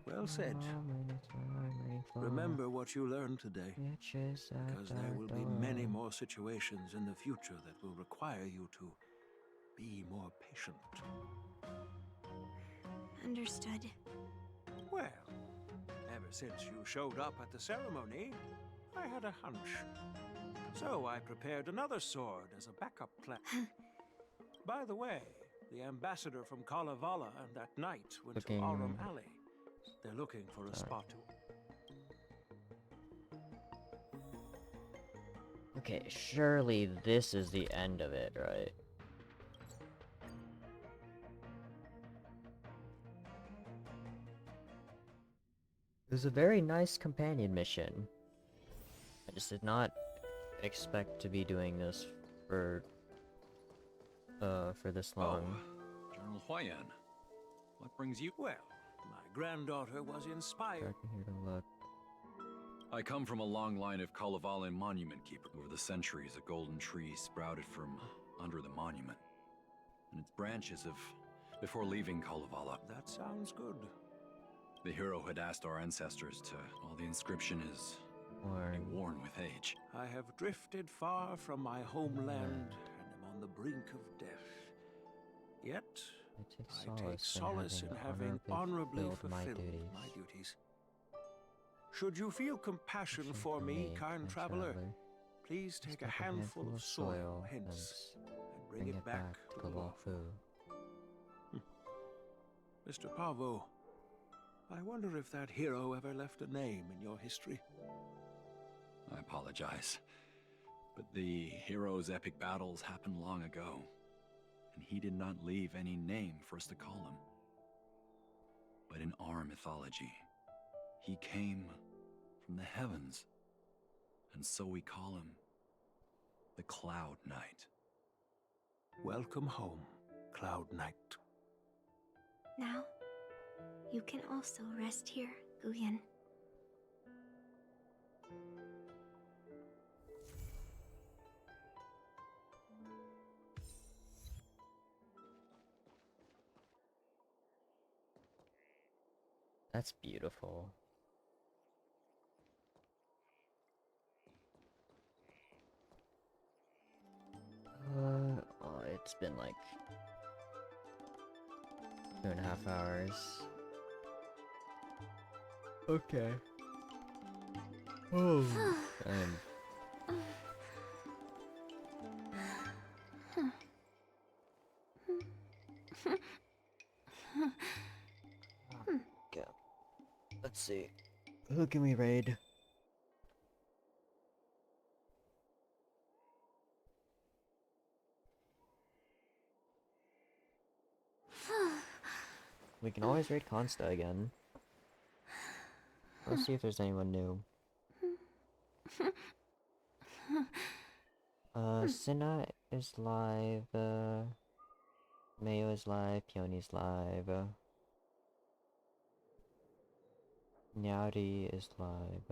Well said. Remember what you learned today, because there will be many more situations in the future that will require you to be more patient. Understood. Well, ever since you showed up at the ceremony, I had a hunch. So I prepared another sword as a backup plan. By the way, the ambassador from Kalevala and that knight went to Aurum Alley. They're looking for a spot to... Okay, surely this is the end of it, right? It was a very nice companion mission. I just did not expect to be doing this for this long. Oh, General Huayan, what brings you? Well, my granddaughter was inspired. Here to look. I come from a long line of Kalevalan monument keepers. Over the centuries, a golden tree sprouted from under the monument, and its branches have, before leaving Kalevala. That sounds good. The hero had asked our ancestors to, while the inscription is worn with age. I have drifted far from my homeland and am on the brink of death. Yet, I take solace in having honorably fulfilled my duties. Should you feel compassion for me, kind traveler, please take a handful of soil hence and bring it back to Luofu. Mr. Pavo, I wonder if that hero ever left a name in your history. I apologize, but the hero's epic battles happened long ago, and he did not leave any name for us to call him. But in our mythology, he came from the heavens, and so we call him the Cloud Knight. Welcome home, Cloud Knight. Now, you can also rest here, Guyan. That's beautiful. Oh, it's been like 2.5 hours. Okay. Oh, okay. Let's see. Who can we raid? We can always raid Consta again. Let's see if there's anyone new. Senna is live, Mayo is live, Peony's live, Nyari is live.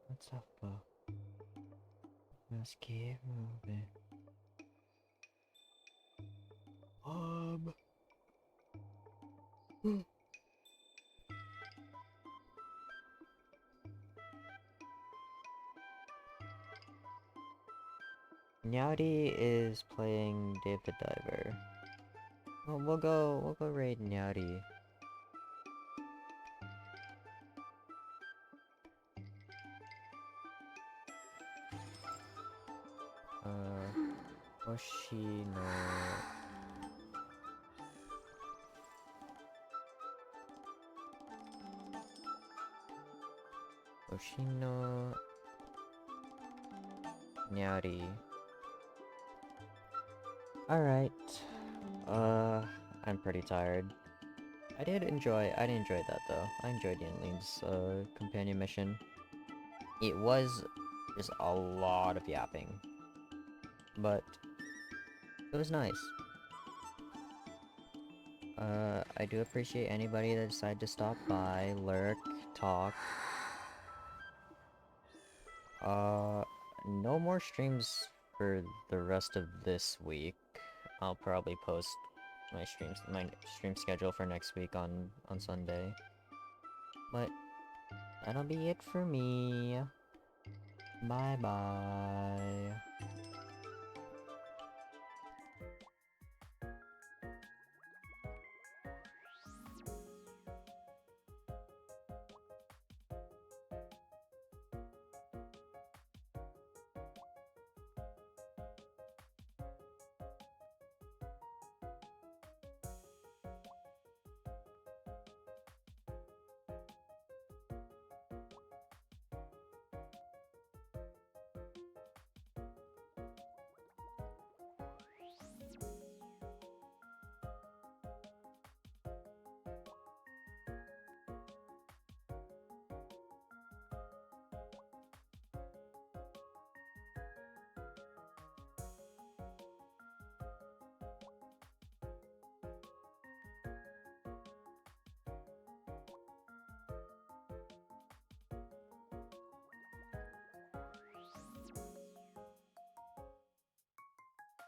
What's up, let's keep moving. Nyari is playing Dave the Diver. Well, we'll go raid Nyari. Oshino. Oshino. Nyari. Alright. I'm pretty tired. I did enjoy that though. I enjoyed Yinling's companion mission. It was just a lot of yapping. But it was nice. I do appreciate anybody that decided to stop by, lurk, talk. no more streams for the rest of this week. I'll probably post my stream schedule for next week on Sunday. But that'll be it for me. Bye bye.